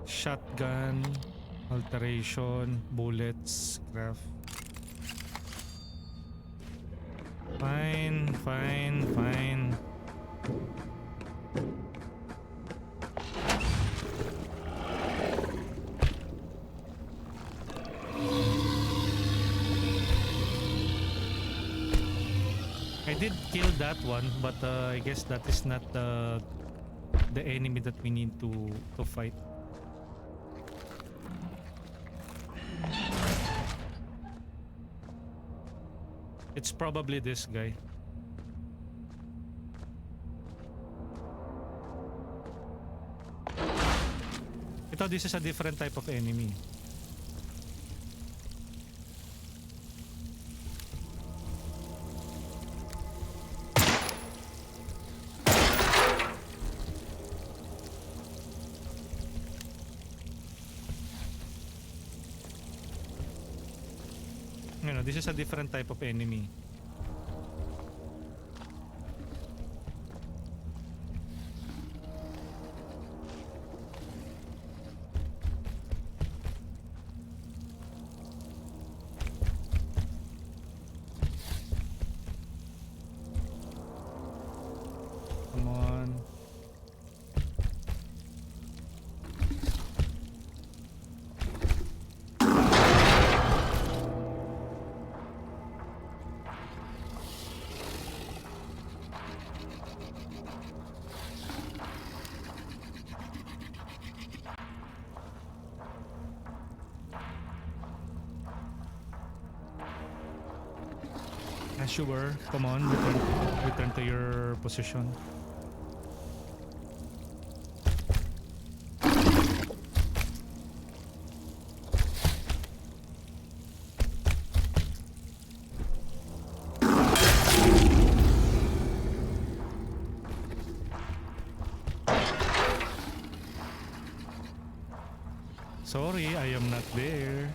Shotgun, alteration, bullets, craft. Fine, fine, fine. I did kill that one, but I guess that is not the enemy that we need to fight. It's probably this guy. Ito, this is a different type of enemy. You know, this is a different type of enemy. Come on. Sure, come on, return to your position. Sorry, I am not there.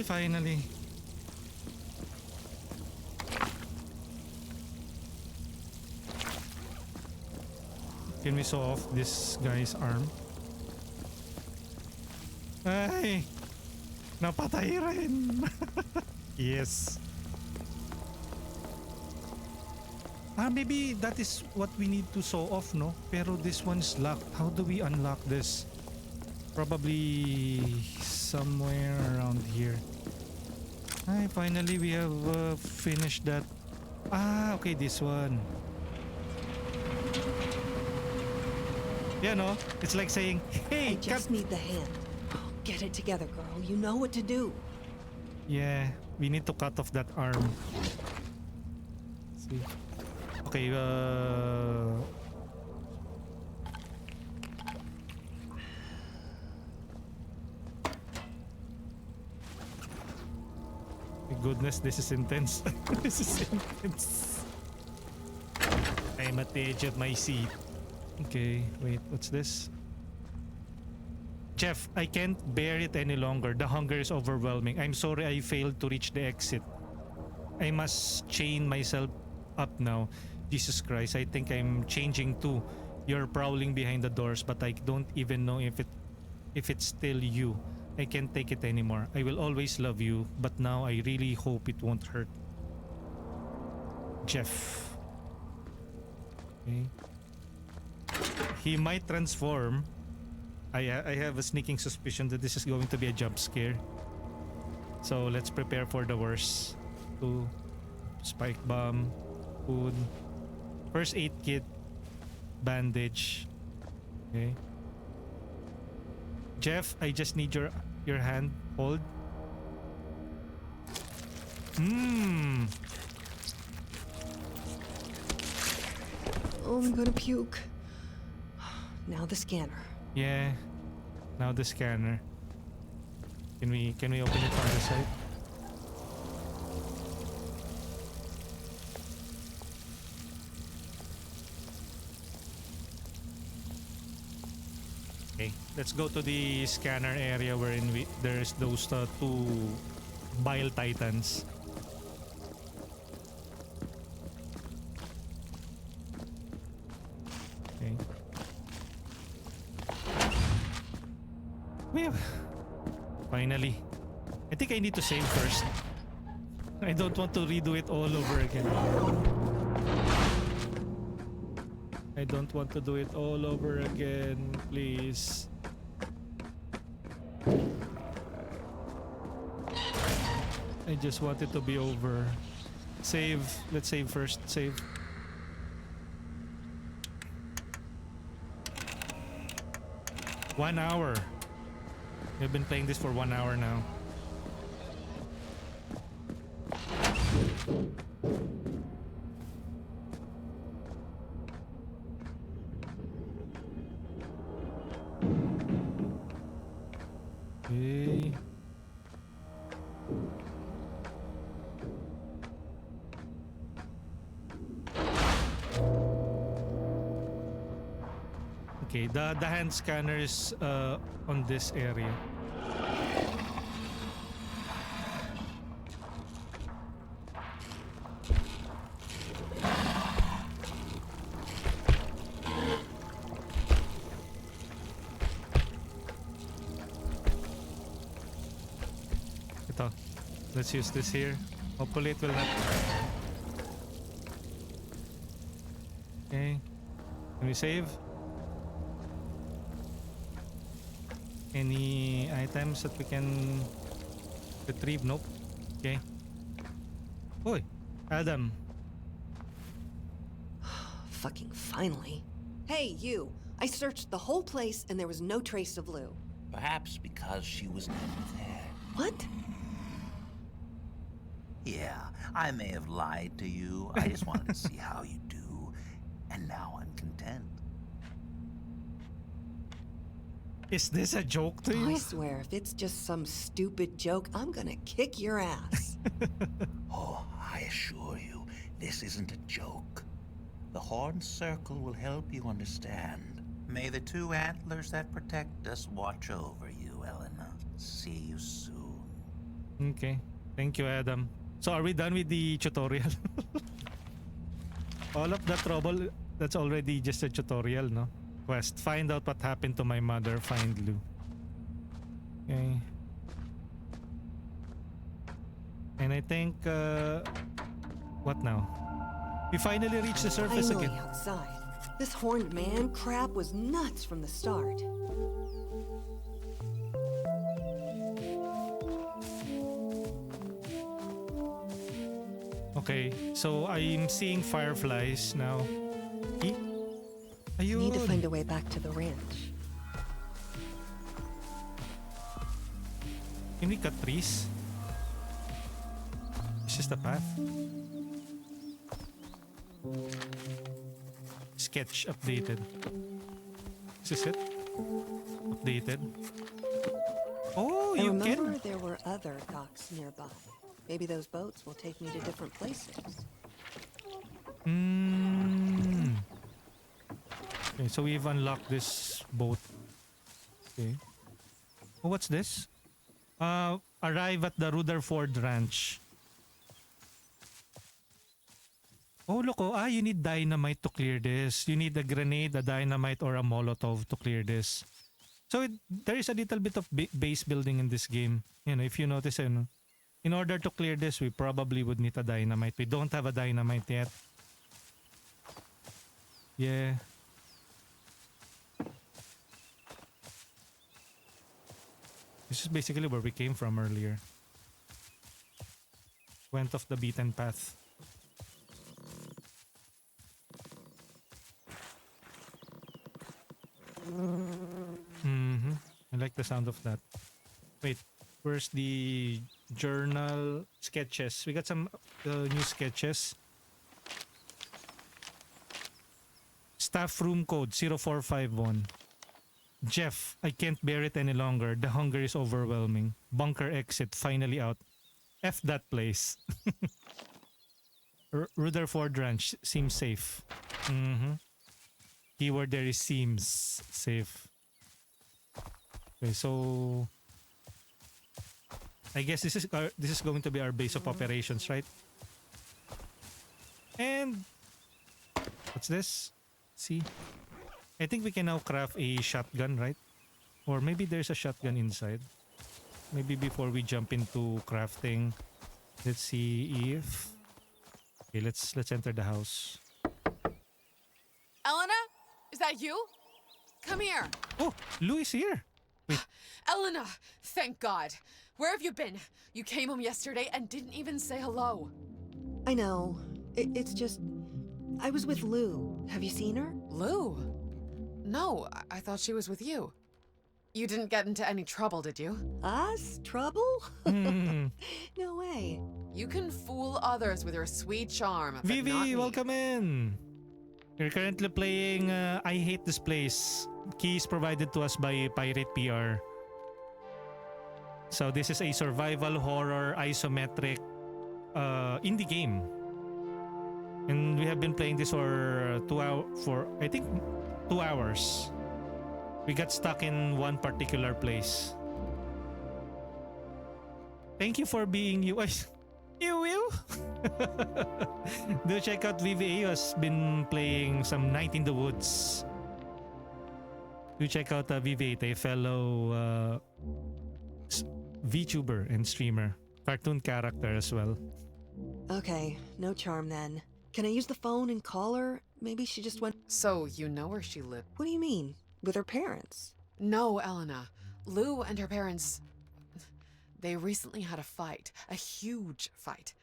Finally. Can we saw off this guy's arm? Ay! Napatay rin! Yes. Maybe that is what we need to saw off, no? Pero this one's locked. How do we unlock this? Probably somewhere around here. Ay, finally we have finished that. Ah, okay, this one. Yeah, no? It's like saying, hey,
I just need the hand. Oh, get it together, girl. You know what to do.
Yeah, we need to cut off that arm. See. Okay, my goodness, this is intense. This is intense. I'm at the edge of my seat. Okay, wait, what's this? Jeff, I can't bear it any longer. The hunger is overwhelming. I'm sorry I failed to reach the exit. I must chain myself up now. Jesus Christ, I think I'm changing too. You're prowling behind the doors, but I don't even know if it's still you. I can't take it anymore. I will always love you, but now I really hope it won't hurt. Jeff. Okay. He might transform. I have a sneaking suspicion that this is going to be a jump scare. So let's prepare for the worst. Two, spike bomb, food, first aid kit, bandage. Okay. Jeff, I just need your hand. Hold.
Oh, I'm gonna puke. Now the scanner.
Yeah. Now the scanner. Can we open it from the side? Okay, let's go to the scanner area wherein there's those two bile titans. Okay. Finally. I think I need to save first. I don't want to redo it all over again. I don't want to do it all over again, please. I just want it to be over. Save. Let's save first. Save. One hour. We've been playing this for 1 hour now. Okay. Okay, the hand scanner is on this area. Ito. Let's use this here. Hopefully it will not. Okay. Can we save? Any items that we can retrieve? Nope. Okay. Oi, Adam.
Fucking finally. Hey, you. I searched the whole place and there was no trace of Lou.
Perhaps because she was never there.
What?
Yeah, I may have lied to you. I just wanted to see how you do. And now I'm content.
Is this a joke to
I
you?
swear, if it's just some stupid joke, I'm gonna kick your ass.
Oh, I assure you, this isn't a joke. The horn circle will help you understand. May the two antlers that protect us watch over you, Elena. See you soon.
Okay. Thank you, Adam. So are we done with the tutorial? All of that trouble, that's already just a tutorial, no? Quest. Find out what happened to my mother. Find Lou. Okay. And I think, what now? We finally reached the surface
Finally
again.
outside. This horned man crap was nuts from the start.
Okay, so I'm seeing fireflies now.
Need to
Ayun.
find a way back to the ranch.
Can we cut trees? It's just a path. Sketch updated. Is this it? Updated. Oh,
I
you
remember
can.
there were other docks nearby. Maybe those boats will take me to different places.
Okay, so we've unlocked this boat. Okay. Oh, what's this? Arrive at the Rutherford Ranch. Oh, look. Oh, you need dynamite to clear this. You need a grenade, a dynamite, or a Molotov to clear this. So there is a little bit of base building in this game. You know, if you notice, in order to clear this, we probably would need a dynamite. We don't have a dynamite yet. Yeah. This is basically where we came from earlier. Went off the beaten path. I like the sound of that. Wait, where's the journal sketches? We got some new sketches. Staff room code 0451. Jeff, I can't bear it any longer. The hunger is overwhelming. Bunker exit, finally out. F that place. Rutherford Ranch seems safe. Keyword there is seems safe. Okay, so I guess this is going to be our base of operations, right? And what's this? See? I think we can now craft a shotgun, right? Or maybe there's a shotgun inside. Maybe before we jump into crafting, let's see if... Okay, let's enter the house.
Elena? Is that you? Come here.
Oh, Lou is here. Wait,
Elena, thank God. Where have you been? You came home yesterday and didn't even say hello.
I know. It's just... I was with Lou. Have you seen her?
Lou? No, I thought she was with you. You didn't get into any trouble, did you?
Us? Trouble?
Hmm.
No way.
You can fool others with your sweet charm, but not
Vivi,
me.
welcome in. We're currently playing I Hate This Place. Keys provided to us by Pirate PR. So this is a survival horror isometric indie game. And we have been playing this for 2 hours. We got stuck in one particular place. Thank you for being you. You will? Do check out VVA, who has been playing some Night in the Woods. Do check out VVA, a fellow VTuber and streamer. Cartoon character as well.
Okay, no charm then. Can I use the phone and call her? Maybe she just went...
So, you know where she lived?
What do you mean? With her parents?
No, Elena. Lou and her parents... They recently had a fight. A huge fight.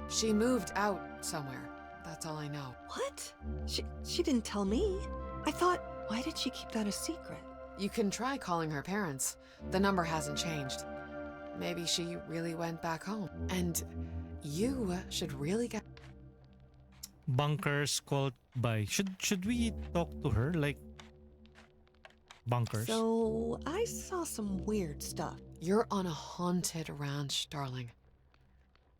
She moved out somewhere. That's all I know.
What? She didn't tell me. I thought... Why did she keep that a secret?
You can try calling her parents. The number hasn't changed. Maybe she really went back home. And you should really get...
Bunkers called by. Should we talk to her? Like... Bunkers?
So, I saw some weird stuff.
You're on a haunted ranch, darling.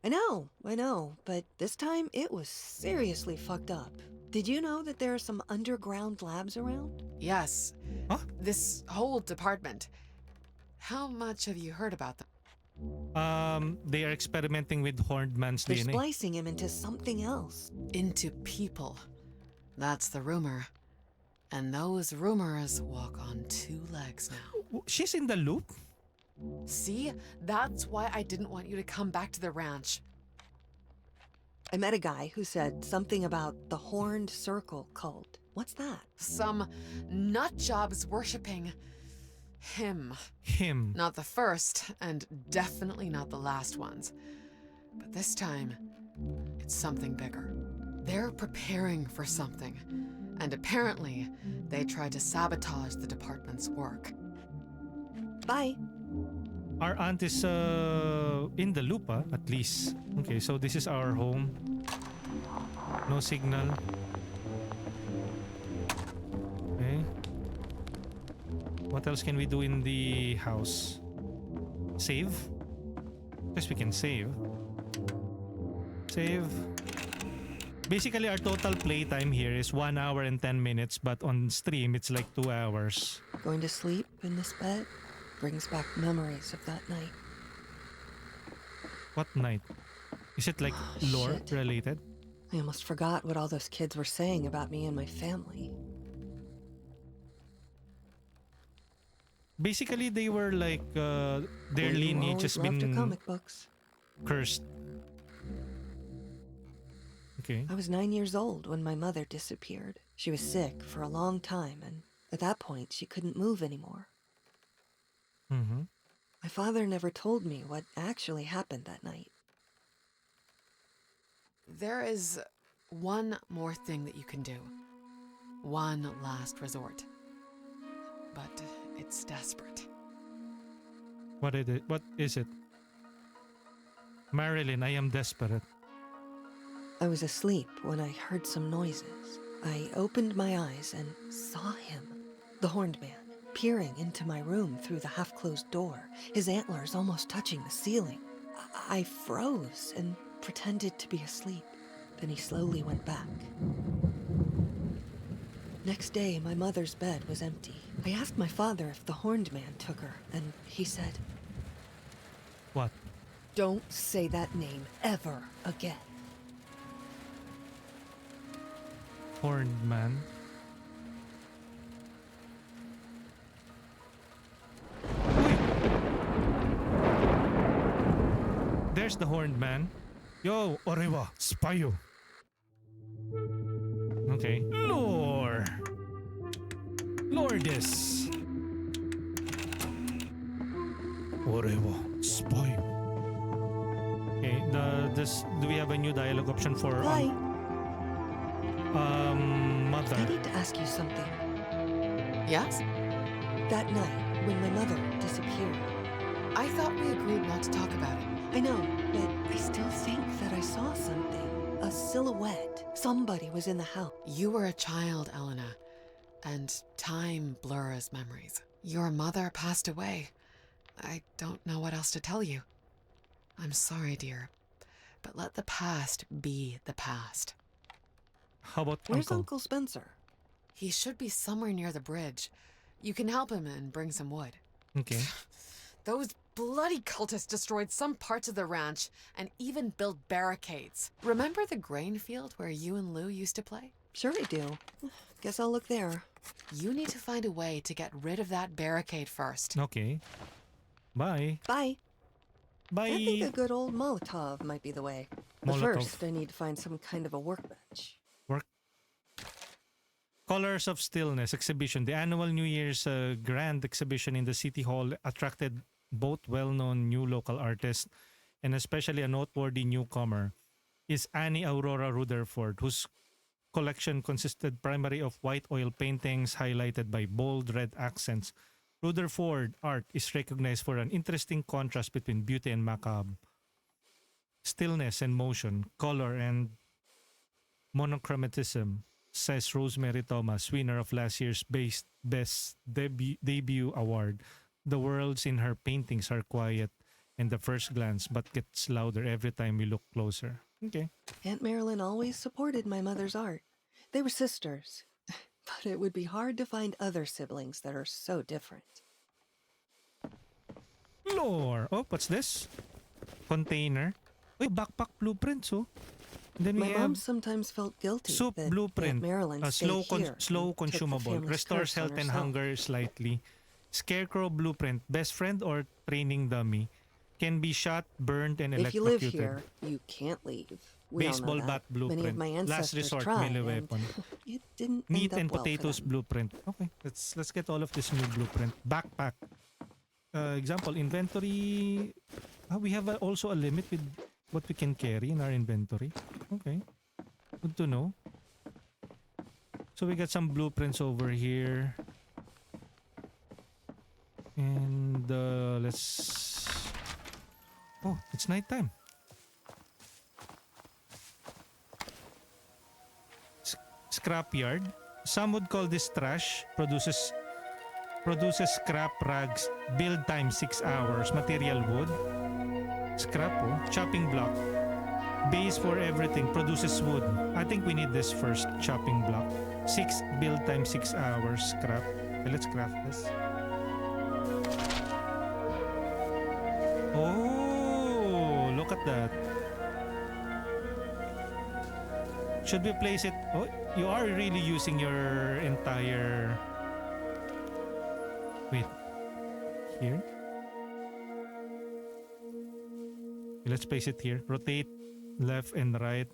I know, but this time it was seriously fucked up. Did you know that there are some underground labs around?
Yes.
Huh?
This whole department. How much have you heard about them?
They are experimenting with Horned Man's
They're
DNA.
splicing him into something else.
Into people. That's the rumor. And those rumors walk on 2 legs now.
She's in the loop?
See? That's why I didn't want you to come back to the ranch.
I met a guy who said something about the Horned Circle cult. What's that?
Some nutjobs worshipping him.
Him.
Not the first, and definitely not the last ones. But this time, it's something bigger. They're preparing for something, and apparently, they tried to sabotage the department's work.
Bye.
Our aunt is in the loop, at least. Okay, so this is our home. No signal. Okay. What else can we do in the house? Save? Guess we can save. Save. Basically, our total playtime here is 1 hour and 10 minutes, but on stream, it's like 2 hours.
Going to sleep in this bed brings back memories of that night.
What night? Is it like lore
shit.
related?
I almost forgot what all those kids were saying about me and my family.
Basically, they were like, their
Well, you
lineage has
always loved your
been
comic books.
cursed. Okay.
I was 9 years old when my mother disappeared. She was sick for a long time, and at that point, she couldn't move anymore.
Mm-hmm.
My father never told me what actually happened that night.
There is one more thing that you can do. One last resort. But it's desperate.
What is it? What is it? Marilyn, I am desperate.
I was asleep when I heard some noises. I opened my eyes and saw him, the horned man, peering into my room through the half-closed door, his antlers almost touching the ceiling. I froze and pretended to be asleep. Then he slowly went back. Next day, my mother's bed was empty. I asked my father if the horned man took her, and he said,
What?
"Don't say that name ever again."
Horned man? Wait! There's the horned man. Yo, orewa, spayo. Okay. Lore! Lourdes! Orewa, spayo. Okay, do we have a new dialogue option for
Hi,
mother?
I need to ask you something.
Yes?
That night, when my mother disappeared,
I thought we agreed not to talk about it.
I know, but I still think that I saw something. A silhouette. Somebody was in the house.
You were a child, Elena, and time blurs memories. Your mother passed away. I don't know what else to tell you. I'm sorry, dear, but let the past be the past.
How about
Where's
uncle?
Uncle Spencer?
He should be somewhere near the bridge. You can help him and bring some wood.
Okay.
Those bloody cultists destroyed some parts of the ranch and even built barricades. Remember the grain field where you and Lou used to play?
Sure I do. Guess I'll look there.
You need to find a way to get rid of that barricade first.
Okay. Bye.
Bye.
Bye.
I think a good old Molotov might be the way. But
Molotov.
first, I need to find some kind of a workbench.
Work. Colors of Stillness exhibition. The annual New Year's grand exhibition in the City Hall attracted both well-known new local artists and especially a noteworthy newcomer is Annie Aurora Rutherford, whose collection consisted primarily of white oil paintings highlighted by bold red accents. Rutherford art is recognized for an interesting contrast between beauty and macabre, stillness and motion, color and monochromatism, says Rosemary Thomas, winner of last year's Best Debut Award. The worlds in her paintings are quiet in the first glance but gets louder every time we look closer. Okay.
Aunt Marilyn always supported my mother's art. They were sisters. But it would be hard to find other siblings that are so different.
Lore. Oh, what's this? Container. Wait, backpack blueprints, oh. Then we
My
have
mom sometimes felt guilty
soup
that
blueprint.
Aunt Marilyn
Slow,
stayed here
slow
and took the
consumable.
family's
Restores
curse on
health and
herself.
hunger slightly. Scarecrow blueprint. Best friend or training dummy. Can be shot, burned, and
If you live
electrocuted.
here, you can't leave. We all know
Baseball
that.
bat blueprint.
Many of my
Last
ancestors
resort
tried,
melee
and
weapon.
it didn't
Meat
end up
and
well for
potatoes
them.
blueprint. Okay, let's get all of this new blueprint. Backpack. Example, inventory. We have also a limit with what we can carry in our inventory. Okay. Good to know. So we got some blueprints over here. And let's... Oh, it's nighttime. Scrapyard. Some would call this trash. Produces scrap rags. Build time 6 hours. Material wood. Scrap, oh. Chopping block. Base for everything. Produces wood. I think we need this first. Chopping block. Build time 6 hours. Scrap. Okay, let's craft this. Oh, look at that. Should we place it? Oh, you are really using your entire... Wait. Here? Let's place it here. Rotate left and right.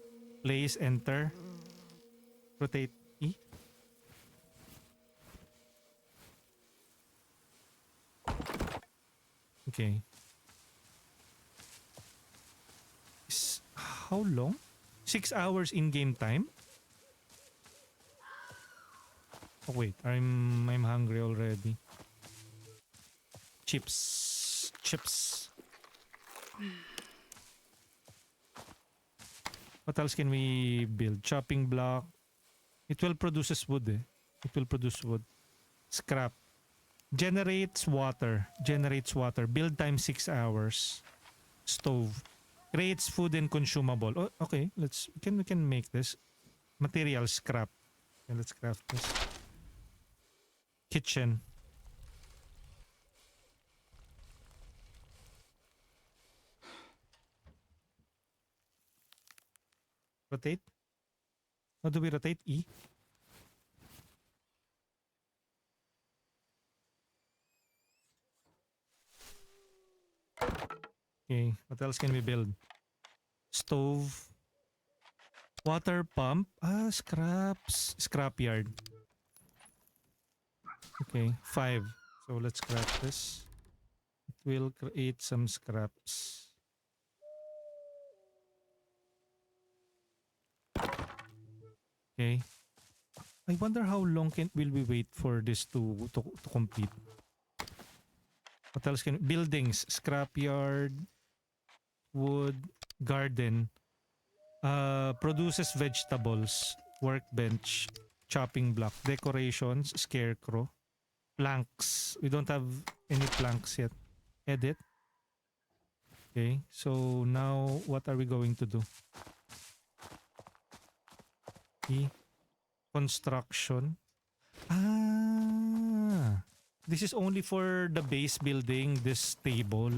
Place, enter. Rotate E. Okay. How long? 6 hours in-game time? Oh wait, I'm hungry already. Chips. What else can we build? Chopping block. It will produce wood eh. It will produce wood. Scrap. Generates water. Build time 6 hours. Stove. Creates food and consumable. Oh, okay. We can make this. Material scrap. Okay, let's craft this. Kitchen. Rotate. How do we rotate? E. Okay, what else can we build? Stove. Water pump. Scraps. Scrapyard. Okay, 5. So let's scrap this. It will create some scraps. Okay. I wonder how long will we wait for this to complete. What else can... Buildings. Scrapyard. Wood. Garden. Produces vegetables. Workbench. Chopping block. Decorations. Scarecrow. Planks. We don't have any planks yet. Edit. Okay. So now what are we going to do? Construction. This is only for the base building, this table.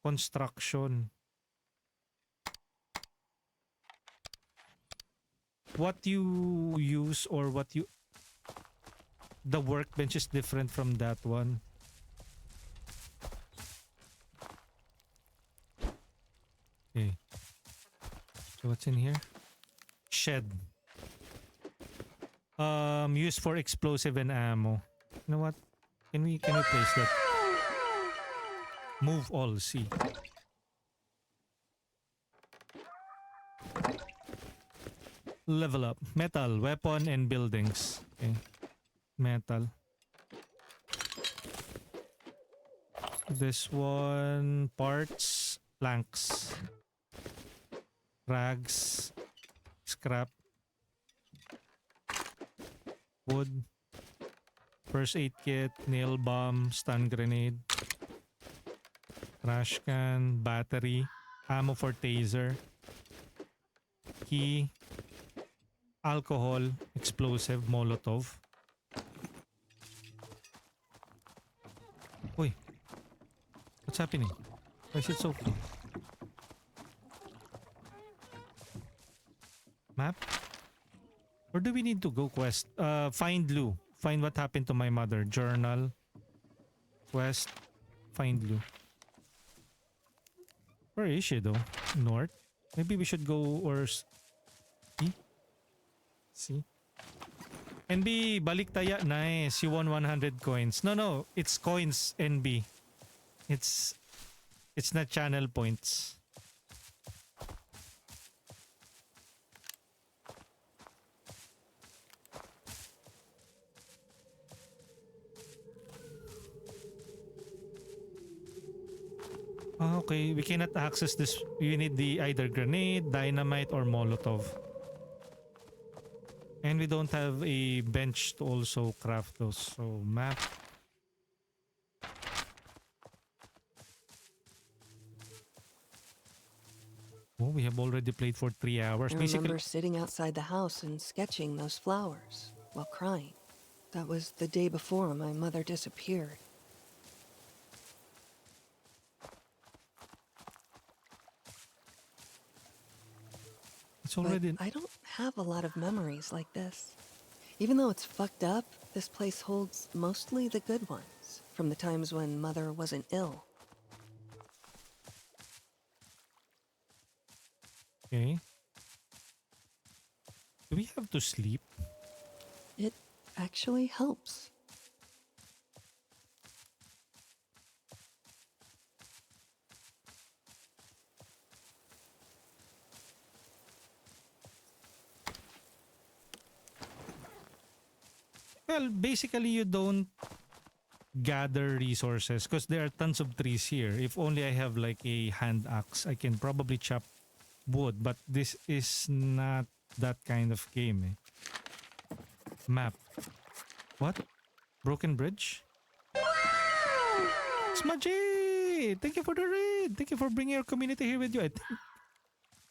Construction. What you use or what you... The workbench is different from that one. Okay. So what's in here? Shed. Used for explosive and ammo. You know what? Can we place that? Move all. See. Level up. Metal, weapon, and buildings. Okay. Metal. This one, parts, planks, rags, scrap, wood, first aid kit, nail bomb, stun grenade, trash can, battery, ammo for taser, key, alcohol, explosive, molotov. Uy, what's happening? Why is it so cool? Map? Where do we need to go? Quest. Find Lou. Find what happened to my mother. Journal. Quest. Find Lou. Where is she though? North? Maybe we should go or... See? NB, balik taya. Nice. You won 100 coins. No, it's coins, NB. It's It's not channel points. Okay, we cannot access this. You need the either grenade, dynamite, or Molotov. And we don't have a bench to also craft those. So map. Oh, we have already played for 3 hours.
I
Basically,
remember sitting outside the house and sketching those flowers while crying. That was the day before my mother disappeared.
it's
But
already.
I don't have a lot of memories like this. Even though it's fucked up, this place holds mostly the good ones from the times when Mother wasn't ill.
Okay. Do we have to sleep?
It actually helps.
Well, basically, you don't gather resources because there are tons of trees here. If only I have like a hand axe, I can probably chop wood. But this is not that kind of game. Map. What? Broken bridge? Smudgy! Thank you for the raid. Thank you for bringing your community here with you. I think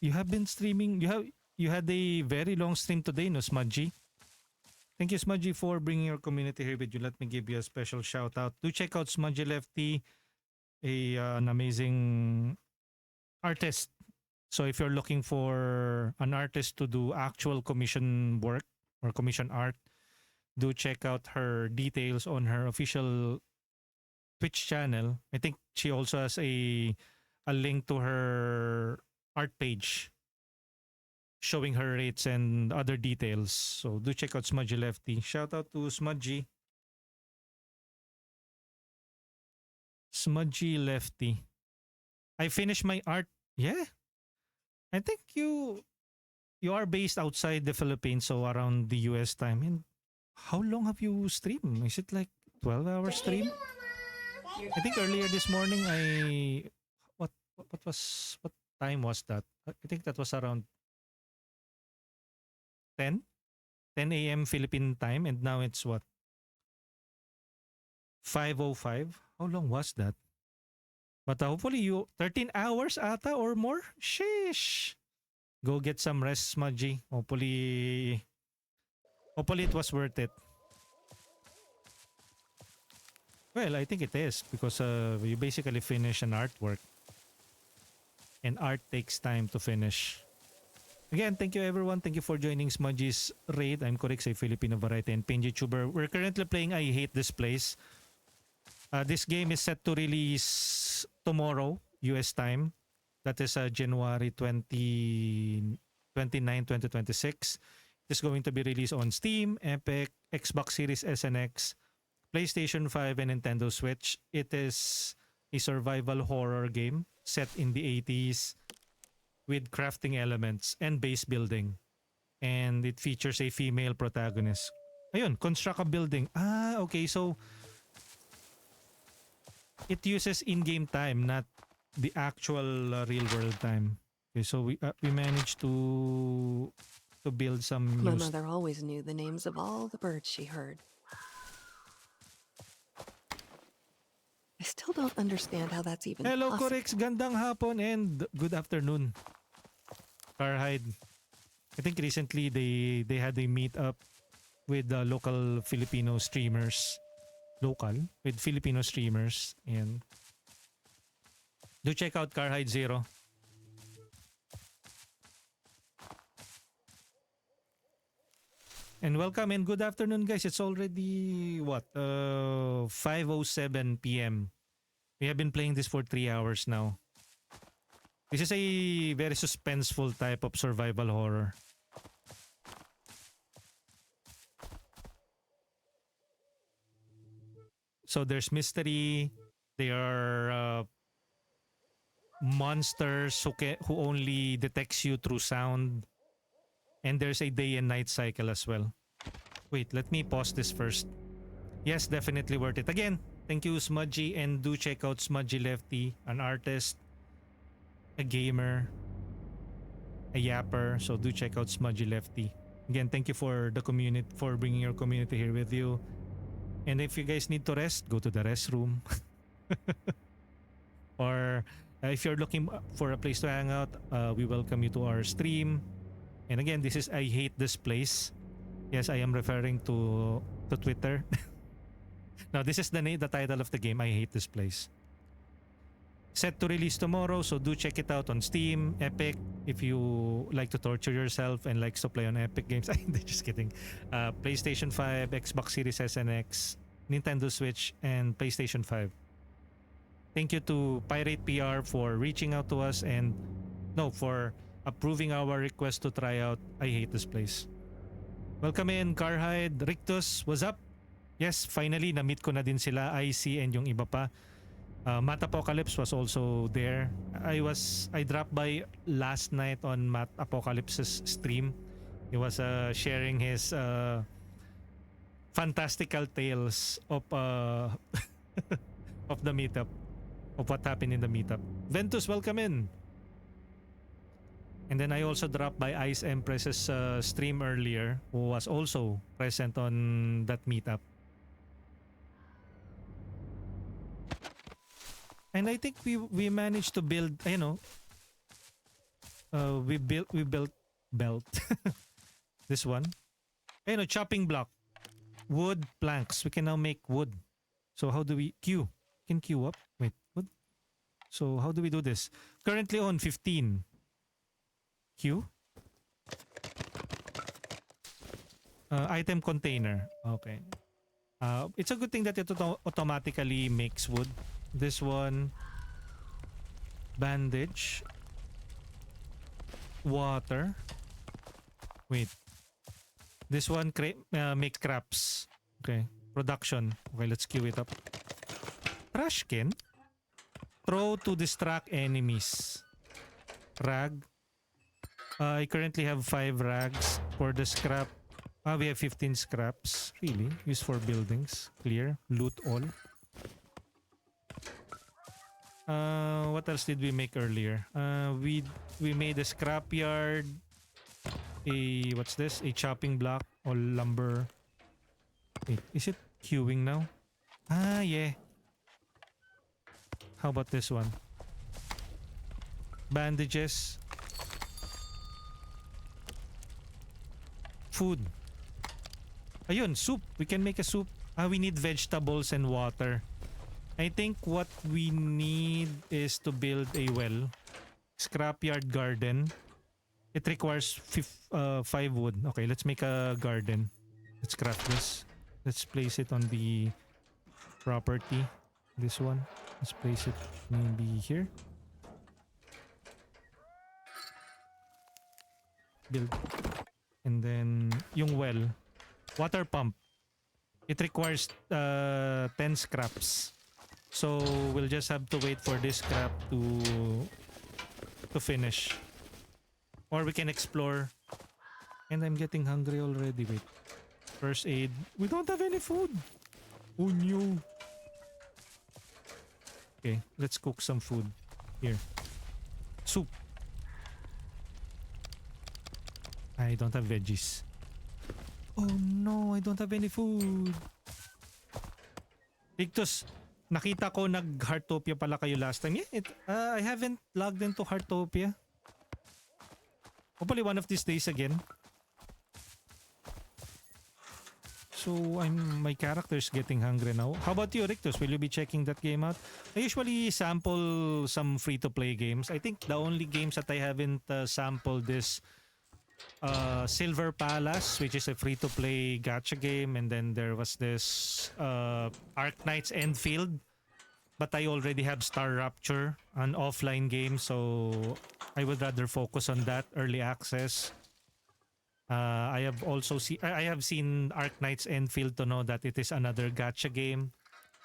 you have been streaming. You had a very long stream today, no, Smudgy? Thank you, Smudgy, for bringing your community here with you. Let me give you a special shout out. Do check out Smudgy Lefty, an amazing artist. So if you're looking for an artist to do actual commission work or commission art, do check out her details on her official Twitch channel. I think she also has a link to her art page showing her rates and other details. So do check out Smudgy Lefty. Shout out to Smudgy. Smudgy Lefty. I finished my art. Yeah. I think you are based outside the Philippines, so around the US time. And how long have you streamed? Is it like 12-hour stream? I think earlier this morning what time was that? I think that was around 10 a.m. Philippine time, and now it's what, 5:05. How long was that? But hopefully you 13 hours ata or more. Sheesh. Go get some rest, Smudgy. Hopefully it was worth it. Well, I think it is because you basically finish an artwork. And art takes time to finish. Again, thank you everyone. Thank you for joining Smudgy's raid. I'm Corix, a Filipino variety and Pinji tuber. We're currently playing I Hate This Place. This game is set to release tomorrow, US time. That is January 29, 2026. It's going to be released on Steam, Epic, Xbox Series S and X, PlayStation 5, and Nintendo Switch. It is a survival horror game set in the 80s with crafting elements and base building. And it features a female protagonist. Ayun, construct a building. Okay. So, it uses in-game time, not the actual real-world time. Okay, so we managed to build some
My
new
mother always knew the names of all the birds she heard. I still don't understand how that's even
Hello,
possible.
Corix. Gandang hapon and good afternoon. Carhide. I think recently they had a meet-up with the local Filipino streamers. With Filipino streamers. And do check out Carhide Zero. And welcome and good afternoon, guys. It's already what? 5:07 p.m. We have been playing this for 3 hours now. This is a very suspenseful type of survival horror. So there's mystery. There are monsters who only detects you through sound. And there's a day and night cycle as well. Wait, let me pause this first. Yes, definitely worth it. Again, thank you Smudgy, and do check out Smudgy Lefty, an artist, a gamer, a yapper. So do check out Smudgy Lefty. Again, thank you for the community, for bringing your community here with you. And if you guys need to rest, go to the restroom. Or if you're looking for a place to hang out, we welcome you to our stream. And again, this is I Hate This Place. Yes, I am referring to Twitter. Now, this is the title of the game, I Hate This Place. Set to release tomorrow, so do check it out on Steam, Epic, if you like to torture yourself and likes to play on Epic games. Just kidding. PlayStation 5, Xbox Series S and X, Nintendo Switch, and PlayStation 5. Thank you to Pirate PR for reaching out to us and for approving our request to try out I Hate This Place. Welcome in, Carhide, Rictus, what's up? Yes, finally, na-meet ko na din sila, IC and yung iba pa. Matt Apocalypse was also there. I dropped by last night on Matt Apocalypse's stream. He was sharing his fantastical tales of of the meetup, of what happened in the meetup. Ventus, welcome in. And then I also dropped by Ice Empress's stream earlier, who was also present on that meetup. And I think we managed to build, we built belt. This one. Chopping block. Wood planks. We can now make wood. So how do we queue? Can queue up. Wait, what? So how do we do this? Currently on 15. Queue. Item container. Okay. It's a good thing that it automatically makes wood. This one. Bandage. Water. Wait. This one make scraps. Okay. Production. Okay, let's queue it up. Trash can. Throw to distract enemies. Rag. I currently have 5 rags for the scrap. We have 15 scraps. Really? Used for buildings. Clear. Loot all. What else did we make earlier? We made a scrapyard. What's this? A chopping block or lumber. Wait, is it queuing now? Yeah. How about this one? Bandages. Food. Ayun, soup. We can make a soup. We need vegetables and water. I think what we need is to build a well. Scrapyard garden. It requires 5 wood. Okay, let's make a garden. Let's craft this. Let's place it on the property. This one. Let's place it maybe here. Build. And then yung well. Water pump. It requires 10 scraps. So we'll just have to wait for this scrap to finish. Or we can explore. And I'm getting hungry already. Wait. First aid. We don't have any food. Oh no. Okay, let's cook some food. Here. Soup. I don't have veggies. Oh no, I don't have any food. Victus, nakita ko nag-Heartopia pala kayo last time. Yeah, I haven't logged into Heartopia. Hopefully one of these days again. So my character's getting hungry now. How about you, Rictus? Will you be checking that game out? I usually sample some free-to-play games. I think the only games that I haven't sampled is Silver Palace, which is a free-to-play gacha game, and then there was this Arknights Endfield. But I already have Star Rapture, an offline game, so I would rather focus on that early access. I have seen Arknights Endfield to know that it is another gacha game.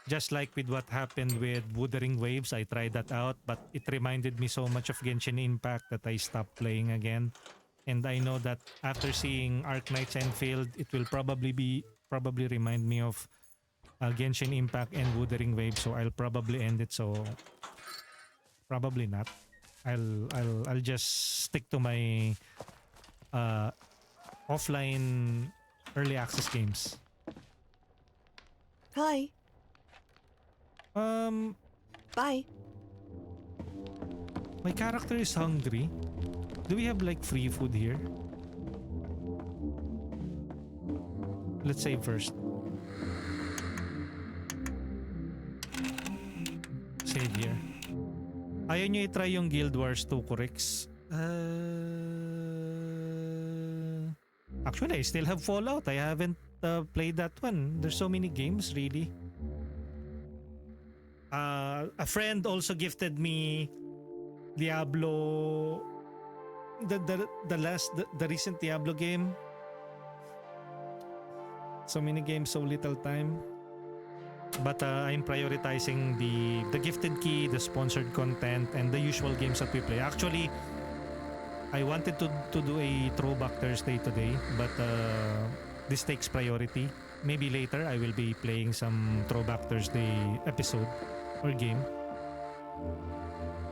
Just like with what happened with Wuthering Waves, I tried that out, but it reminded me so much of Genshin Impact that I stopped playing again. And I know that after seeing Arknight's Enfield, it will probably remind me of Genshin Impact and Wuthering Waves, so I'll probably end it. So probably not. I'll just stick to my offline early access games.
Hi. Bye.
My character is hungry. Do we have like free food here? Let's save first. Save here. Ayaw nyo i-try yung Guild Wars 2 Correct? Actually, I still have Fallout. I haven't played that one. There's so many games, really. A friend also gifted me Diablo, the recent Diablo game. So many games, so little time. But I'm prioritizing the gifted key, the sponsored content, and the usual games that we play. Actually, I wanted to do a Throwback Thursday today, but this takes priority. Maybe later I will be playing some Throwback Thursday episode or game.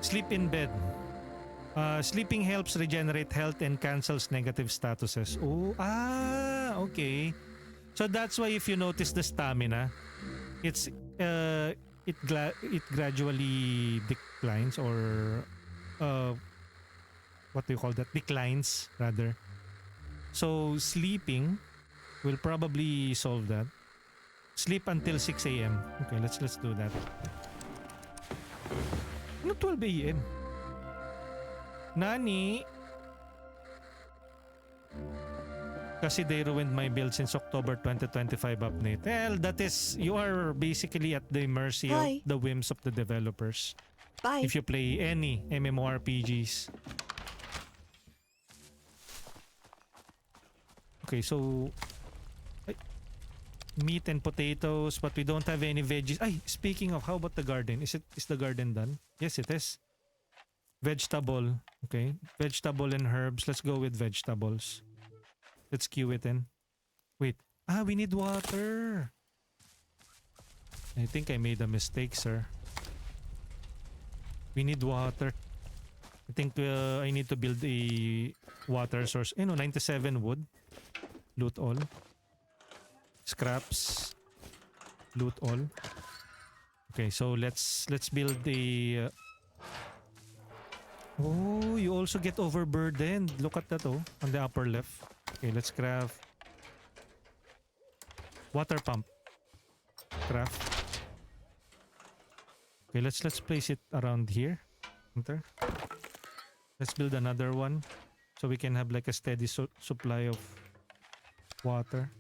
Sleep in bed. Sleeping helps regenerate health and cancels negative statuses. Okay. So that's why if you notice the stamina, it gradually declines, or what do you call that? Declines rather. So sleeping will probably solve that. Sleep until 6 a.m. Okay, let's do that. Ano 12 a.m.? Nani? Kasi they ruined my build since October 2025 update. Well, that is, you are basically at the mercy
Hi.
of the whims of the developers.
Bye.
If you play any MMORPGs. Okay, so meat and potatoes, but we don't have any veggies. Ay, speaking of, how about the garden? Is the garden done? Yes, it is. Vegetable. Okay. Vegetable and herbs. Let's go with vegetables. Let's queue it in. Wait. We need water. I think I made a mistake, sir. We need water. I think I need to build a water source. 97 wood. Loot all. Scraps. Loot all. Okay, so let's build a oh, you also get overburdened. Look at that, on the upper left. Okay, let's craft water pump. Craft. Okay, let's place it around here. Enter. Let's build another one so we can have like a steady supply of water.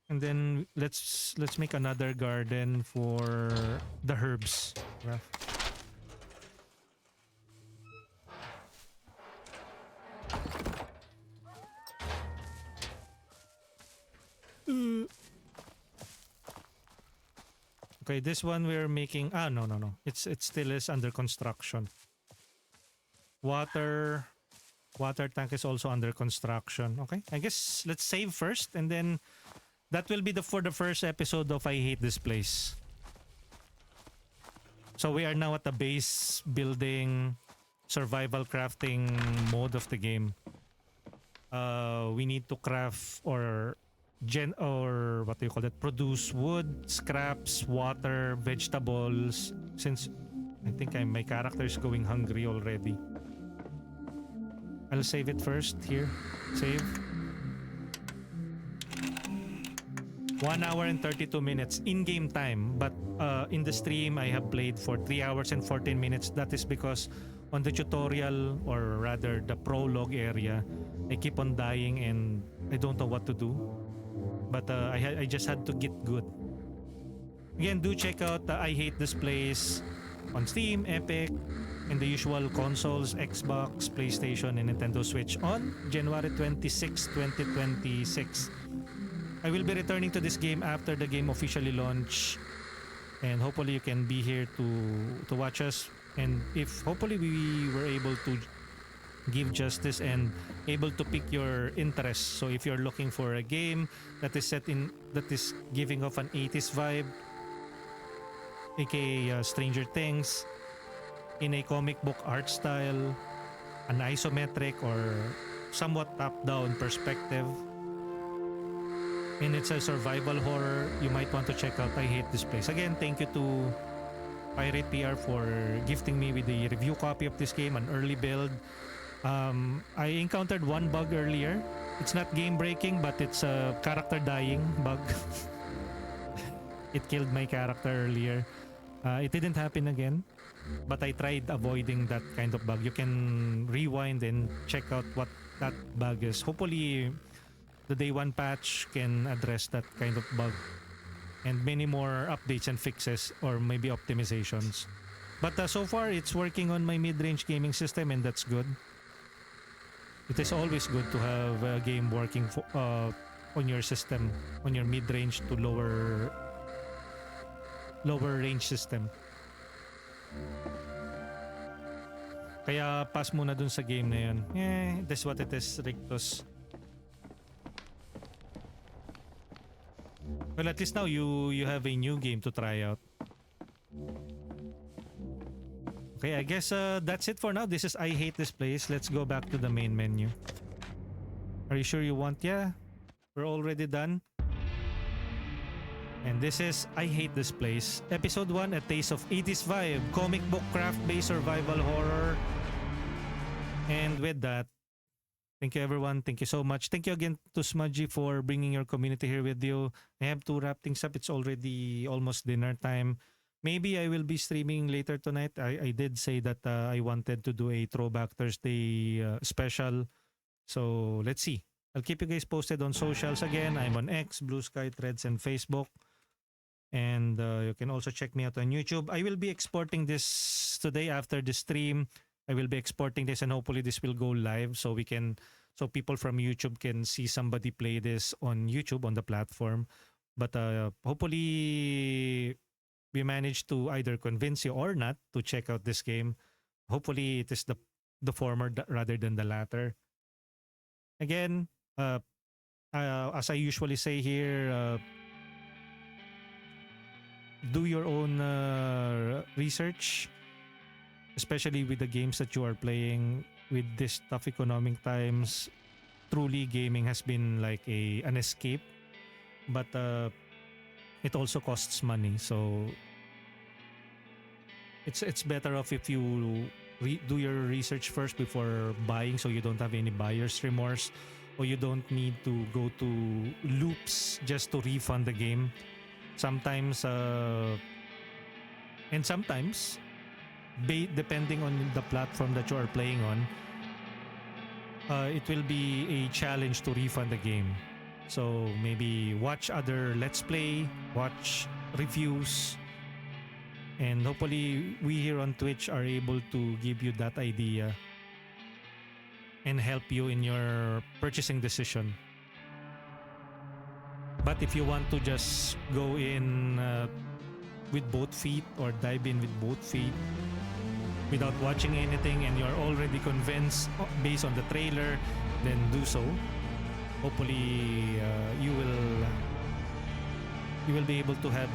And then let's make another garden for the herbs. Okay, this one we're making. No. It still is under construction. Water tank is also under construction. Okay, I guess let's save first, and then that will be for the first episode of I Hate This Place. So we are now at the base building survival crafting mode of the game. We need to craft or what do you call it? Produce wood, scraps, water, vegetables. Since I think my character is going hungry already. I'll save it first here. Save. 1 hour and 32 minutes in-game time, but in the stream I have played for 3 hours and 14 minutes. That is because on the tutorial, or rather the prologue area, I keep on dying and I don't know what to do. But I just had to get good. Again, do check out I Hate This Place on Steam, Epic, in the usual consoles, Xbox, PlayStation, and Nintendo Switch on January 26, 2026. I will be returning to this game after the game officially launch, and hopefully you can be here to watch us, and if hopefully we were able to give justice and able to pick your interest. So if you're looking for a game that is giving off an 80s vibe, aka Stranger Things, in a comic book art style, an isometric or somewhat top-down perspective, and it's a survival horror, you might want to check out I Hate This Place. Again, thank you to Pirate PR for gifting me with the review copy of this game, an early build. I encountered one bug earlier. It's not game breaking, but it's a character dying bug. It killed my character earlier. It didn't happen again, but I tried avoiding that kind of bug. You can rewind and check out what that bug is. Hopefully the day one patch can address that kind of bug, and many more updates and fixes, or maybe optimizations. But so far it's working on my mid-range gaming system, and that's good. It is always good to have a game working on your system, on your mid-range to lower range system. Kaya pass muna dun sa game na yun. That's what it is, Rictus. Well, at least now you have a new game to try out. Okay, I guess that's it for now. This is I Hate This Place. Let's go back to the main menu. Are you sure you want? Yeah, we're already done. And this is I Hate This Place. Episode 1, A Taste of 80s Vibe. Comic book craft-based survival horror. And with that, thank you everyone. Thank you so much. Thank you again to Smudgy for bringing your community here with you. I have to wrap things up. It's already almost dinner time. Maybe I will be streaming later tonight. I did say that I wanted to do a Throwback Thursday special. So let's see. I'll keep you guys posted on socials again. I'm on X, Blue Sky, Threads, and Facebook. And you can also check me out on YouTube. I will be exporting this today after the stream. I will be exporting this, and hopefully this will go live so people from YouTube can see somebody play this on YouTube on the platform. But hopefully we managed to either convince you or not to check out this game. Hopefully it is the former rather than the latter. Again, as I usually say here, do your own research, especially with the games that you are playing. With this tough economic times, truly gaming has been like an escape, but it also costs money. So it's better off if you do your research first before buying, so you don't have any buyer's remorse, or you don't need to go to loops just to refund the game. Sometimes depending on the platform that you are playing on, it will be a challenge to refund the game. So maybe watch other Let's Play, watch reviews, and hopefully we here on Twitch are able to give you that idea and help you in your purchasing decision. But if you want to just go in with both feet, or dive in with both feet without watching anything, and you're already convinced based on the trailer, then do so. Hopefully you will be able to have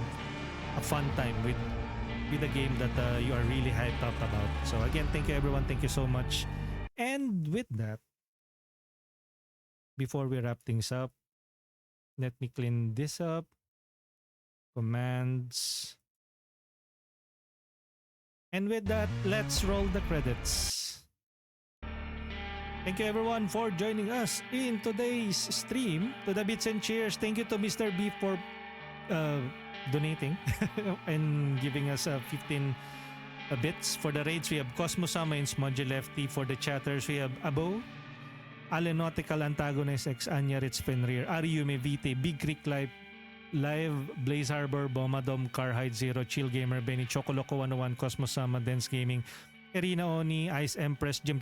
a fun time with a game that you are really hyped up about. So again, thank you everyone. Thank you so much. And with that, before we wrap things up, let me clean this up. Commands. And with that, let's roll the credits. Thank you everyone for joining us in today's stream. To the Bits and Cheers, thank you to Mr. B for donating and giving us 15 bits. For the raids, we have Cosmosama and Smudgy Lefty. For the chatters, we have Abo, Alenotical Antagonist, X Anya, Ritz Fenrir, Ariume Vite, Big Creek Live, Blaze Harbor, Bomadom, Carhide Zero, Chill Gamer, Benny, Chocoloco 101, Cosmosama, Dance Gaming, Erina Oni, Ice Empress, Gem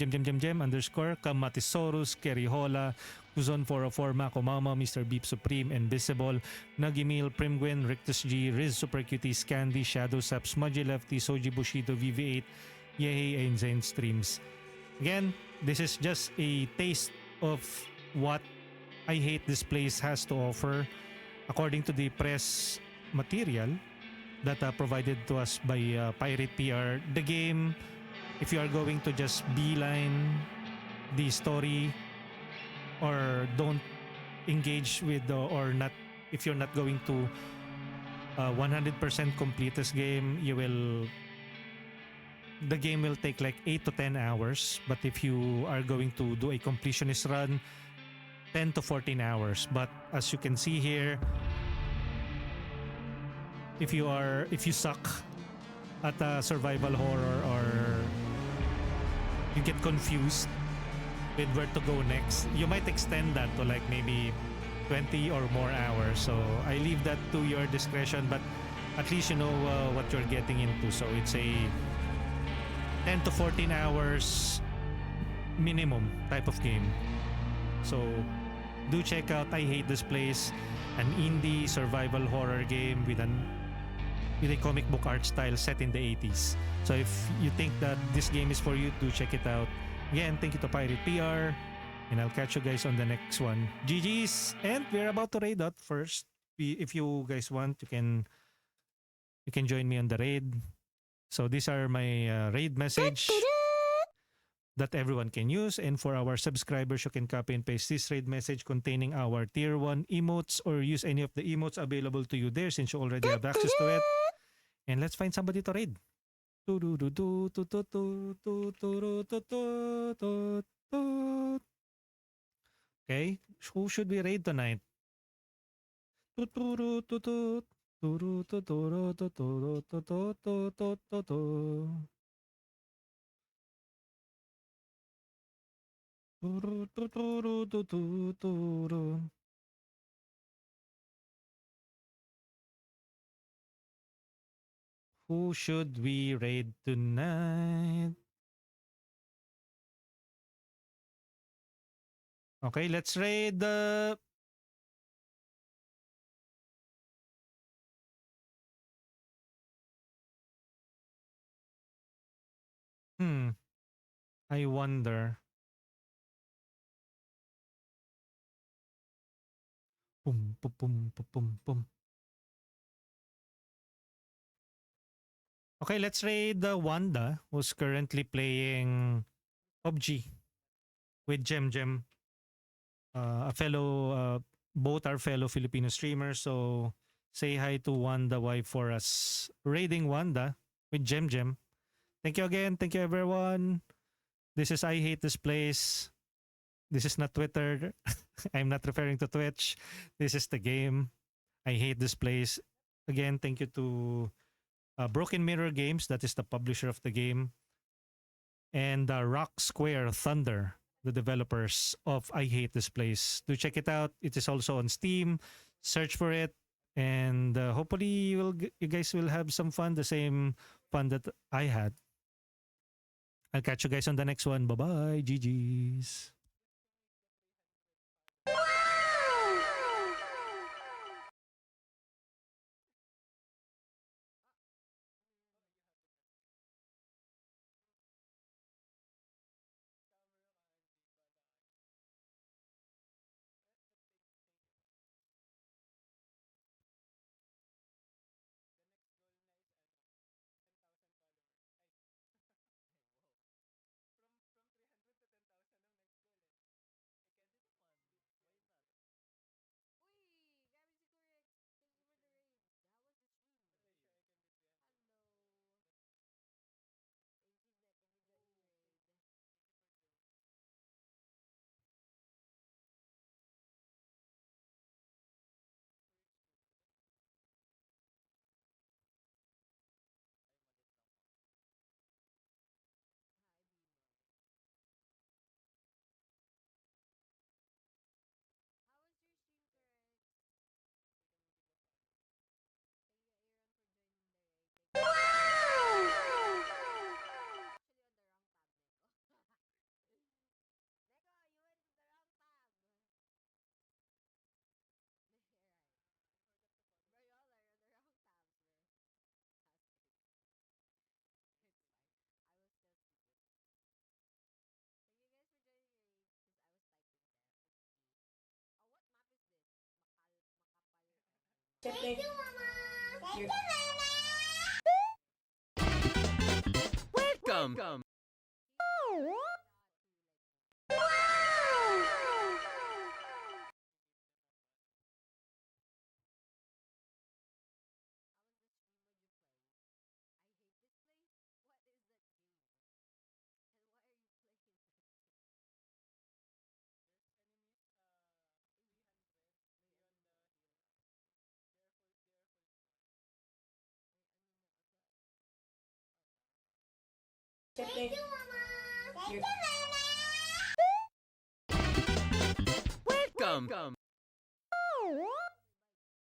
underscore, Kamatisaurus, Kerihola, Kuzon 404, Mako Mama, Mr. Beep Supreme, Invisible, Nagimil, Primgwen, Rictus G, Riz Super Cutie, Scandy, Shadow Sap, Smudgy Lefty, Soji Bushido, VV8, Yehey, and Zen Streams. Again, this is just a taste of what I Hate This Place has to offer according to the press material that provided to us by Pirate PR. The game, if you are going to just beeline the story or don't engage with or not, if you're not going to 100% complete this game, the game will take like 8 to 10 hours. But if you are going to do a completionist run, 10 to 14 hours. But as you can see here, if you suck at survival horror or you get confused with where to go next, you might extend that to like maybe 20 or more hours. So I leave that to your discretion, but at least you know what you're getting into. So it's a 10 to 14 hours minimum type of game. So do check out I Hate This Place, an indie survival horror game with a comic book art style set in the 80s. So if you think that this game is for you, do check it out. Again, thank you to Pirate PR, and I'll catch you guys on the next one. GG's, and we're about to raid out first. If you guys want, you can join me on the raid. So these are my raid message that everyone can use, and for our subscribers, you can copy and paste this raid message containing our tier 1 emotes or use any of the emotes available to you there since you already have access to it. And let's find somebody to raid. Okay, who should we raid tonight? Who should we raid tonight? Okay, let's raid the... I wonder. Boom, boom, boom, boom, boom, boom. Okay, let's raid Wanda, who's currently playing PUBG with Gem. Both are fellow Filipino streamers. So say hi to Wanda Y for us raiding Wanda with Gem. Thank you again. Thank you everyone. This is I Hate This Place. This is not Twitter. I'm not referring to Twitch. This is the game. I Hate This Place. Again, thank you to Broken Mirror Games, that is the publisher of the game, and Rock Square Thunder, the developers of I Hate This Place. Do check it out. It is also on Steam. Search for it, and hopefully you guys will have some fun, the same fun that I had. I'll catch you guys on the next one. Bye-bye. GG's.
Thank you, Mama. Thank you, Mama.
Welcome.
Thank you, Mama. Thank you, Mama.
Welcome.